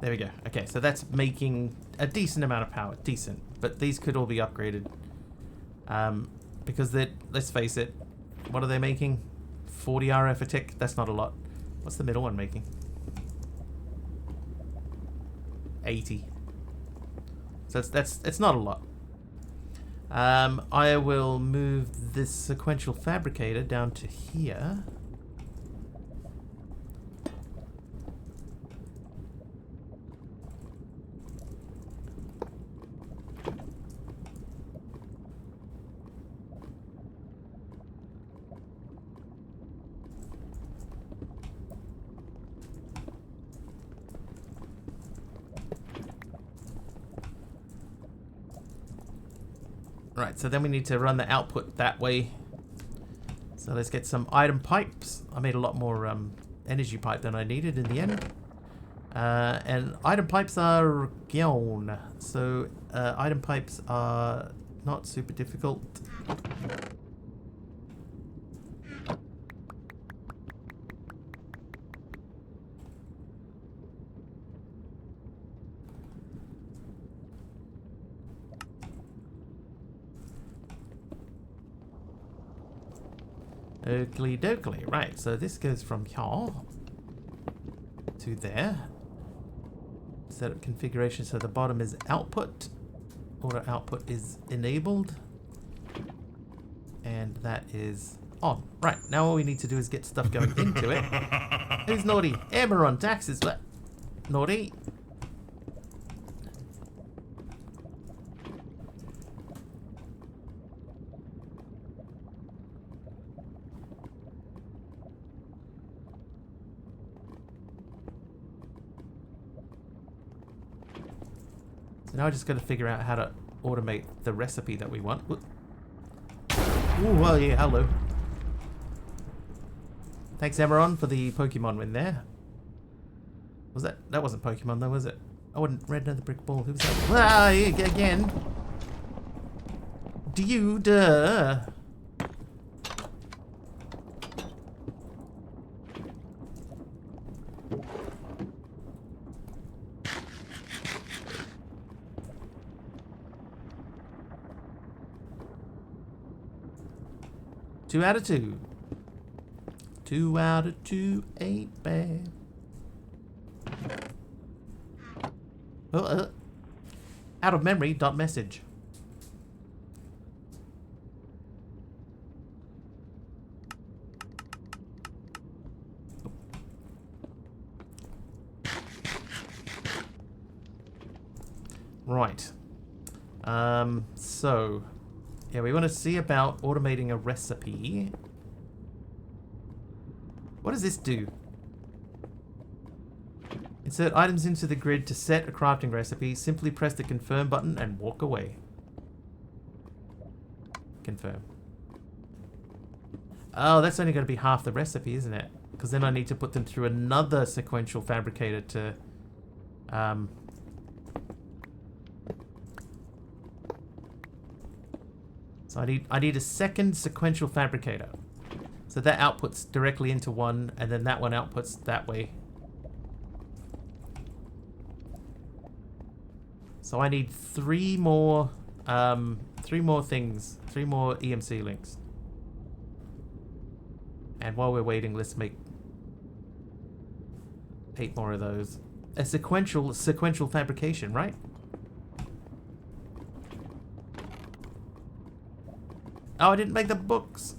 There we go. Okay, so that's making a decent amount of power. Decent. But these could all be upgraded. Because they're, let's face it, what are they making? 40 RF a tick? That's not a lot. What's the middle one making? 80. So it's not a lot. I will move this sequential fabricator down to here. Right, so then we need to run the output that way. So let's get some item pipes. I made a lot more energy pipe than I needed in the end. And item pipes are gone. So item pipes are not super difficult. Oakley dokley. Right, so this goes from here to there. Set up configuration so the bottom is output. Auto output is enabled. And that is on. Right, now all we need to do is get stuff going into it. Who's naughty? Amaron, taxes. What? Naughty. So now I just got to figure out how to automate the recipe that we want. Ooh, well, yeah, hello. Thanks, Amaron, for the Pokemon win there. Was that wasn't Pokemon though, was it? I wouldn't read another brick ball. Who's that? Ah, yeah, again. Dude. Two out of two. 2 out of 2 ain't bad. Out of memory. Dot message. Right. So yeah, we want to see about automating a recipe. What does this do? Insert items into the grid to set a crafting recipe. Simply press the confirm button and walk away. Confirm. Oh, that's only going to be half the recipe, isn't it? Because then I need to put them through another sequential fabricator to... So I need a second sequential fabricator. So that outputs directly into one, and then that one outputs that way. So I need three more things, 3 more EMC links. And while we're waiting, let's make 8 more of those. A sequential fabrication, right? Oh, I didn't make the books.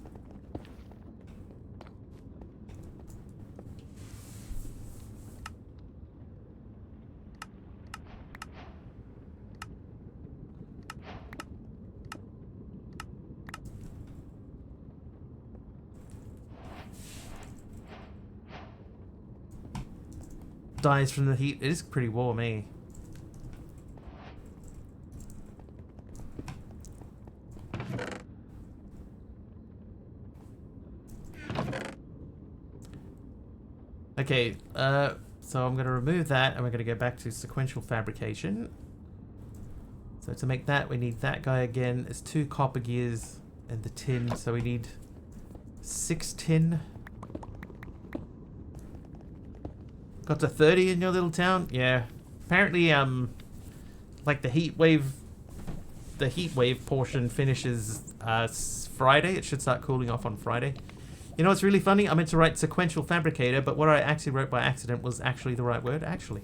Dies from the heat. It is pretty warm, eh? Okay, so I'm going to remove that and we're going to go back to sequential fabrication. So to make that, we need that guy again. It's 2 copper gears and the tin, so we need 6 tin. Got to 30 in your little town? Yeah. Apparently, like the heat wave portion finishes Friday. It should start cooling off on Friday. You know what's really funny? I meant to write sequential fabricator, but what I actually wrote by accident was actually the right word, actually.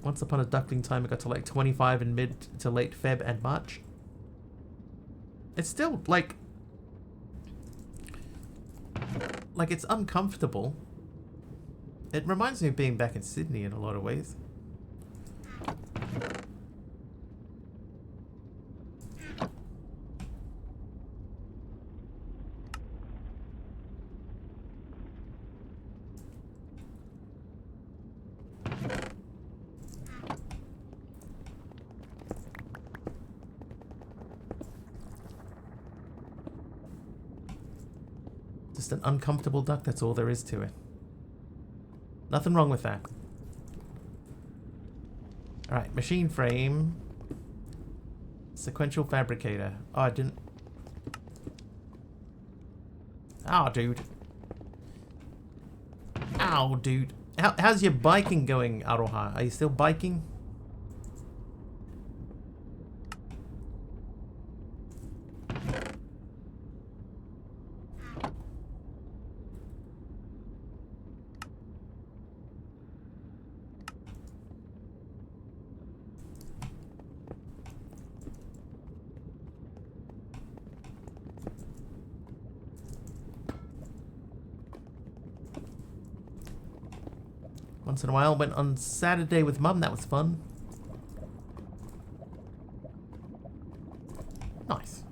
Once upon a duckling time, it got to like 25 in mid to late Feb and March. It's still like it's uncomfortable. It reminds me of being back in Sydney in a lot of ways. Just an uncomfortable duck, that's all there is to it. Nothing wrong with that. Alright, machine frame. Sequential fabricator. Oh, I didn't... Oh, dude. Ow, dude. How's your biking going, Aroha? Are you still biking? Once in a while, went on Saturday with Mum, that was fun. Nice.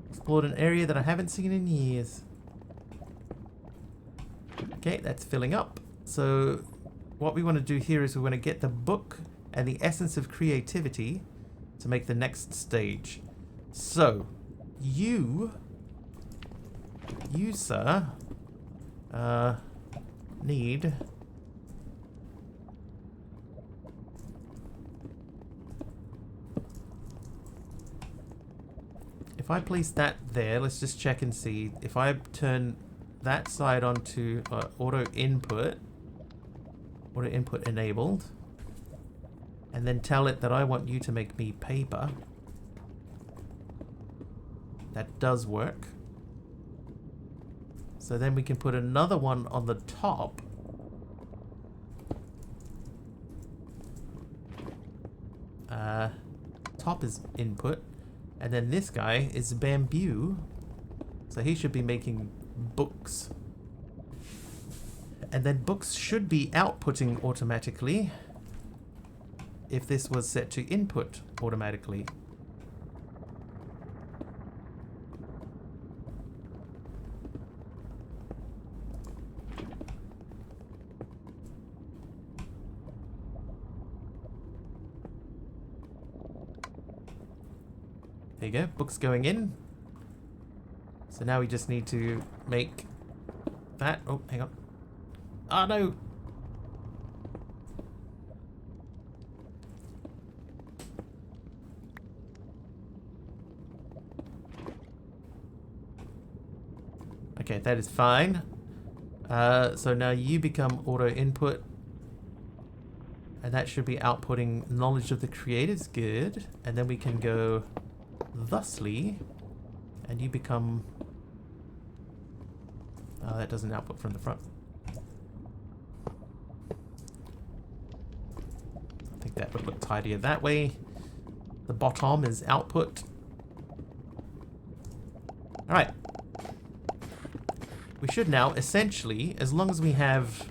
Explored an area that I haven't seen in years. Okay, that's filling up. So what we want to do here is we want to get the book and the essence of creativity to make the next stage. So, you, sir, need if I place that there, let's just check and see if I turn that side onto auto input enabled, and then tell it that I want you to make me paper. That does work. So then we can put another one on the top. Top is input. And then this guy is bamboo. So he should be making books. And then books should be outputting automatically if this was set to input automatically. There you go, books going in. So now we just need to make that. Oh, hang on. Oh no! Okay, that is fine. So now you become auto input. And that should be outputting knowledge of the creators. Good. And then we can go thusly And you become... Oh, that doesn't output from the front. I think that would look tidier that way. The bottom is output. Alright. We should now, essentially, as long as we have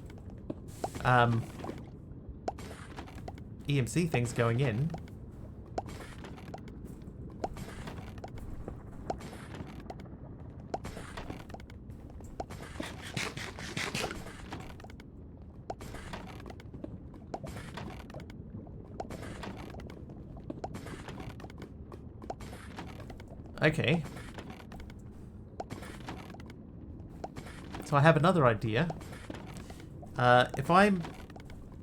EMC things going in, okay. So I have another idea. If I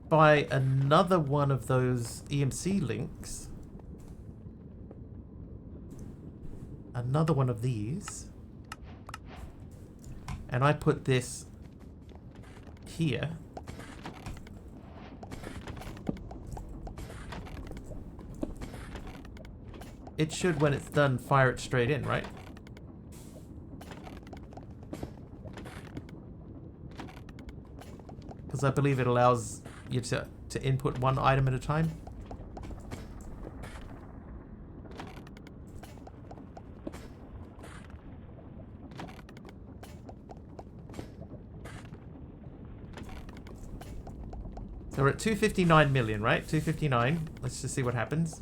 buy another one of those EMC links, another one of these, and I put this here, it should, when it's done, fire it straight in, right? Because I believe it allows you to input one item at a time. So we're at 259 million, right? 259. Let's just see what happens.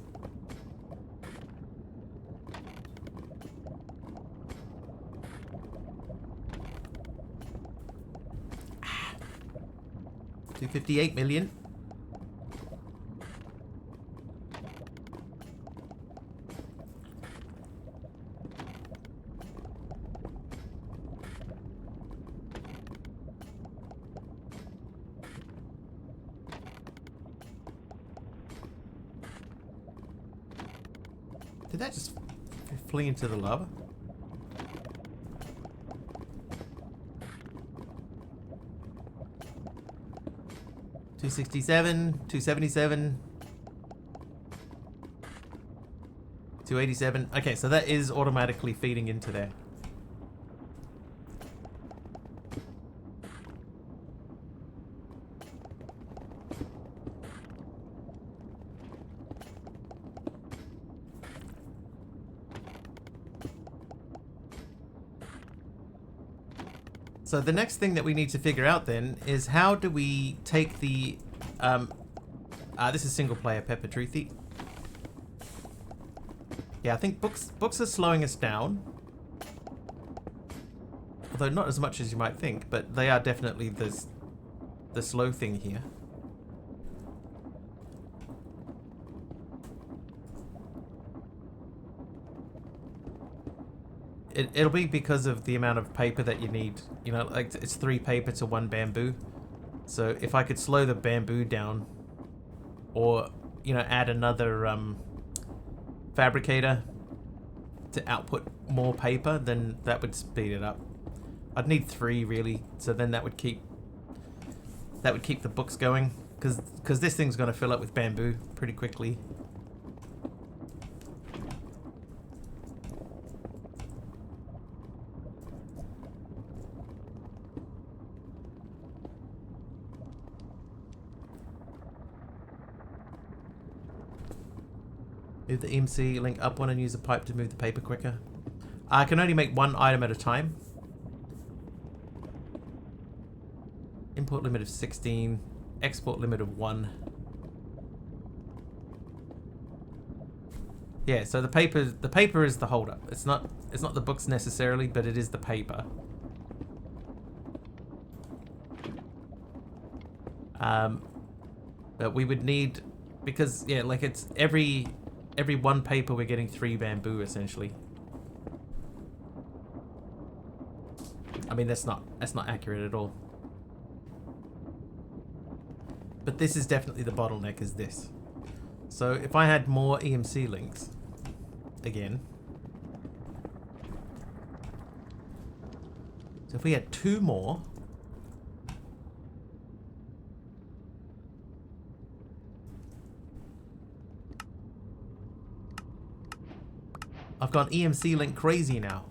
Ah. 258 million. Did that just flee into the lava? $267, $277, $287. Okay, so that is automatically feeding into there. So the next thing that we need to figure out then is how do we take the this is single player Pepper Truthy. Yeah, I think books are slowing us down. Although not as much as you might think, but they are definitely the slow thing here. It'll be because of the amount of paper that you need. You know, like it's 3 paper to 1 bamboo. So if I could slow the bamboo down, or you know, add another fabricator to output more paper, then that would speed it up. I'd need 3 really, so then that would keep the books going, because this thing's going to fill up with bamboo pretty quickly. Move the EMC link up one and use the pipe to move the paper quicker. I can only make 1 item at a time. Import limit of 16. Export limit of 1. Yeah, so the paper is the holdup. It's not the books necessarily, but it is the paper. But we would need, because yeah, like it's every 1 paper we're getting 3 bamboo essentially. I mean that's not accurate at all. But this is definitely the bottleneck, is this. So if I had more EMC links, again. So if we had 2 more. I've gone EMC link crazy now.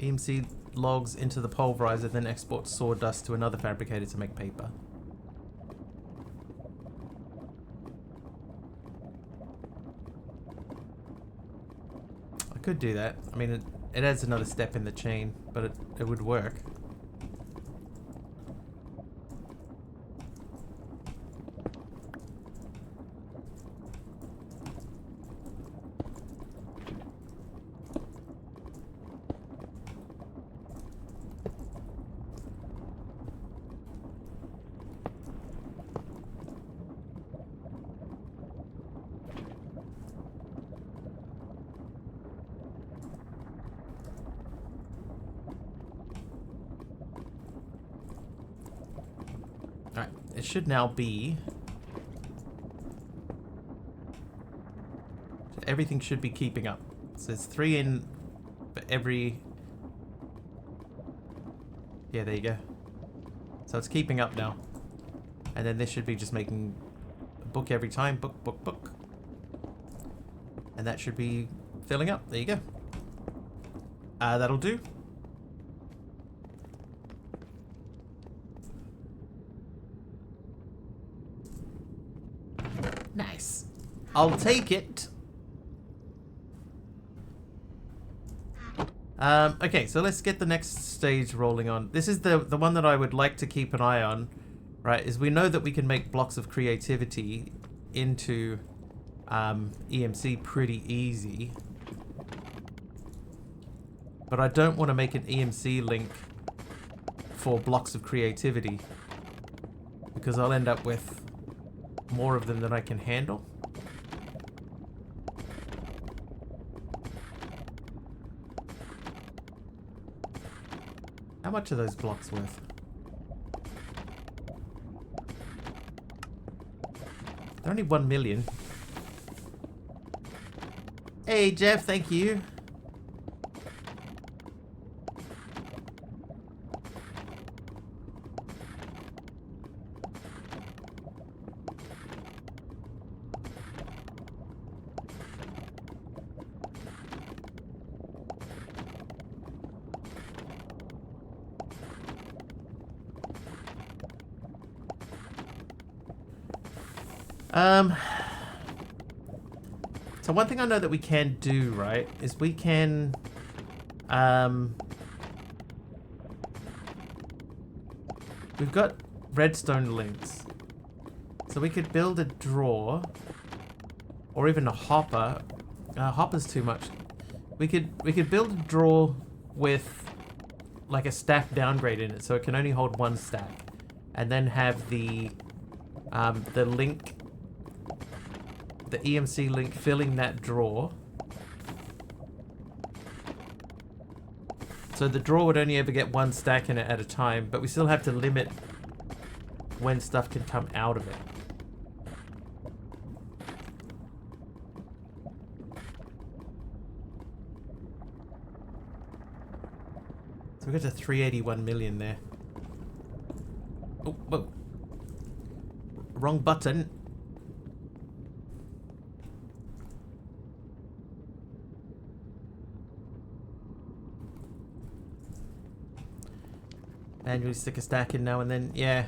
EMC logs into the pulverizer, then exports sawdust to another fabricator to make paper. I could do that. I mean, it adds another step in the chain, but it would work. Alright, it should now be... Everything should be keeping up. So there's 3 in for every... Yeah, there you go. So it's keeping up now. And then this should be just making a book every time. Book, book, book. And that should be filling up. There you go. That'll do. Nice. I'll take it. Okay, so let's get the next stage rolling on. This is the one that I would like to keep an eye on, right? Is we know that we can make blocks of creativity into EMC pretty easy. But I don't want to make an EMC link for blocks of creativity, because I'll end up with more of them than I can handle. How much are those blocks worth? They're only 1 million. Hey Jeff, thank you. So one thing I know that we can do, right, is we can, we've got redstone links. So we could build a drawer, or even a hopper. Hopper's too much. We could build a drawer with like a stack downgrade in it, so it can only hold 1 stack, and then have the link, the EMC link filling that drawer. So the drawer would only ever get 1 stack in it at a time, but we still have to limit when stuff can come out of it. So we got to 381 million there. Oh, whoa. Wrong button. Manually stick a stack in now and then, yeah.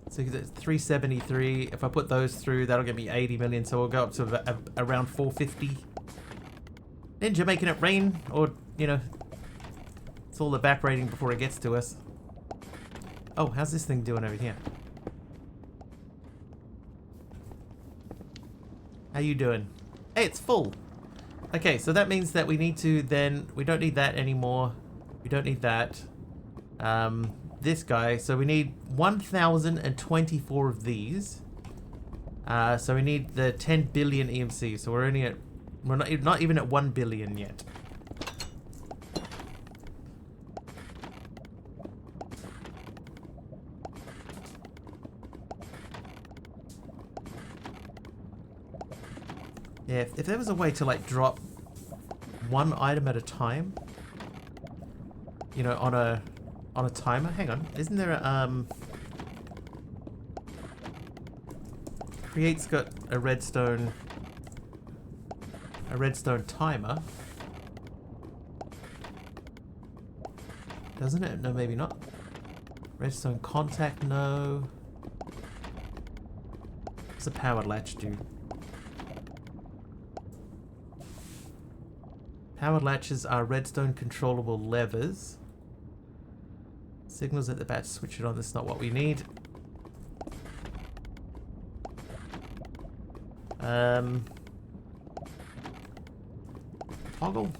So it's 373. If I put those through, that'll get me 80 million. So we'll go up to around 450. Ninja making it rain, or, you know, it's all evaporating before it gets to us. Oh, how's this thing doing over here? How you doing? Hey, it's full. Okay, so that means that we need to then... We don't need that anymore. We don't need that. This guy. So we need 1,024 of these. So we need the 10 billion EMC. So we're only at... We're not even at 1 billion yet. Yeah, if there was a way to like drop 1 item at a time, you know, on a timer. Hang on, isn't there a Create's got a redstone timer. Doesn't it? No, maybe not. Redstone contact, no. What's a powered latch do? Powered latches are redstone controllable levers. Signals at the batch, switch it on. That's not what we need. Toggle.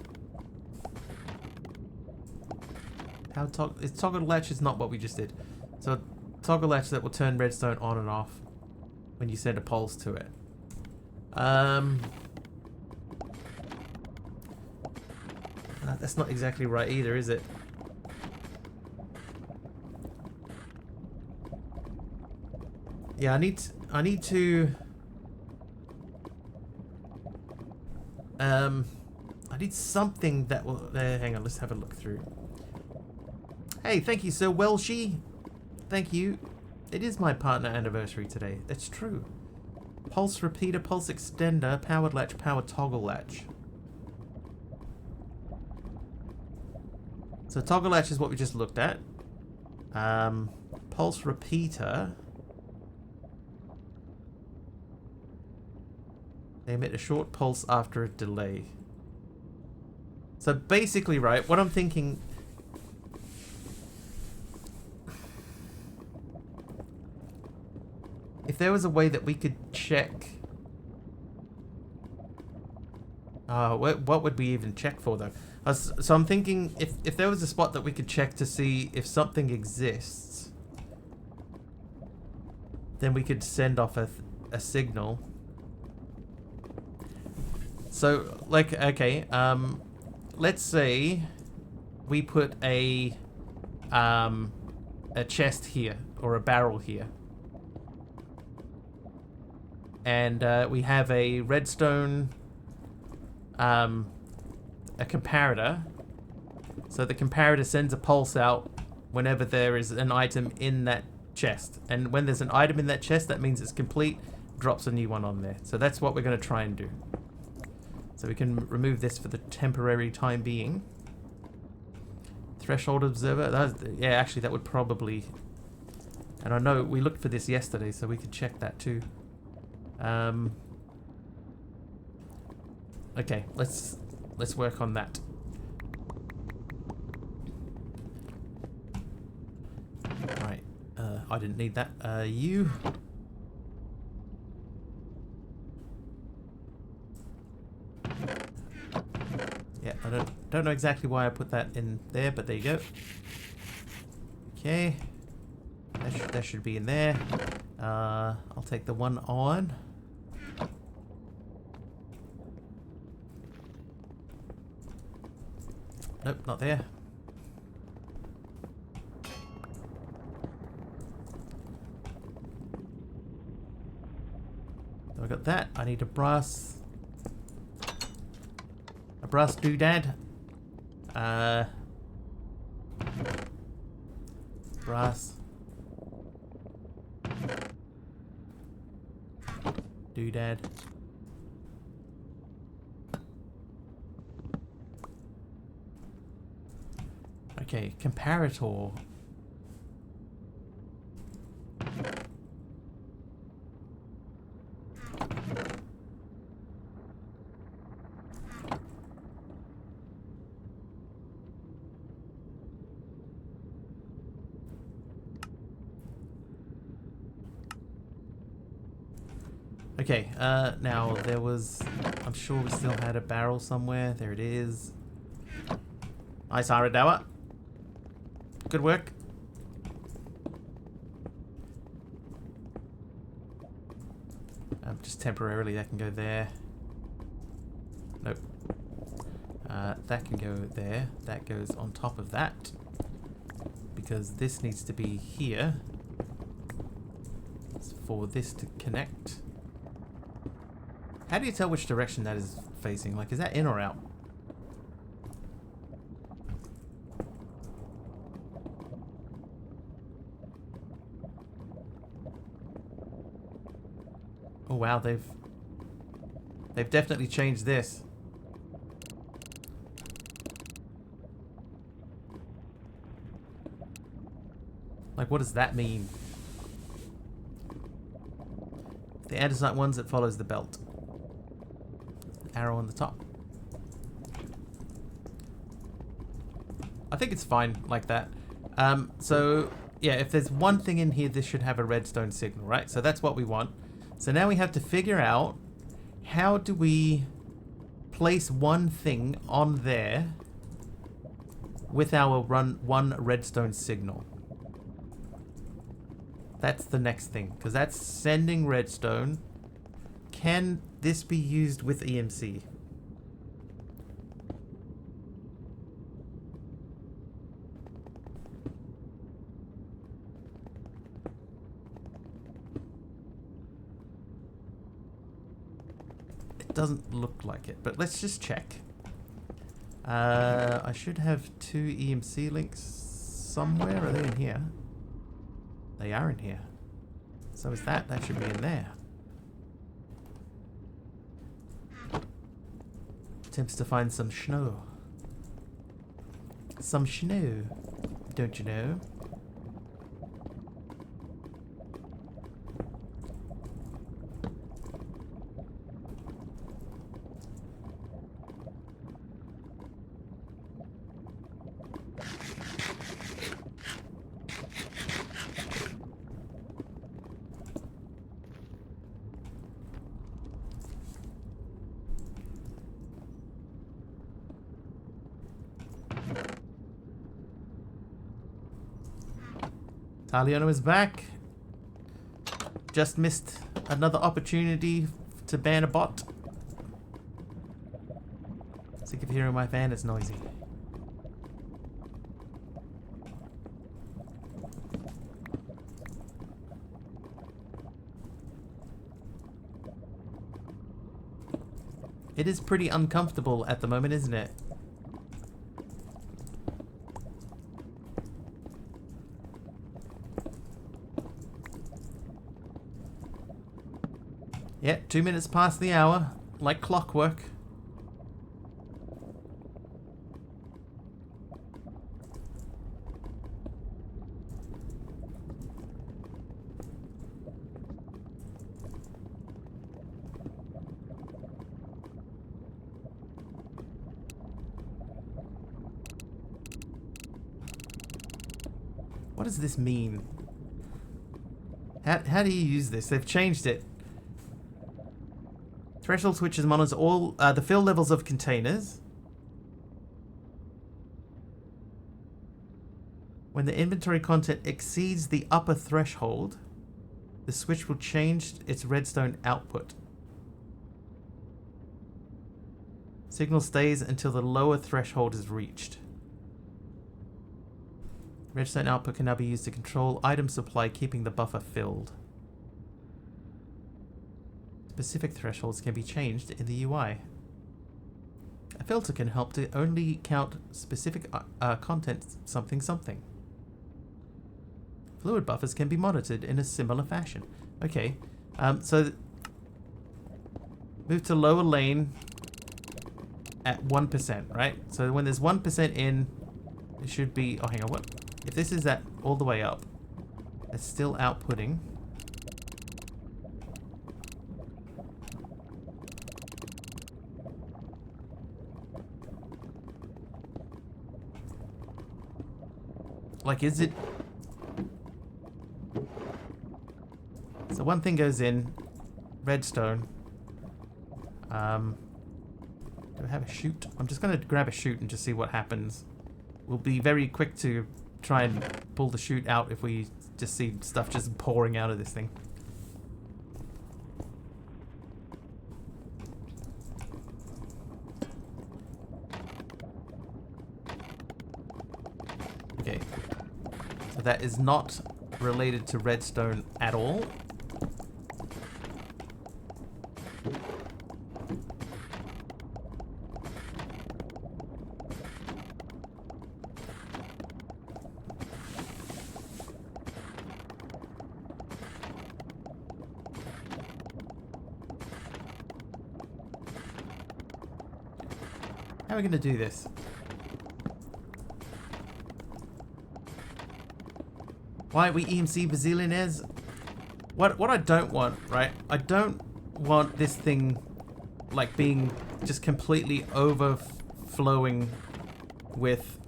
How toggle latch is not what we just did. So toggle latch that will turn redstone on and off when you send a pulse to it. That's not exactly right either, is it? Yeah, I need to I need something that will hang on, let's have a look through. Hey, thank you, Sir Welshie. Thank you. It is my partner anniversary today. That's true. Pulse repeater, pulse extender, powered latch, powered toggle latch. So toggle latch is what we just looked at. Pulse repeater. They emit a short pulse after a delay. So basically, right, what I'm thinking... If there was a way that we could check... what would we even check for, though? So I'm thinking, if there was a spot that we could check to see if something exists, then we could send off a signal. So, like, okay, let's say we put a chest here, or a barrel here. And we have a redstone, a comparator. So the comparator sends a pulse out whenever there is an item in that chest. And when there's an item in that chest, that means it's complete, drops a new one on there. So that's what we're going to try and do. So we can remove this for the temporary time being. Threshold observer. Yeah, actually that would probably... And I know we looked for this yesterday, so we could check that too. Okay, let's work on that. Right, I didn't need that. You. Yeah, I don't know exactly why I put that in there, but there you go. Okay, that should be in there. I'll take the one on. Nope, not there. So I got that. I need a brass doodad. Brass doodad. Okay, comparator. Okay, now there was... I'm sure we still had a barrel somewhere. There it is. Nice, Haradawa. Good work. Just temporarily, that can go there. Nope. That can go there. That goes on top of that. Because this needs to be here. It's for this to connect. How do you tell which direction that is facing? Like, is that in or out? Oh wow, they've definitely changed this. Like, what does that mean? The andesite ones, it follows the belt. Arrow on the top. I think it's fine like that. So, yeah, if there's one thing in here, this should have a redstone signal, right? So that's what we want. So now we have to figure out how do we place one thing on there with our one redstone signal. That's the next thing, because that's sending redstone. Can this be used with EMC? It doesn't look like it, but let's just check. I should have 2 EMC links somewhere. Are they in here? They are in here. So is that. That should be in there. Attempts to find some snow. Some snow. Don't you know? Taliano is back. Just missed another opportunity to ban a bot. Sick of hearing my fan, it's noisy. It is pretty uncomfortable at the moment, isn't it? Yeah, 2 minutes past the hour, like clockwork. What does this mean? How do you use this? They've changed it. Threshold switches monitors all the fill levels of containers. When the inventory content exceeds the upper threshold, the switch will change its redstone output. Signal stays until the lower threshold is reached. Redstone output can now be used to control item supply, keeping the buffer filled. Specific thresholds can be changed in the UI. A filter can help to only count specific content something. Fluid buffers can be monitored in a similar fashion. Okay, so move to lower lane at 1%, right? So when there's 1% in, it should be, oh hang on, what? If this is at all the way up, it's still outputting. Like, is it... So one thing goes in, redstone. Do I have a chute? I'm just going to grab a chute and just see what happens. We'll be very quick to try and pull the chute out if we just see stuff just pouring out of this thing. Okay. So that is not related to redstone at all. How are we going to do this? Why are we EMC bazillionaires? What I don't want, right? I don't want this thing like being just completely overflowing with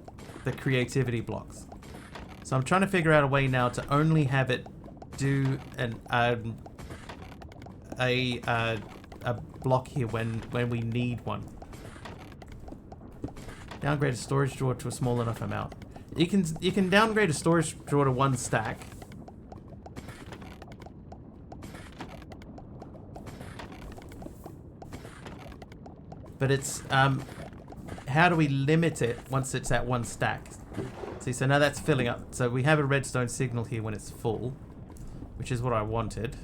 the creativity blocks. So I'm trying to figure out a way now to only have it do a block here when we need one. Downgrade a storage drawer to a small enough amount. You can downgrade a storage drawer to 1 stack. But it's how do we limit it once it's at 1 stack? See, so now that's filling up. So we have a redstone signal here when it's full, which is what I wanted.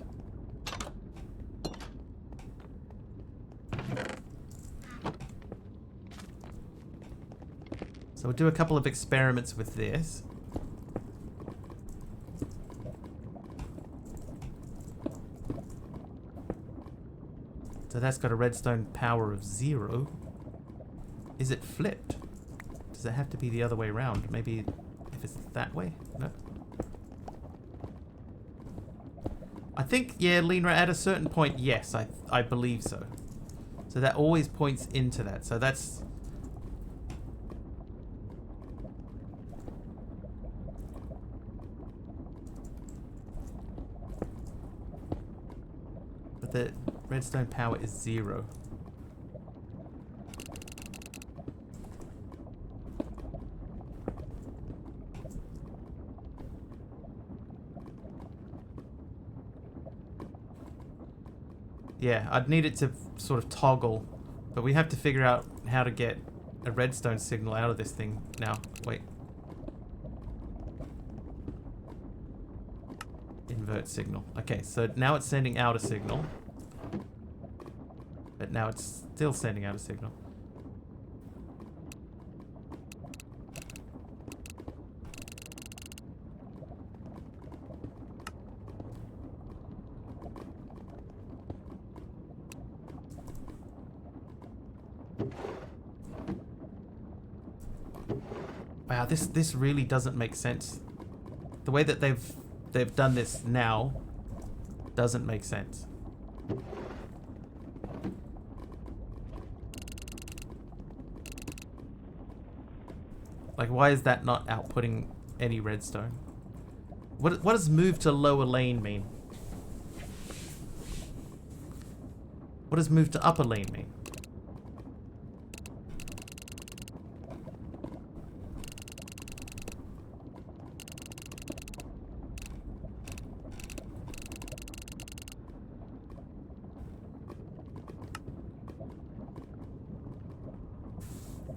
So we'll do a couple of experiments with this. So that's got a redstone power of 0. Is it flipped? Does it have to be the other way around? Maybe if it's that way? No. I think, yeah, Lena, at a certain point, yes, I believe so. So that always points into that. So that's... But the redstone power is 0. Yeah, I'd need it to sort of toggle, but we have to figure out how to get a redstone signal out of this thing now. Wait. Invert signal. Okay, so now it's sending out a signal. But now it's still sending out a signal. Wow, this really doesn't make sense. The way that they've done this now doesn't make sense. Like, why is that not outputting any redstone? What does move to lower lane mean? What does move to upper lane mean?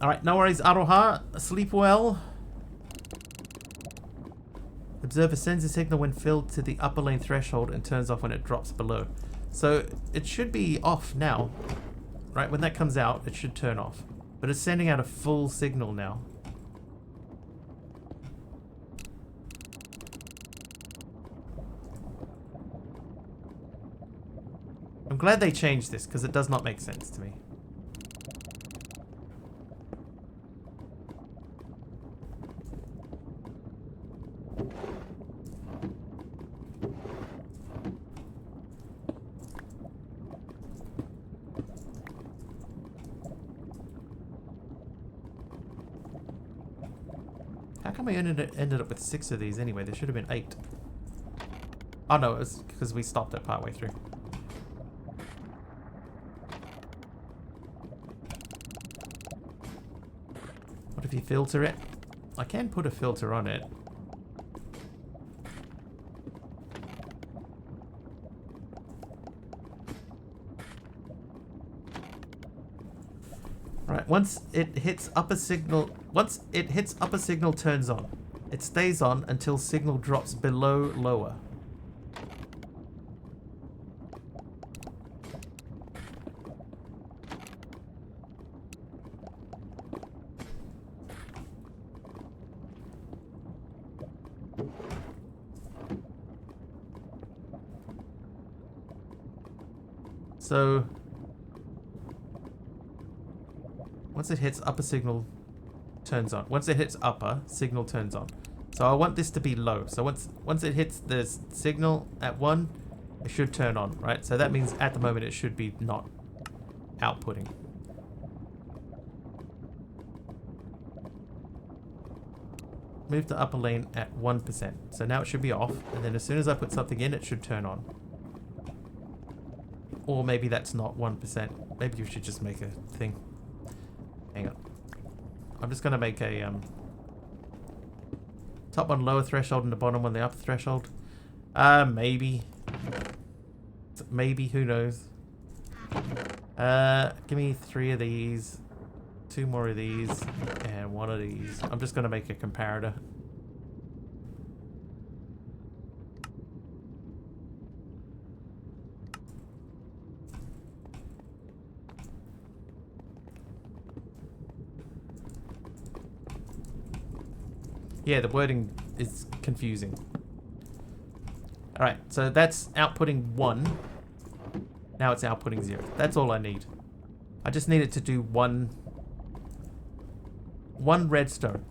Alright, no worries, Aroha. Sleep well. Observer sends a signal when filled to the upper lane threshold and turns off when it drops below. So it should be off now. Right, when that comes out, it should turn off. But it's sending out a full signal now. I'm glad they changed this, because it does not make sense to me. How come I ended up with 6 of these anyway? There should have been 8. Oh no, it was because we stopped it partway through. What if you filter it? I can put a filter on it. Right, once it hits upper signal, turns on. It stays on until signal drops below lower. So once it hits upper, signal turns on. Once it hits upper, signal turns on. So I want this to be low. So once it hits the signal at 1, it should turn on, right? So that means at the moment it should be not outputting. Move the upper lane at 1%. So now it should be off, and then as soon as I put something in, it should turn on. Or maybe that's not 1%. Maybe you should just make a thing. Hang on. I'm just gonna make a top one lower threshold and the bottom one the upper threshold. Maybe. Maybe, who knows? Give me 3 of these, 2 more of these, and 1 of these. I'm just gonna make a comparator. Yeah, the wording is confusing. Alright, so that's outputting 1. Now it's outputting 0. That's all I need. I just need it to do one redstone.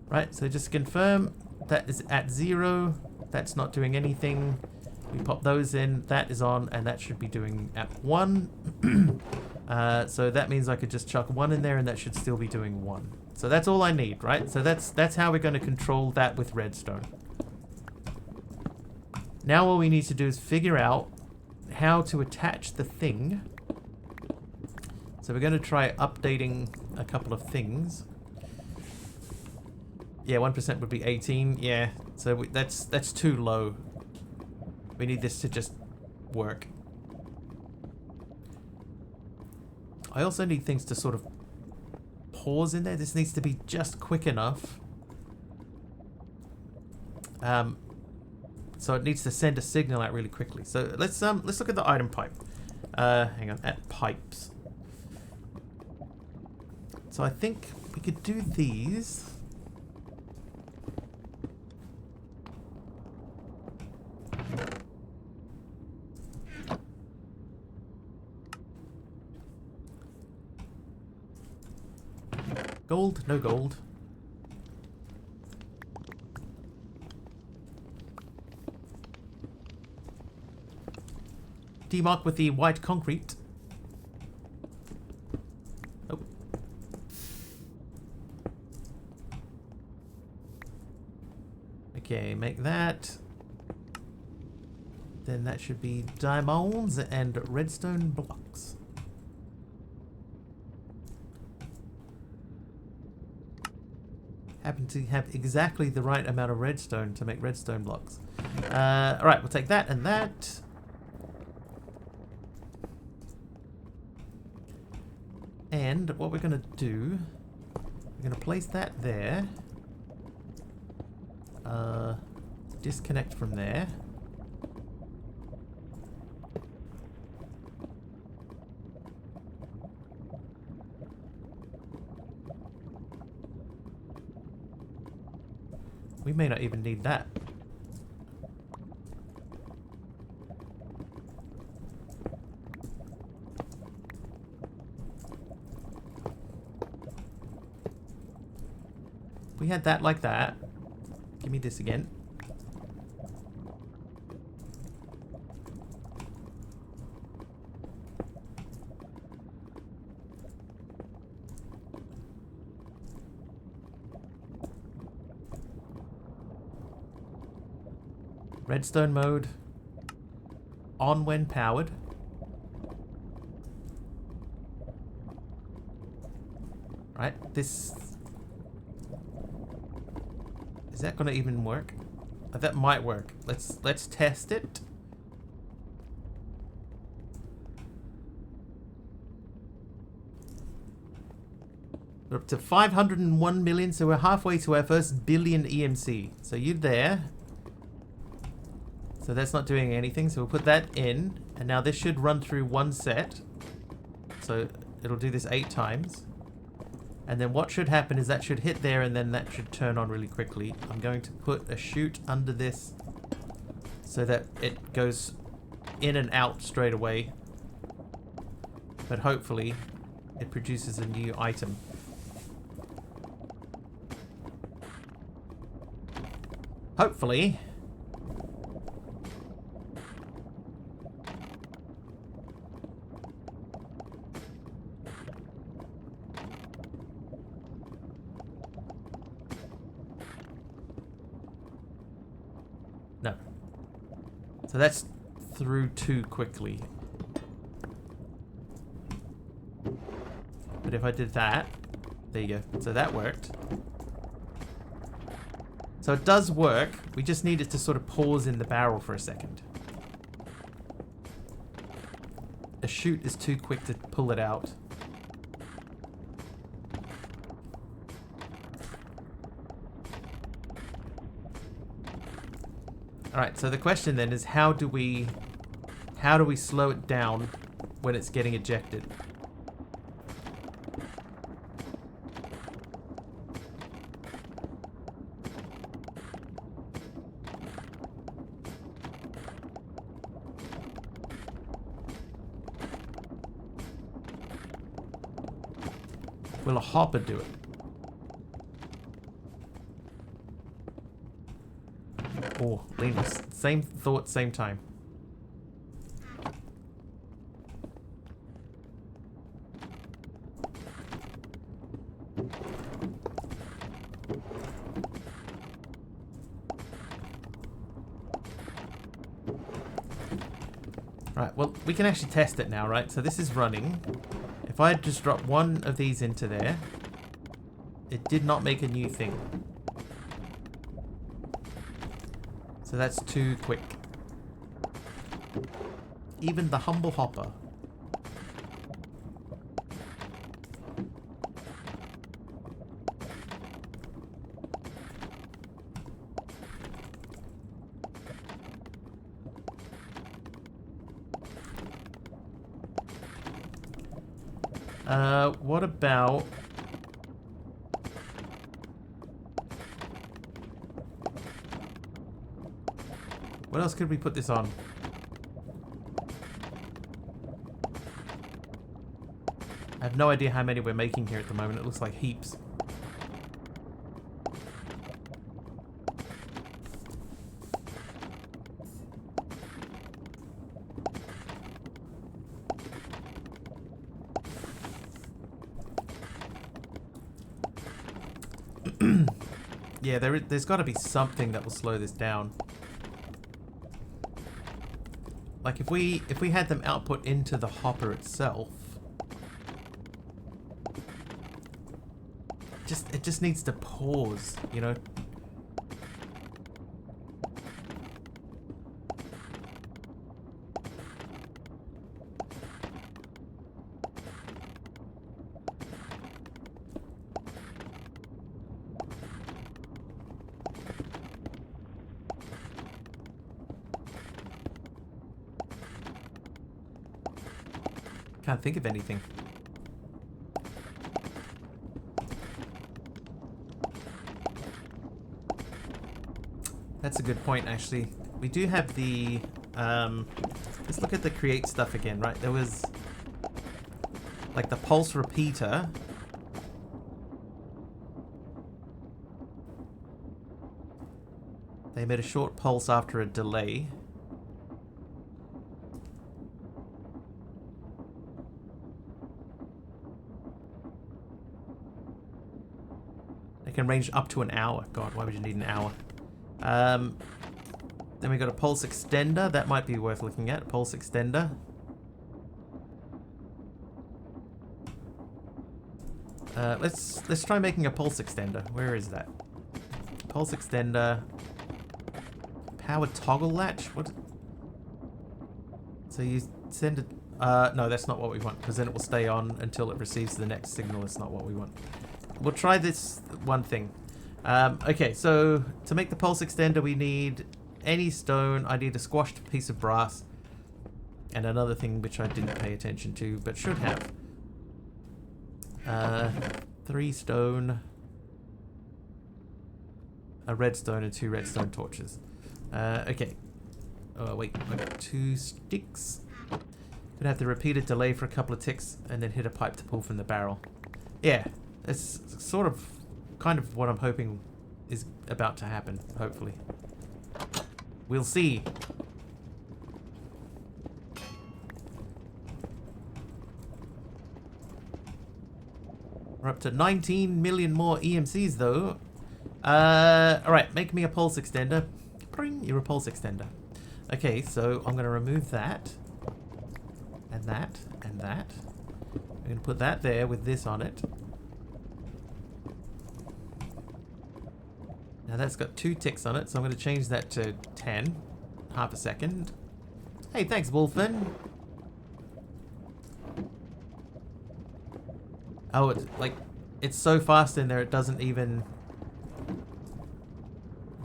Right, so just confirm that is at 0. That's not doing anything. We pop those in. That is on, and that should be doing at 1. So that means I could just chuck 1 in there, and that should still be doing 1. So that's all I need, right? So that's how we're going to control that with redstone. Now all we need to do is figure out how to attach the thing. So we're going to try updating a couple of things. Yeah, 1% would be 18. Yeah, so that's too low. We need this to just work. I also need things to sort of pause in there. This needs to be just quick enough. So it needs to send a signal out really quickly. So let's look at the item pipe. Hang on, at pipes. So I think we could do these. Gold? No gold. Demark with the white concrete. Oh. Okay, make that. Then that should be diamonds and redstone blocks. Happen to have exactly the right amount of redstone to make redstone blocks. Alright, we'll take that and that. And what we're going to do, we're going to place that there. Disconnect from there. We may not even need that. We had that like that. Give me this again. Redstone mode on when powered. Right, this is that gonna even work? That might work. Let's test it. We're up to 501 million, so we're halfway to our first billion EMC. So you're there. So that's not doing anything, so we'll put that in. And now this should run through one set. So it'll do this 8 times. And then what should happen is that should hit there and then that should turn on really quickly. I'm going to put a chute under this so that it goes in and out straight away. But hopefully it produces a new item. Hopefully. No. So that's through too quickly. But if I did that, there you go. So that worked. So it does work. We just need it to sort of pause in the barrel for a second. A chute is too quick to pull it out. Alright, so the question then is how do we slow it down when it's getting ejected? Will a hopper do it? Oh, Linus. Same thought, same time. Right, well, we can actually test it now, right? So this is running. If I had just dropped one of these into there, it did not make a new thing. So that's too quick. Even the humble hopper. What about... What else could we put this on? I have no idea how many we're making here at the moment. It looks like heaps. Yeah, there's got to be something that will slow this down. Like if we had them output into the hopper itself, it just needs to pause, you know. Can't think of anything. That's a good point, actually. We do have the... let's look at the create stuff again, right? There was... like the pulse repeater. They made a short pulse after a delay. Can range up to an hour. God, why would you need an hour? Then we got a pulse extender. That might be worth looking at. Pulse extender. Let's try making a pulse extender. Where is that? Pulse extender. Power toggle latch. What? So you send it. No, that's not what we want, because then it will stay on until it receives the next signal. It's not what we want. We'll try this one thing. Okay, so to make the pulse extender, we need any stone. I need a squashed piece of brass. And another thing which I didn't pay attention to, but should have. 3 stone, a redstone, and 2 redstone torches. Okay. Oh, wait, I got 2 sticks. Gonna have to repeat a delay for a couple of ticks and then hit a pipe to pull from the barrel. Yeah, it's sort of, kind of what I'm hoping is about to happen, hopefully. We'll see. We're up to 19 million more EMCs though. Alright, make me a pulse extender. Bring, you're a pulse extender. Okay, so I'm going to remove that. And that. And that. I'm going to put that there with this on it. Now that's got 2 ticks on it, so I'm going to change that to 10. Half a second. Hey, thanks, Wolfen. Oh, it's so fast in there it doesn't even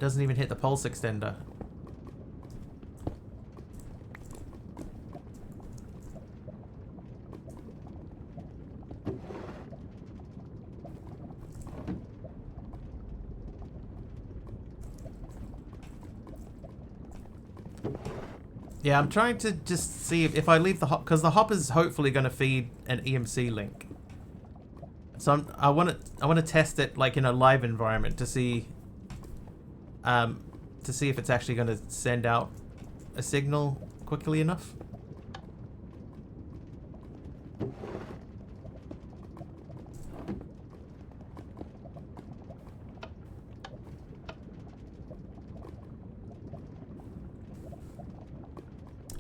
hit the pulse extender. Yeah, I'm trying to just see if I leave the hop, because the hopper is hopefully going to feed an EMC link. So I want to test it like in a live environment to see if it's actually going to send out a signal quickly enough.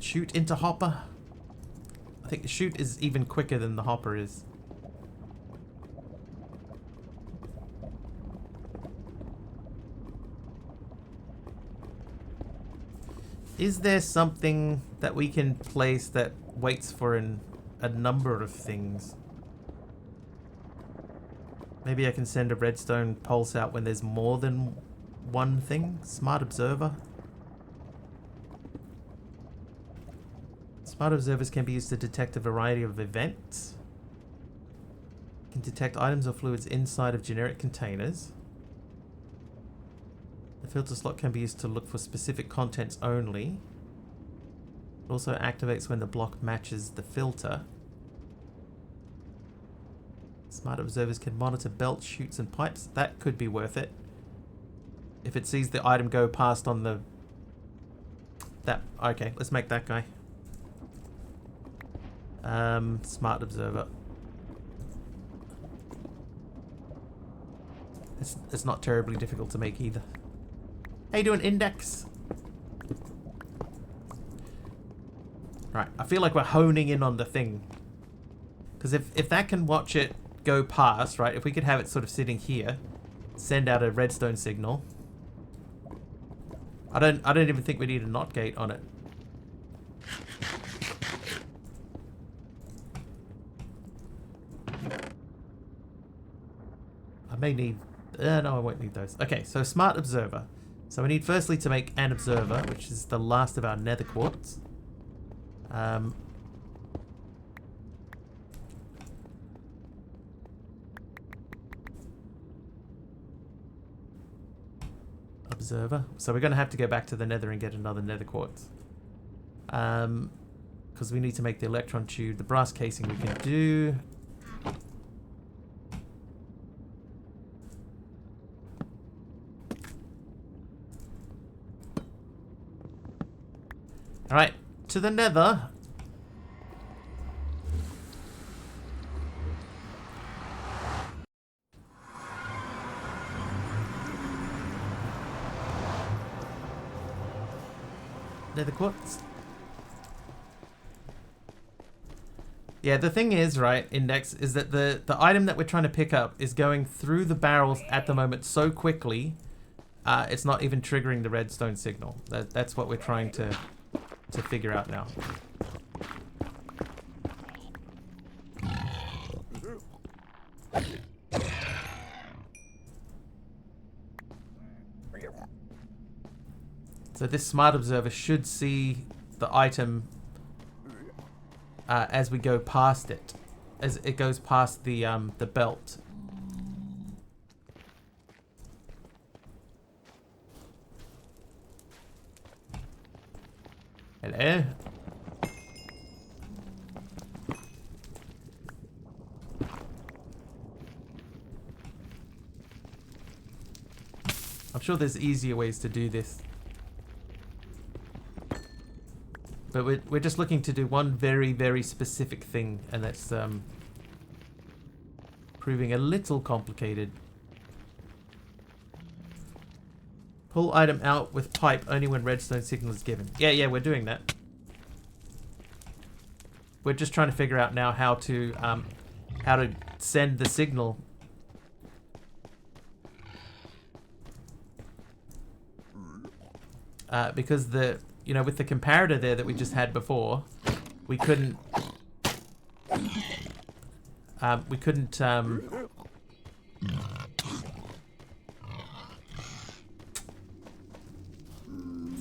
Shoot into hopper. I think the shoot is even quicker than the hopper is. Is there something that we can place that waits for a number of things? Maybe I can send a redstone pulse out when there's more than one thing? Smart observer? Smart observers can be used to detect a variety of events. Can detect items or fluids inside of generic containers. The filter slot can be used to look for specific contents only. It also activates when the block matches the filter. Smart observers can monitor belts, chutes, and pipes. That could be worth it. If it sees the item go past on the... Okay, let's make that guy. Smart observer. It's not terribly difficult to make either. How you doing, Index? Right, I feel like we're honing in on the thing. Because if that can watch it go past, right, if we could have it sort of sitting here, send out a redstone signal. I don't even think we need a NOT gate on it. I may need... no, I won't need those. Okay, so smart observer. So we need firstly to make an observer, which is the last of our nether quartz. Observer. So we're going to have to go back to the nether and get another nether quartz. Because we need to make the electron tube. The brass casing we can do. Alright, to the nether. Nether quartz. Yeah, the thing is, right, Index, is that the item that we're trying to pick up is going through the barrels at the moment so quickly, it's not even triggering the redstone signal. That's what we're trying to figure out now. So this smart observer should see the item as we go past it, as it goes past the belt. Hello. I'm sure there's easier ways to do this. But we're just looking to do one very, very specific thing, and that's proving a little complicated. Pull item out with pipe only when redstone signal is given. Yeah, we're doing that. We're just trying to figure out now how to send the signal. Because with the comparator there that we just had before, we couldn't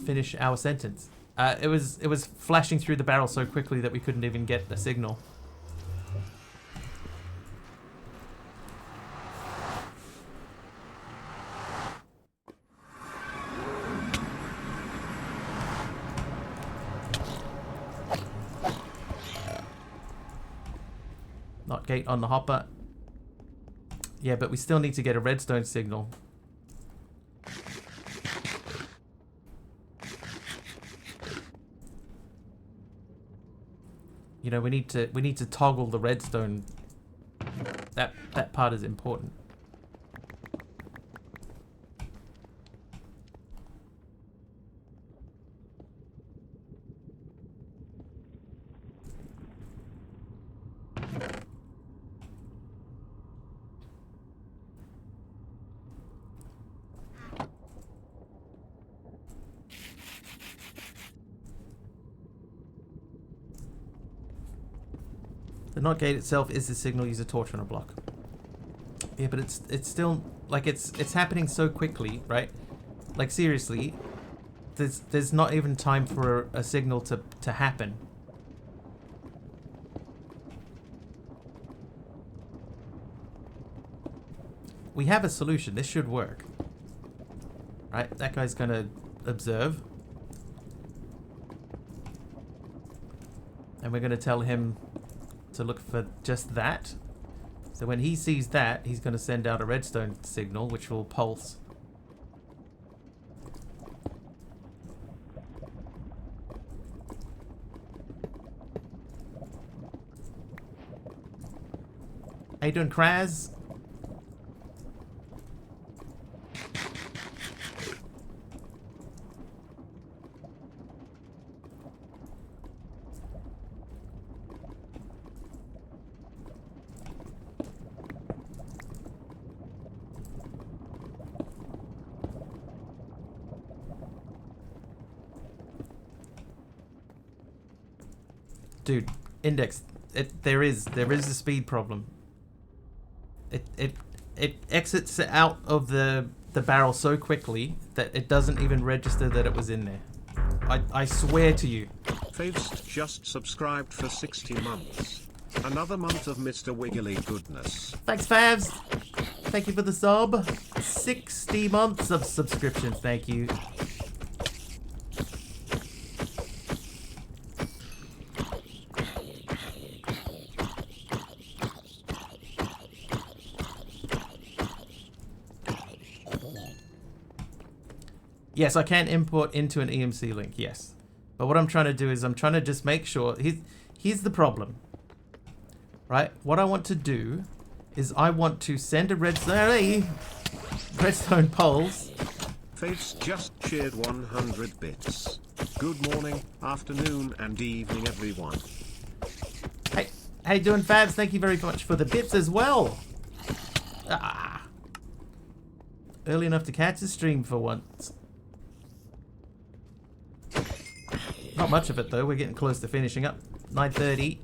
finish our sentence. It was flashing through the barrel so quickly that we couldn't even get the signal. Not gate on the hopper. Yeah, but we still need to get a redstone signal. You know, we need to toggle the redstone. That part is important. The NOT gate itself is the signal. Use a torch on a block. Yeah, but it's still like it's happening so quickly, right? Like seriously, there's not even time for a signal to happen. We have a solution. This should work. Right? That guy's gonna observe. And we're gonna tell him to look for just that. So when he sees that, he's going to send out a redstone signal, which will pulse. How you doing, Kraz? Dude, Index, there is a speed problem. It exits out of the barrel so quickly that it doesn't even register that it was in there. I swear to you. Faves just subscribed for 60 months. Another month of Mr. Wiggly goodness. Thanks, Favs. Thank you for the sub. 60 months of subscription. Thank you. Yes, I can import into an EMC link, yes. But what I'm trying to do is I'm trying to just make sure... Here's the problem. Right? What I want to do is I want to send a redstone pulse. Faith's just shared 100 bits. Good morning, afternoon, and evening, everyone. Hey, how you doing, Fabs? Thank you very much for the bits as well. Early enough to catch the stream for once. Not much of it though, we're getting close to finishing up. 9:30.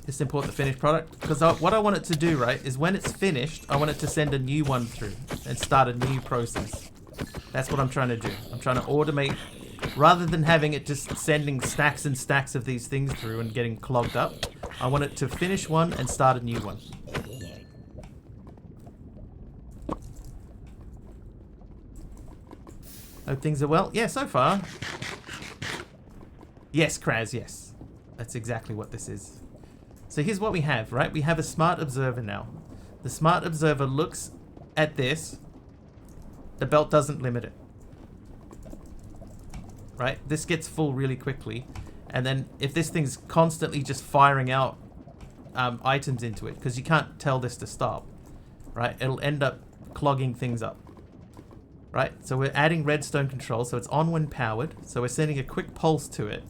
Just import the finished product. Because what I want it to do, right, is when it's finished, I want it to send a new one through and start a new process. That's what I'm trying to do. I'm trying to automate, rather than having it just sending stacks and stacks of these things through and getting clogged up. I want it to finish one and start a new one. Hope things are well. Yeah, so far. Yes, Kraz, yes. That's exactly what this is. So here's what we have, right? We have a smart observer now. The smart observer looks at this. The belt doesn't limit it. Right? This gets full really quickly. And then if this thing's constantly just firing out items into it, because you can't tell this to stop, right? It'll end up clogging things up. Right? So we're adding redstone control, so it's on when powered. So we're sending a quick pulse to it.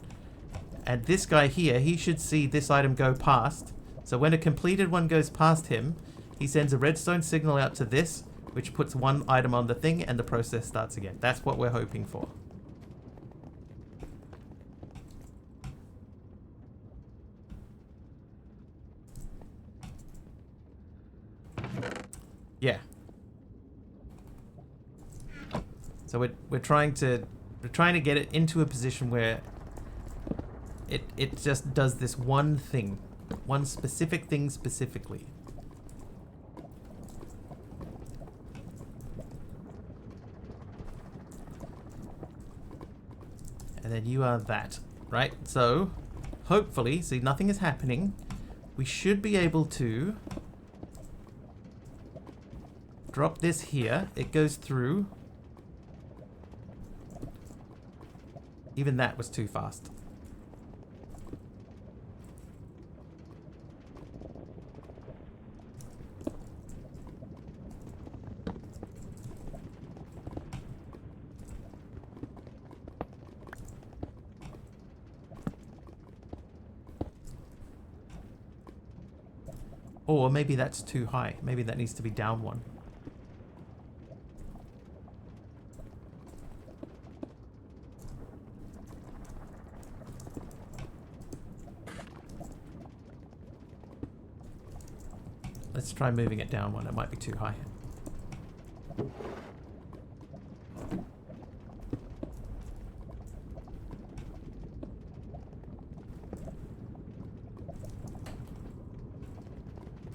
And this guy here, he should see this item go past. So when a completed one goes past him, he sends a redstone signal out to this, which puts one item on the thing, and the process starts again. That's what we're hoping for. Yeah. So we're trying to get it into a position where it just does this one thing, one specific thing specifically. And then you are that, right? So hopefully, see, nothing is happening. We should be able to drop this here. It goes through. Even that was too fast. Or maybe that's too high. Maybe that needs to be down one. Let's try moving it down one. It might be too high.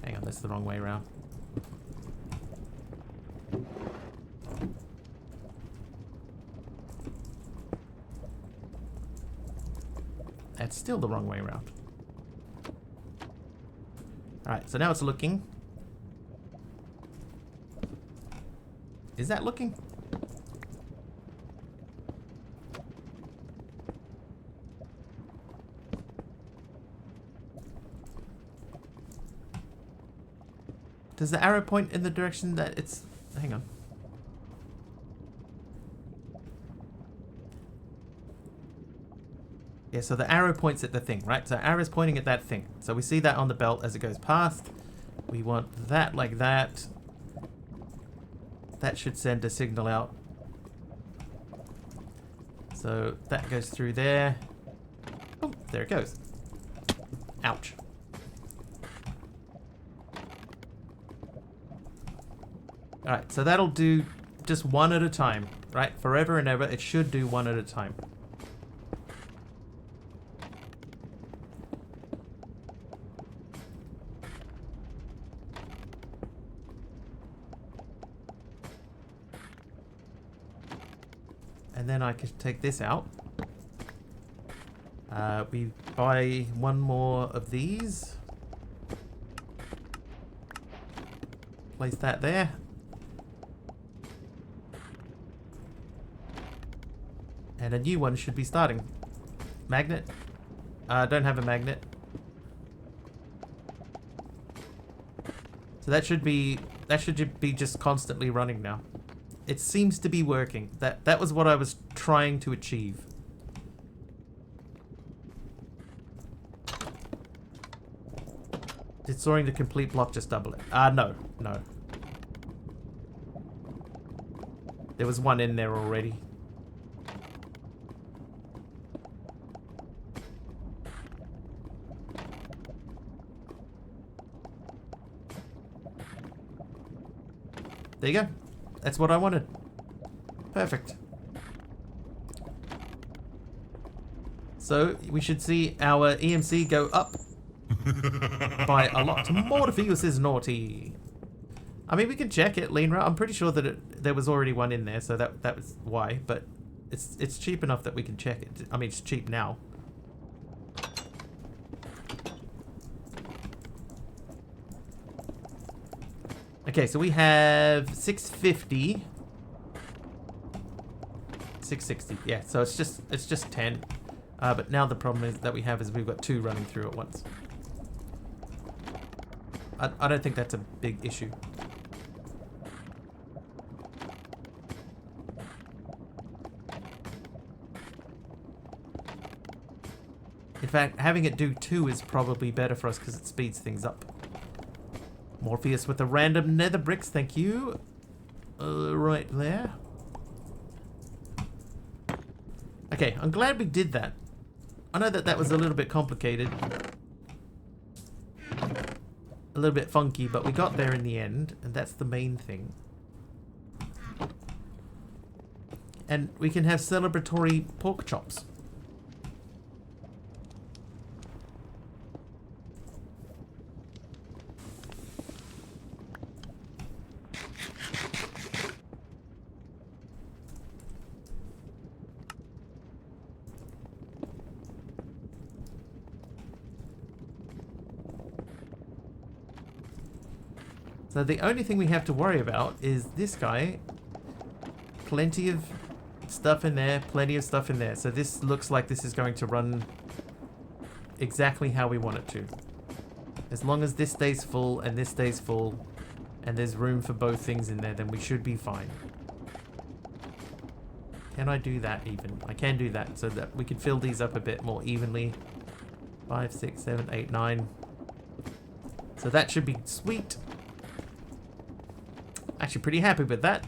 Hang on, that's the wrong way around. That's still the wrong way around. Alright, so now it's looking. Is that looking? Does the arrow point in the direction that it's... Hang on. Yeah, so the arrow points at the thing, right? So arrow's pointing at that thing. So we see that on the belt as it goes past. We want that like that. That should send a signal out. So that goes through there. Oh, there it goes. Ouch. Alright, so that'll do just one at a time, right? Forever and ever, it should do one at a time. And then I can take this out. We buy one more of these. Place that there. And a new one should be starting. Magnet. Don't have a magnet. So that should be just constantly running now. It seems to be working. That was what I was trying to achieve. Did storing the complete block just double it? No. There was one in there already. There you go. That's what I wanted. Perfect. Perfect. So we should see our EMC go up by a lot. Morpheus is naughty. I mean, we can check it, Leanra. I'm pretty sure that there was already one in there, so that was why. But it's cheap enough that we can check it. I mean, it's cheap now. Okay, so we have 650. 660. Yeah, so it's just 10. But now the problem is that we have is we've got 2 running through at once. I don't think that's a big issue. In fact, having it do 2 is probably better for us because it speeds things up. Morpheus with the random nether bricks, thank you. Right there. Okay, I'm glad we did that. I know that was a little bit complicated. A little bit funky, but we got there in the end, and that's the main thing. And we can have celebratory pork chops. So the only thing we have to worry about is this guy. Plenty of stuff in there, plenty of stuff in there. So this looks like this is going to run exactly how we want it to. As long as this stays full and this stays full and there's room for both things in there, then we should be fine. Can I do that even? I can do that so that we can fill these up a bit more evenly. 5, 6, 7, 8, 9. So that should be sweet. Actually pretty happy with that.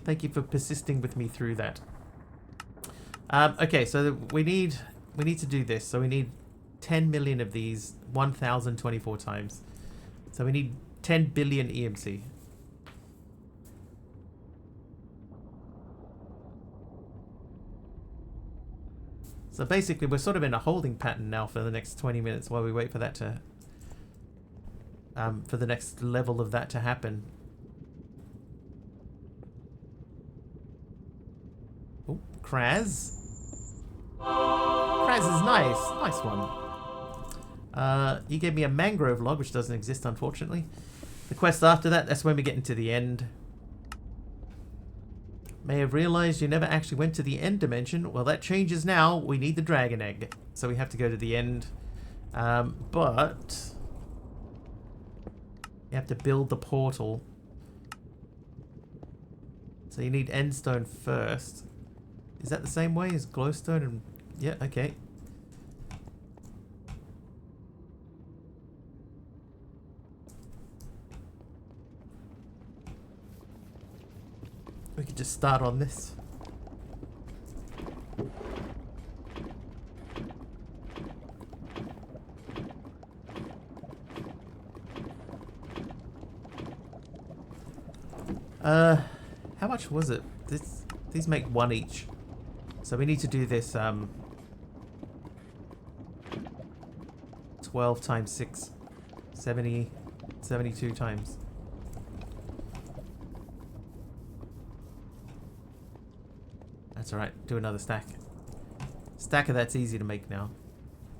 Thank you for persisting with me through that. Okay, so we need to do this. So we need 10 million of these 1,024 times. So we need 10 billion EMC. So basically, we're sort of in a holding pattern now for the next 20 minutes while we wait for that to, for the next level of that to happen. Oh, Kraz. Kraz is nice. Nice one. You gave me a mangrove log, which doesn't exist, unfortunately. The quest after that, that's when we get into the end. May have realized you never actually went to the end dimension. Well, that changes now. We need the dragon egg. So we have to go to the end. But you have to build the portal. So you need endstone first. Is that the same way as glowstone? And yeah, okay. We could just start on this. How much was it? These make 1 each. So we need to do this 12 times 6. 72 times. That's alright, do another stack. Stack of that's easy to make now.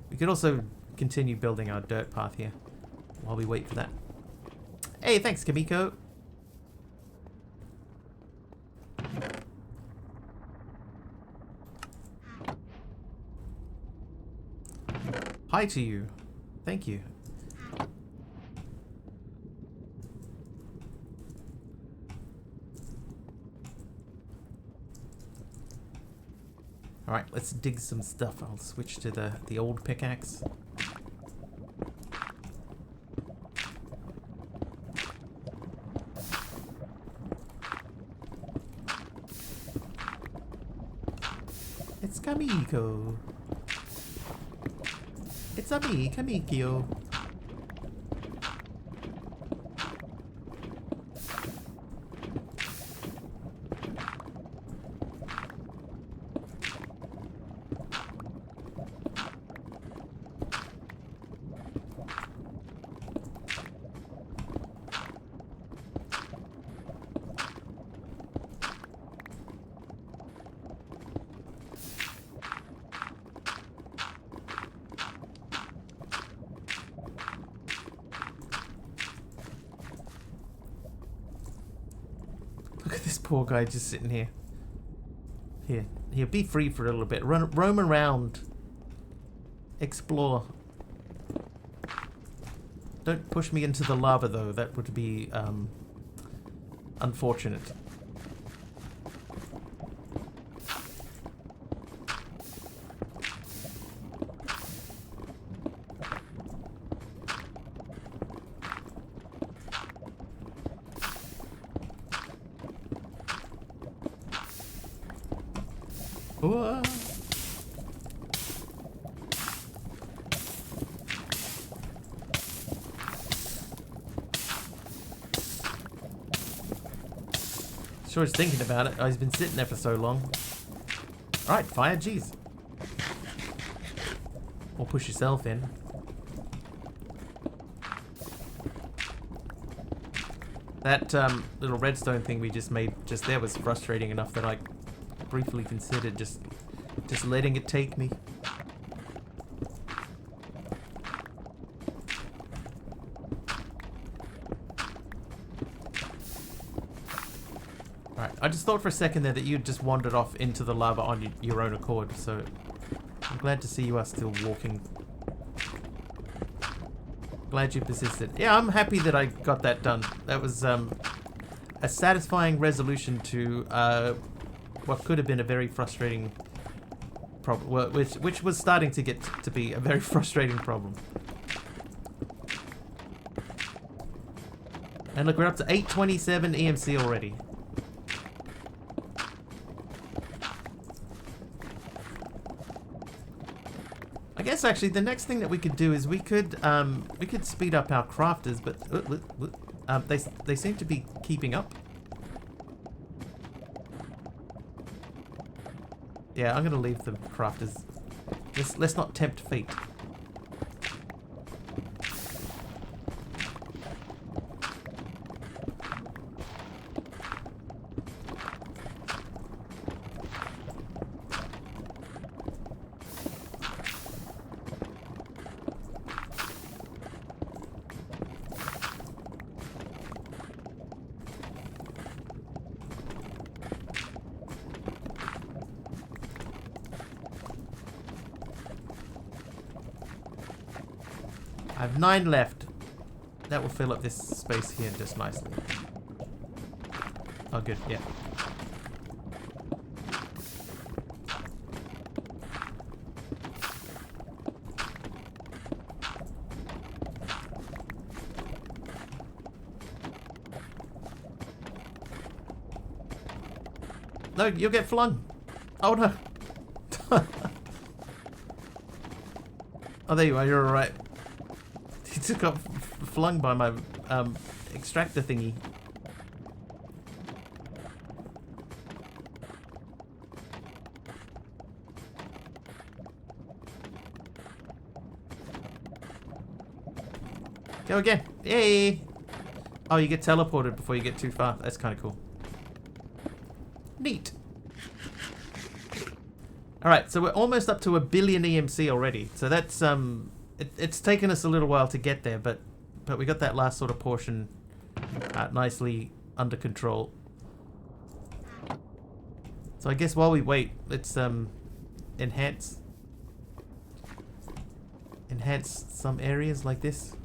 We could also continue building our dirt path here while we wait for that. Hey, thanks, Kamiko. Hi to you. Thank you. Alright, let's dig some stuff. I'll switch to the old pickaxe. It's Kamiko. It's a me, Kamikyo. Look at this poor guy just sitting here. Here, be free for a little bit. Roam around. Explore. Don't push me into the lava, though. That would be, unfortunate. Whoa. Sure is thinking about it. Oh, he's been sitting there for so long. Alright, fire, jeez. Or push yourself in. That little redstone thing we just made just there was frustrating enough that I briefly considered just letting it take me. Alright, I just thought for a second there that you'd just wandered off into the lava on your own accord, so I'm glad to see you are still walking. Glad you persisted. Yeah, I'm happy that I got that done. That was a satisfying resolution to what could have been a very frustrating problem, well, which was starting to get to be a very frustrating problem. And look, we're up to 827 EMC already. I guess actually the next thing that we could do is we could speed up our crafters, but they seem to be keeping up. Yeah, I'm gonna leave the crafters. Let's not tempt fate. I have 9 left. That will fill up this space here just nicely. Oh, good, yeah. No, you'll get flung. Oh, no. Oh, there you are. You're all right. He just got flung by my extractor thingy. Go again. Yay! Oh, you get teleported before you get too far. That's kind of cool. Neat. Alright, so we're almost up to 1 billion EMC already. So that's it's taken us a little while to get there, but we got that last sort of portion nicely under control. So I guess while we wait, let's enhance some areas like this.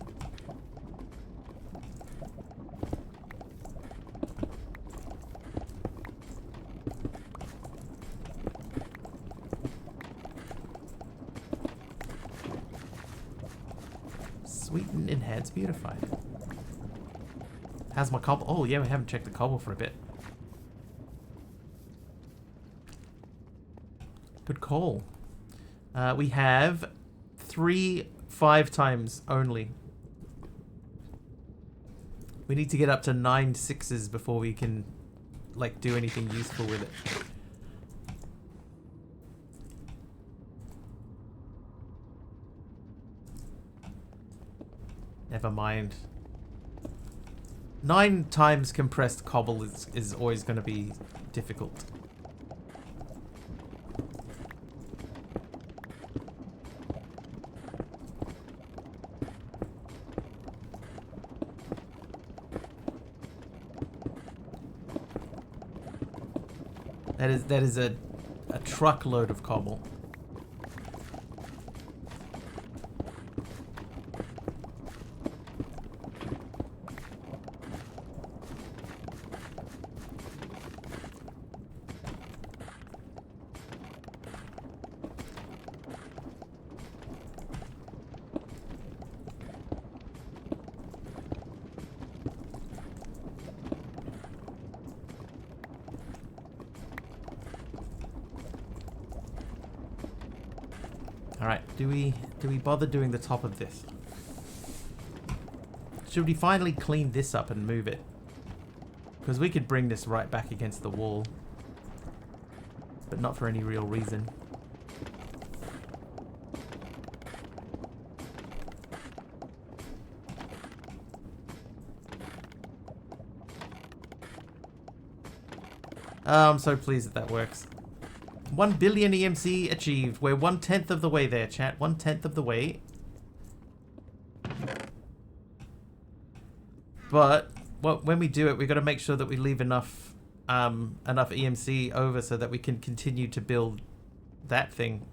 Sweeten, enhance, beautified. How's my cobble? Oh yeah, we haven't checked the cobble for a bit. Good call. We have 3 5 times only. We need to get up to 9 6s before we can, like, do anything useful with it. Never mind. 9 times compressed cobble is always going to be difficult. That is a truckload of cobble. Alright, do we bother doing the top of this? Should we finally clean this up and move it? Because we could bring this right back against the wall. But not for any real reason. Oh, I'm so pleased that works. 1 billion EMC achieved. We're 1/10 of the way there, chat. 1/10 of the way. But when we do it, we've got to make sure that we leave enough EMC over so that we can continue to build that thing.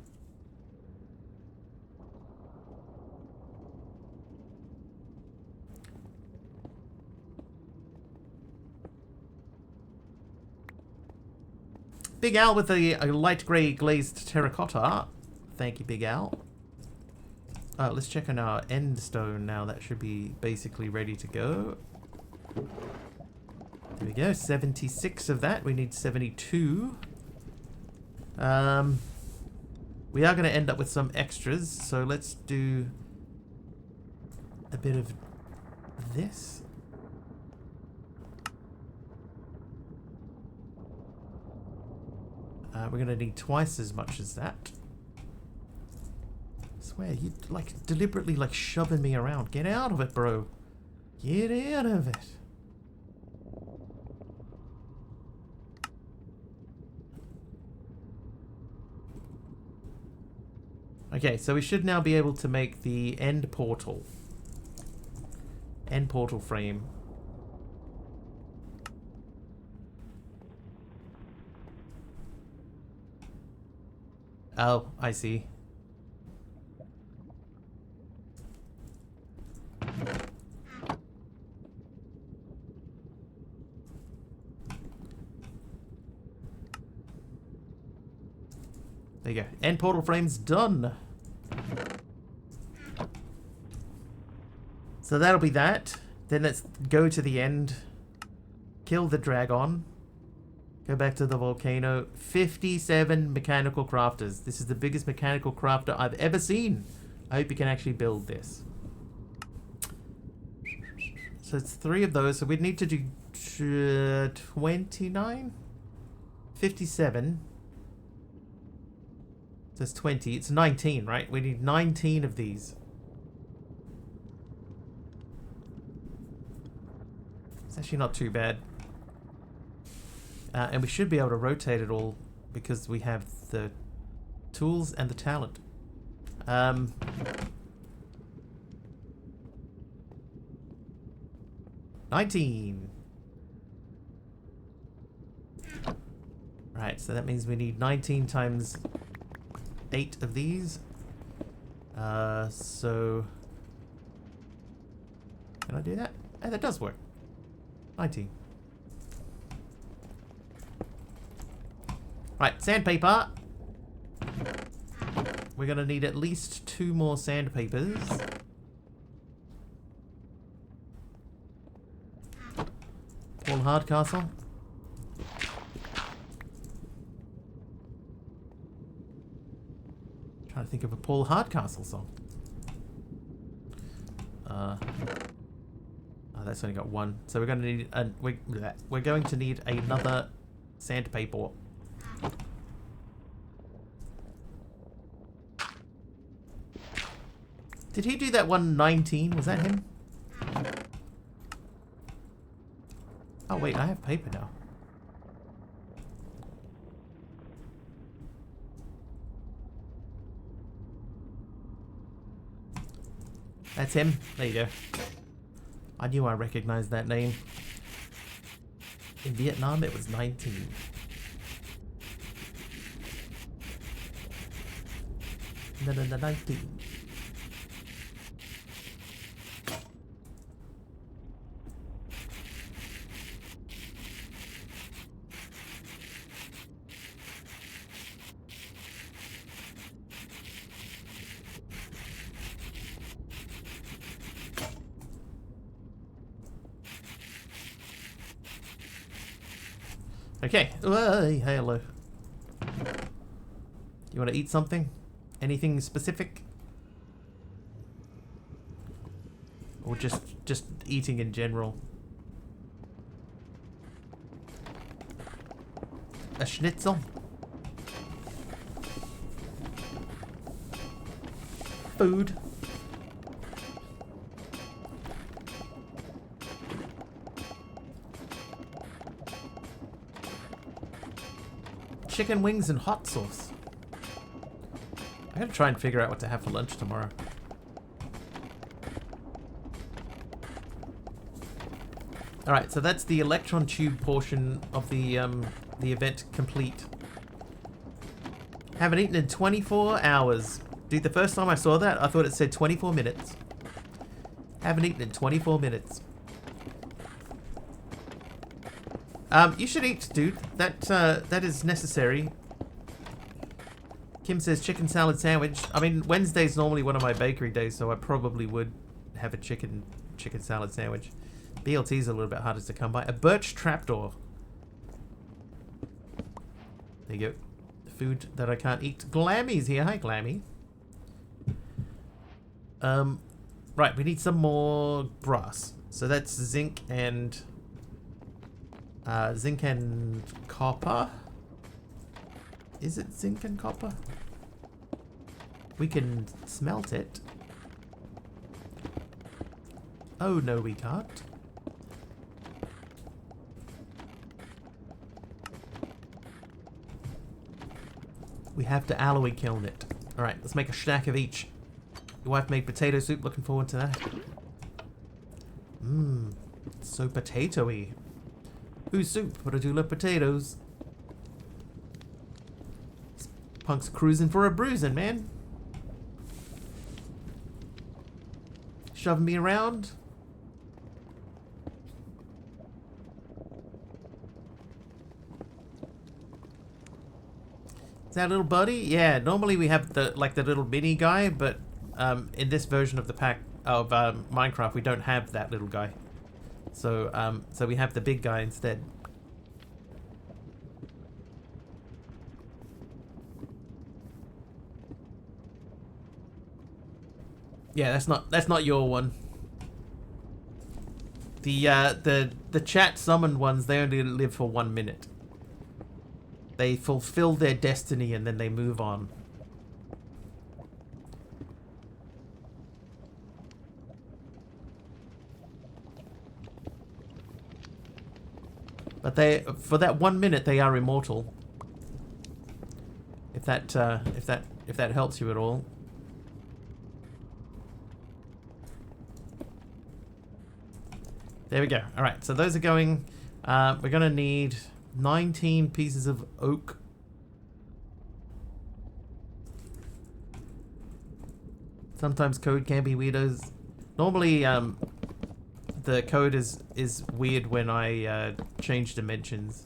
Big Al with a light grey glazed terracotta. Thank you, Big Al. Let's check on our end stone now. That should be basically ready to go. There we go. 76 of that. We need 72. We are going to end up with some extras, so let's do a bit of this. We're going to need twice as much as that. I swear, you like deliberately like shoving me around. Get out of it, bro. Get out of it. Okay, so we should now be able to make the end portal. End portal frame. Oh, I see. There you go. End portal frame's done. So that'll be that. Then let's go to the end. Kill the dragon. Go back to the volcano. 57 mechanical crafters. This is the biggest mechanical crafter I've ever seen. I hope you can actually build this. So it's 3 of those. So we'd need to do 29? 57. There's 20. It's 19, right? We need 19 of these. It's actually not too bad. And we should be able to rotate it all because we have the tools and the talent. 19. Right, so that means we need 19 times 8 of these. So can I do that? Oh, that does work. 19. Right, sandpaper. We're going to need at least 2 more sandpapers. Paul Hardcastle. Trying to think of a Paul Hardcastle song. Oh, that's only got one. So we're going to need we're going to need another sandpaper. Did he do that 119? Was that him? Oh wait, I have paper now. That's him. There you go. I knew I recognized that name. In Vietnam, it was 19. No, 19. Okay. Hey, hello. You want to eat something? Anything specific? Or just eating in general? A schnitzel? Food? Chicken wings and hot sauce. I gotta try and figure out what to have for lunch tomorrow. Alright, so that's the electron tube portion of the event complete. Haven't eaten in 24 hours. Dude, the first time I saw that, I thought it said 24 minutes. Haven't eaten in 24 minutes. You should eat, dude. That is necessary. Kim says chicken salad sandwich. I mean, Wednesday's normally one of my bakery days, so I probably would have a chicken salad sandwich. BLT's a little bit harder to come by. A birch trapdoor. There you go. Food that I can't eat. Glammy's here. Hi, Glammy. Right, we need some more brass. So that's zinc and copper. Is it zinc and copper? We can smelt it. Oh no, we can't. We have to alloy kiln it. Alright, let's make a stack of each. Your wife made potato soup, looking forward to that. Mmm, so potatoey. Who's soup? But I do love potatoes. This punk's cruising for a bruising, man. Shoving me around. Is that little buddy? Yeah, normally we have the little mini guy, but in this version of the pack of Minecraft, we don't have that little guy. So so we have the big guy instead. Yeah, that's not your one. The chat summoned ones, they only live for 1 minute. They fulfill their destiny and then they move on. But for that 1 minute, they are immortal. If that helps you at all. There we go. All right, so those are going. We're gonna need 19 pieces of oak. Sometimes code can be weirdos. Normally, the code is weird when I change dimensions.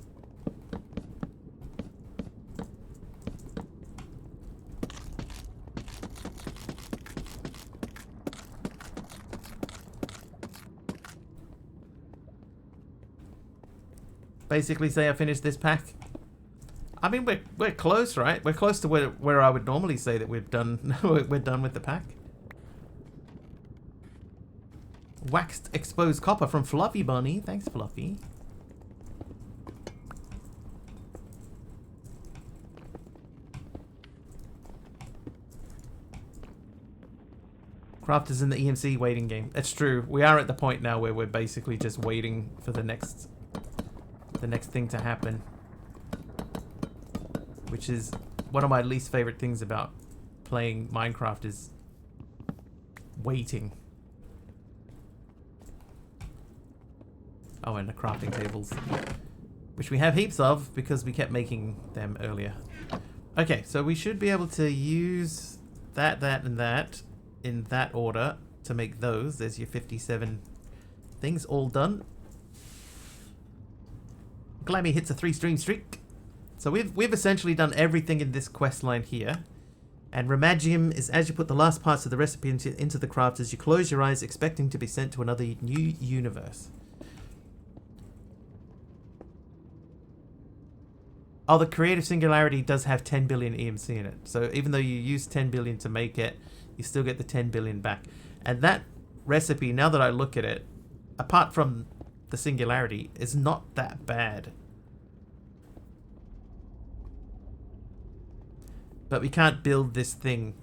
Basically say I finished this pack. I mean, we're close, right? We're close to where I would normally say that we're done. We're done with the pack. Waxed exposed copper from Fluffy Bunny. Thanks, Fluffy. Crafters in the EMC waiting game. It's true. We are at the point now where we're basically just waiting for the next thing to happen. Which is one of my least favorite things about playing Minecraft is waiting. Oh, and the crafting tables. Which we have heaps of because we kept making them earlier. Okay, so we should be able to use that, that, and that in that order to make those. There's your 57 things all done. Glammy hits a 3-stream streak. So we've essentially done everything in this quest line here. And Remagium is as you put the last parts of the recipe into the crafters, you close your eyes expecting to be sent to another new universe. Oh, the creative singularity does have 10 billion EMC in it. So even though you use 10 billion to make it, you still get the 10 billion back. And that recipe, now that I look at it, apart from the singularity, is not that bad. But we can't build this thing.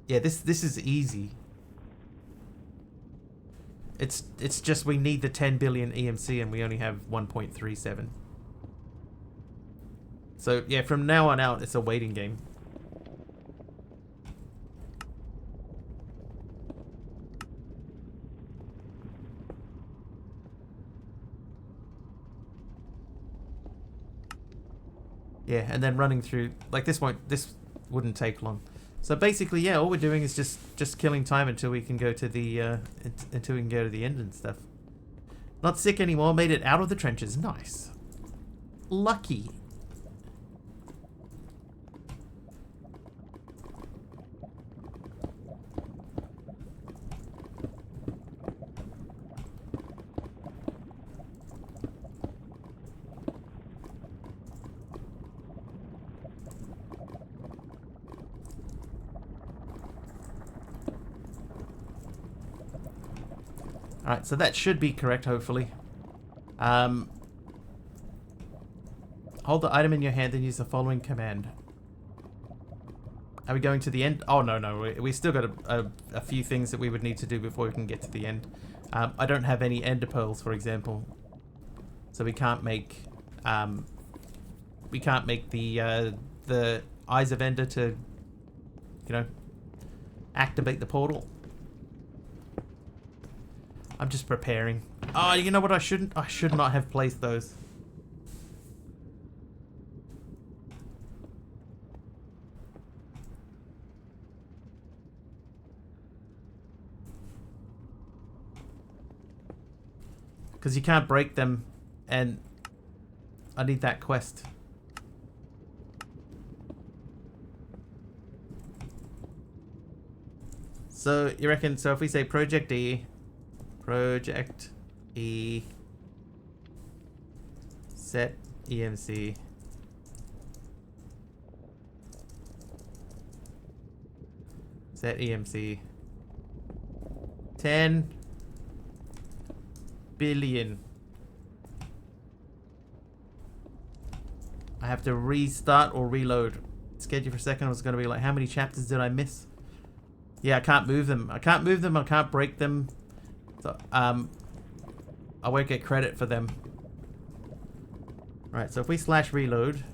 Yeah, this is easy. It's just we need the 10 billion EMC and we only have 1.37. So yeah, from now on out, it's a waiting game. Yeah, and then running through like this wouldn't take long. So basically, yeah, all we're doing is just killing time until we can go to the end and stuff. Not sick anymore. Made it out of the trenches. Nice. Lucky. Alright, so that should be correct, hopefully. Hold the item in your hand and use the following command. Are we going to the end? Oh, no. We still got a few things that we would need to do before we can get to the end. I don't have any ender pearls, for example. So we can't make... the Eyes of Ender to, you know, activate the portal. I'm just preparing. Oh, you know what? I should not have placed those. Because you can't break them, and I need that quest. So you reckon? So if we say Project E. Project E, set EMC, set EMC, 10 billion. I have to restart or reload. Scared you for a second. I was going to be like, how many chapters did I miss? Yeah, I can't move them. I can't move them. I can't break them. So, I won't get credit for them. Right, so if we slash reload.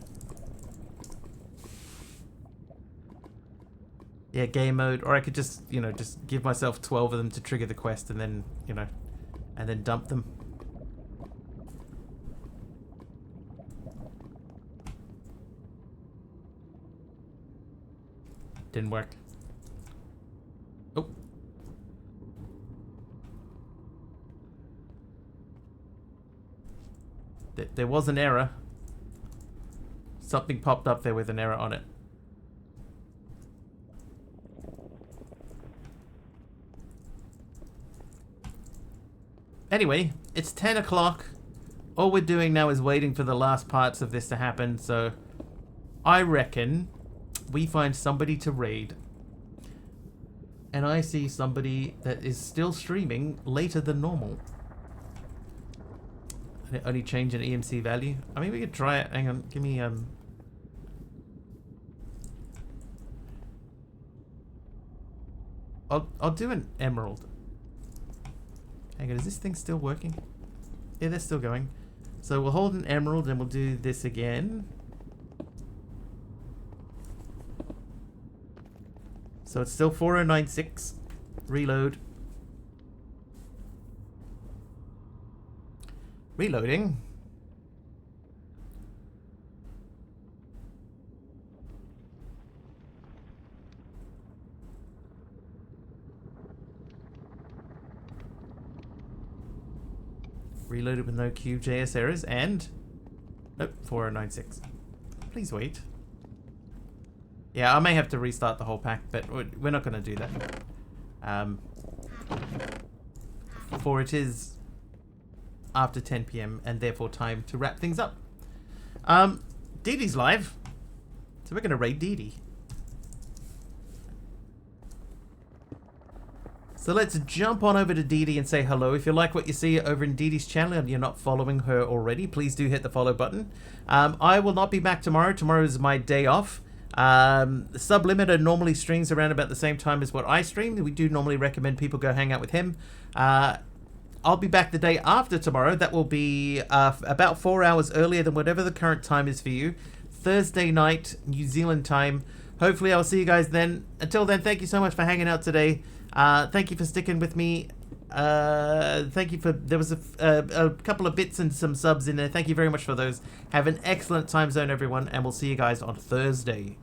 Yeah, game mode. Or I could just, you know, just give myself 12 of them to trigger the quest and then, you know, and then dump them. Didn't work. Oh. There was an error. Something popped up there with an error on it. Anyway, it's 10 o'clock. All we're doing now is waiting for the last parts of this to happen, so I reckon we find somebody to raid. and I see somebody that is still streaming later than normal. And it only changed an EMC value. I mean, we could try it. Hang on, give me I'll do an emerald. Hang on, is this thing still working? Yeah, they're still going. So we'll hold an emerald and we'll do this again. So it's still 4096. Reload. Reloading. Reloaded with no QJS errors and... Nope, 4096. Please wait. Yeah, I may have to restart the whole pack, but we're not going to do that. For it is after 10 PM and therefore time to wrap things up. Dee Dee's live. So we're going to raid Dee Dee. So let's jump on over to Dee Dee and say hello. If you like what you see over in Dee Dee's channel and you're not following her already, please do hit the follow button. I will not be back tomorrow. Tomorrow is my day off. Sublimiter normally streams around about the same time as what I stream. We do normally recommend people go hang out with him. I'll be back the day after tomorrow. That will be about 4 hours earlier than whatever the current time is for you. Thursday night, New Zealand time. Hopefully I'll see you guys then. Until then, thank you so much for hanging out today. Thank you for sticking with me. Thank you for... There was a couple of bits and some subs in there. Thank you very much for those. Have an excellent time zone, everyone, and we'll see you guys on Thursday.